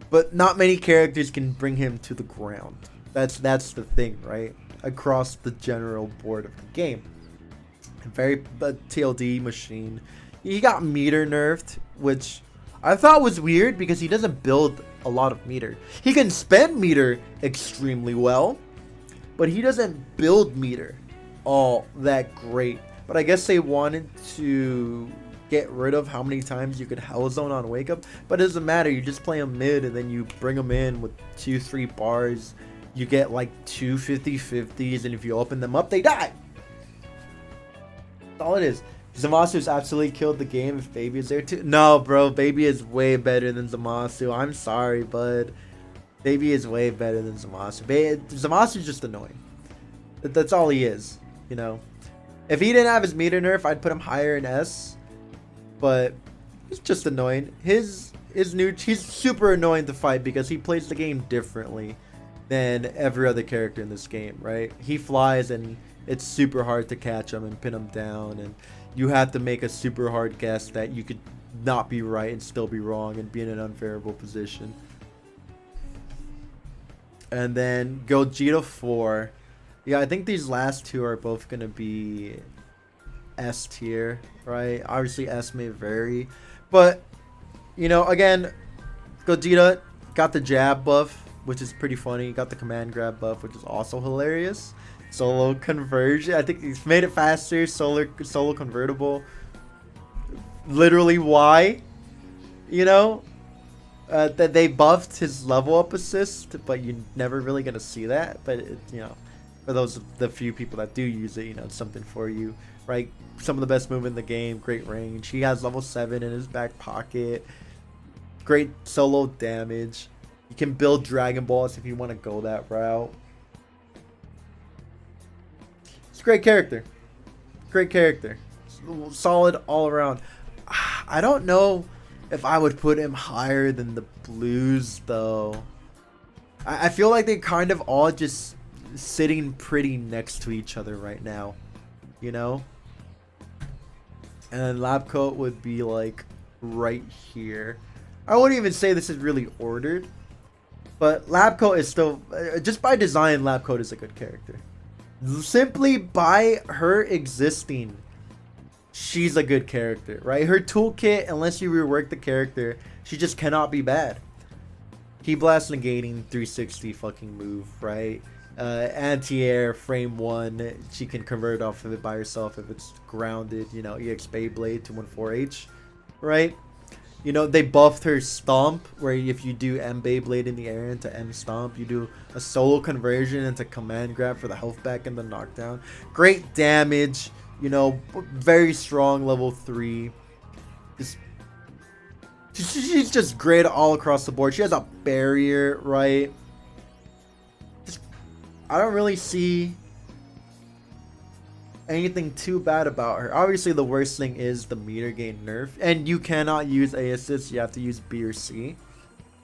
but not many characters can bring him to the ground. That's the thing, right? Across the general board of the game. Very TLD machine. He got meter nerfed, which I thought was weird because he doesn't build a lot of meter. He can spend meter extremely well, but he doesn't build meter all that great. But I guess they wanted to get rid of how many times you could Hell Zone on Wake Up. But it doesn't matter. You just play him mid and then you bring him in with 2-3 bars. You get like 2 50-50s, and if you open them up, they die. That's all it is. Zamasu's absolutely killed the game if Baby is there too. No, bro. Baby is way better than Zamasu. I'm sorry, bud. Baby is way better than Zamasu. Zamasu's just annoying. That's all he is, you know. If he didn't have his meter nerf, I'd put him higher in S. But he's just annoying. He's super annoying to fight because he plays the game differently than every other character in this game, right? He flies and it's super hard to catch him and pin him down, and you have to make a super hard guess that you could not be right and still be wrong and be in an unfavorable position. And then Gogeta 4. Yeah, I think these last two are both going to be S tier, right? Obviously S may vary, but you know, again, Gogeta got the jab buff, which is pretty funny. Got the command grab buff, which is also hilarious. Solo conversion, I think he's made it faster. Solo convertible, literally why, you know, that they buffed his level up assist, but you're never really gonna see that. But it, you know, for those the few people that do use it, you know, it's something for you, right? Some of the best move in the game, great range. He has level 7 in his back pocket, great solo damage. You can build Dragon Balls if you want to go that route. It's a great character. Great character. Solid all around. I don't know if I would put him higher than the Blues, though. I feel like they kind of all just sitting pretty next to each other right now. You know? And then Lab Coat would be like right here. I wouldn't even say this is really ordered. But Lab Coat is still, just by design, Lab Coat is a good character. Simply by her existing, she's a good character, right? Her toolkit, unless you rework the character, she just cannot be bad. Key Blast negating 360 fucking move, right? Anti-air, frame 1, she can convert off of it by herself if it's grounded, you know, EX Beyblade 214H, right? You know, they buffed her Stomp, where if you do M Beyblade in the air into M Stomp, you do a solo conversion into Command Grab for the health back and the knockdown. Great damage, you know, very strong level 3. She's just great all across the board. She has a barrier, right? I don't really see anything too bad about her. Obviously, the worst thing is the meter gain nerf, and you cannot use A assist. You have to use B or C.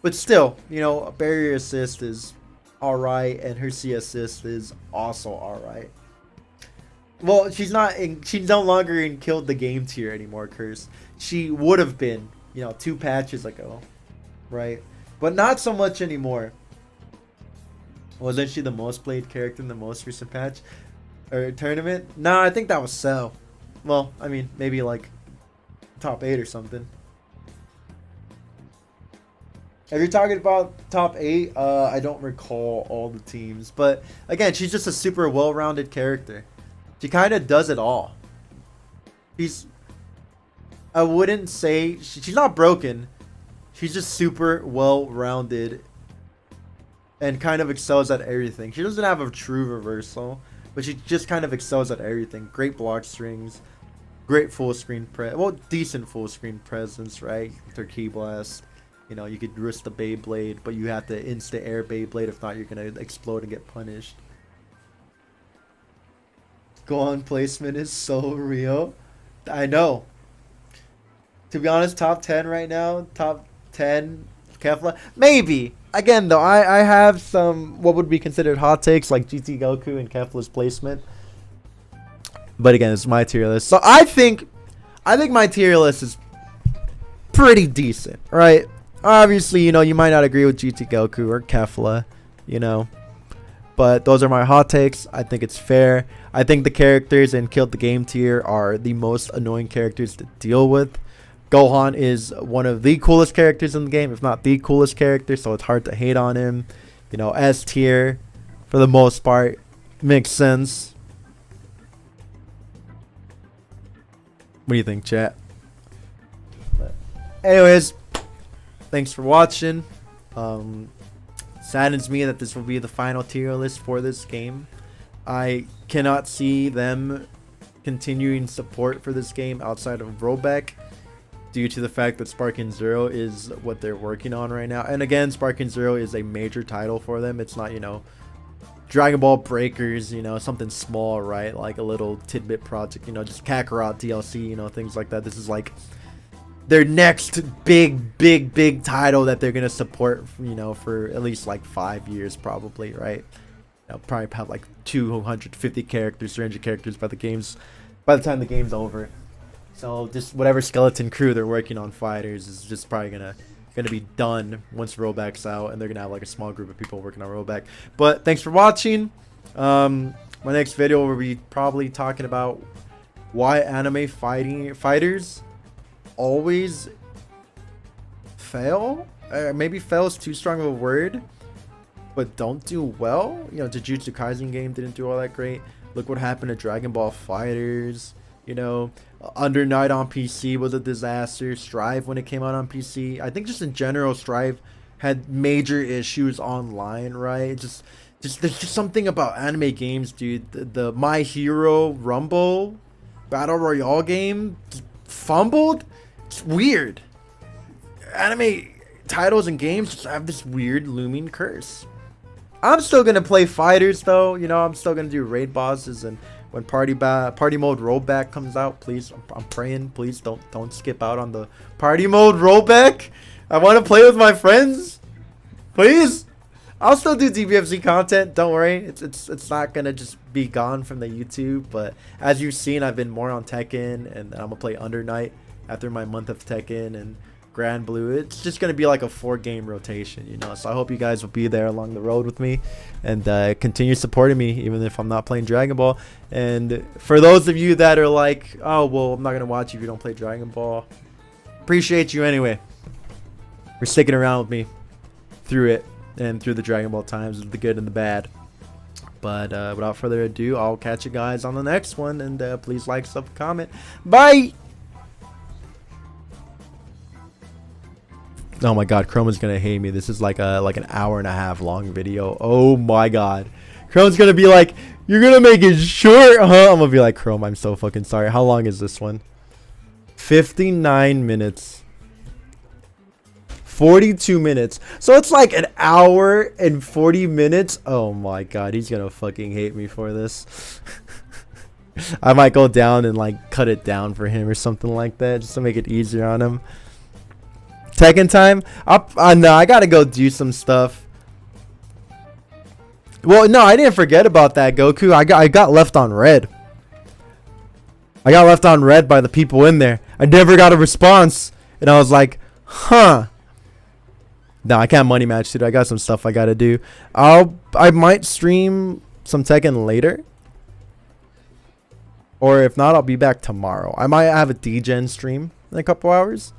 But still, you know, a barrier assist is alright, and her C assist is also alright. Well, she's no longer in killed the game tier anymore, Curse. She would have been, you know, 2 patches ago, right? But not so much anymore. Wasn't she the most played character in the most recent patch or tournament? No, I think that was Cell. Well, I mean, maybe like top 8 or something. If you're talking about top 8, I don't recall all the teams, but again, she's just a super well-rounded character. She kind of does it all. I wouldn't say she's not broken. She's just super well-rounded and kind of excels at everything. She doesn't have a true reversal, but she just kind of excels at everything. Great block strings, great full screen decent full screen presence, right? With her Key Blast, you know, you could risk the Beyblade, but you have to insta air Beyblade. If not, you're gonna explode and get punished. Gohan placement is so real. I know. To be honest, top 10 right now, top 10 Kefla, maybe. Again, though, I have some what would be considered hot takes like GT Goku and Kefla's placement. But again, it's my tier list. So I think my tier list is pretty decent, right? Obviously, you know, you might not agree with GT Goku or Kefla, you know. But those are my hot takes. I think it's fair. I think the characters in Killed the Game tier are the most annoying characters to deal with. Gohan is one of the coolest characters in the game, if not the coolest character, so it's hard to hate on him. You know, S tier, for the most part, makes sense. What do you think, chat? But anyways, thanks for watching. Saddens me that this will be the final tier list for this game. I cannot see them continuing support for this game outside of rollback, due to the fact that Sparking Zero is what they're working on right now. And again, Sparking Zero is a major title for them. It's not, you know, Dragon Ball Breakers, you know, something small, right? Like a little tidbit project, you know, just Kakarot DLC, you know, things like that. This is like their next big title that they're going to support, you know, for at least like 5 years probably, right? They'll probably have like 250 characters, 300 characters by the time the game's over. So just whatever skeleton crew they're working on fighters is just probably gonna be done once rollback's out, and they're gonna have like a small group of people working on rollback. But thanks for watching. My next video will be probably talking about why anime fighters always fail. Maybe fail is too strong of a word, but don't do well. You know, Jujutsu Kaisen game didn't do all that great. Look what happened to Dragon Ball Fighters. You know, Under Night on PC was a disaster. Strive when it came out on PC. I think just in general, Strive had major issues online, right? Just there's just something about anime games, dude. The My Hero Rumble Battle Royale game just fumbled. It's weird. Anime titles and games just have this weird looming curse. I'm still gonna play fighters though. You know, I'm still gonna do raid bosses, and when party mode rollback comes out, please, I'm praying, please don't skip out on the party mode rollback. I want to play with my friends, please. I'll still do DBFZ content. Don't worry, it's not gonna just be gone from the YouTube. But as you've seen, I've been more on Tekken, and I'm gonna play Under Night after my month of Tekken and Grand Blue. It's just gonna be like a 4-game rotation, you know. So I hope you guys will be there along the road with me, and continue supporting me even if I'm not playing Dragon Ball. And for those of you that are like, oh well, I'm not gonna watch you if you don't play Dragon Ball, appreciate you anyway. You're sticking around with me through it and through the Dragon Ball times, the good and the bad. But without further ado, I'll catch you guys on the next one, and please like, sub, comment. Bye. Oh my god, Chrome is gonna hate me. This is like an hour-and-a-half long video. Oh my god, Chrome's gonna be like, you're gonna make it short, huh? I'm gonna be like, Chrome, I'm so fucking sorry. How long is this one? 59 minutes. 42 minutes. So it's like an hour and 40 minutes. Oh my god, he's gonna fucking hate me for this. I might go down and like cut it down for him or something like that, just to make it easier on him. Tekken time. No, I gotta go do some stuff. Well, no, I didn't forget about that, Goku. I got left on red. I got left on red by the people in there. I never got a response, and I was like, huh. No, I can't money match, dude. I got some stuff I gotta do. I might stream some Tekken later, or if not, I'll be back tomorrow. I might have a DGen stream in a couple hours.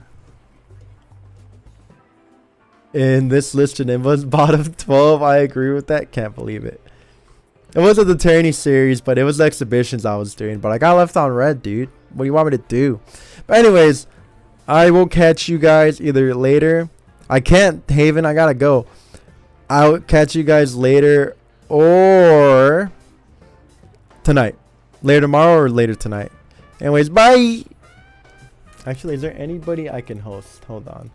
In this listed invoice bottom 12, I agree with that. Can't believe it. It wasn't the Tyranny series, but it was the exhibitions I was doing. But I got left on red, dude. What do you want me to do? But anyways, I will catch you guys either later. I can't, Haven. I gotta go. I'll catch you guys later or tonight. Later tomorrow or later tonight. Anyways, bye. Actually, is there anybody I can host? Hold on.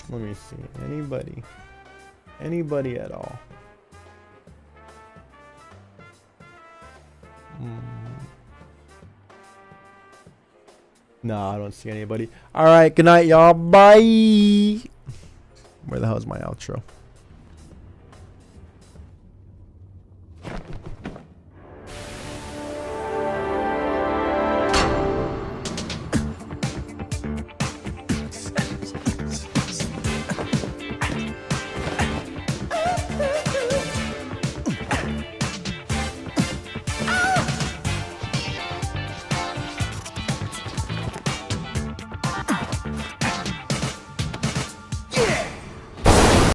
Let me see. Anybody at all? No, I don't see anybody. All right, good night, y'all. Bye. Where the hell is my outro?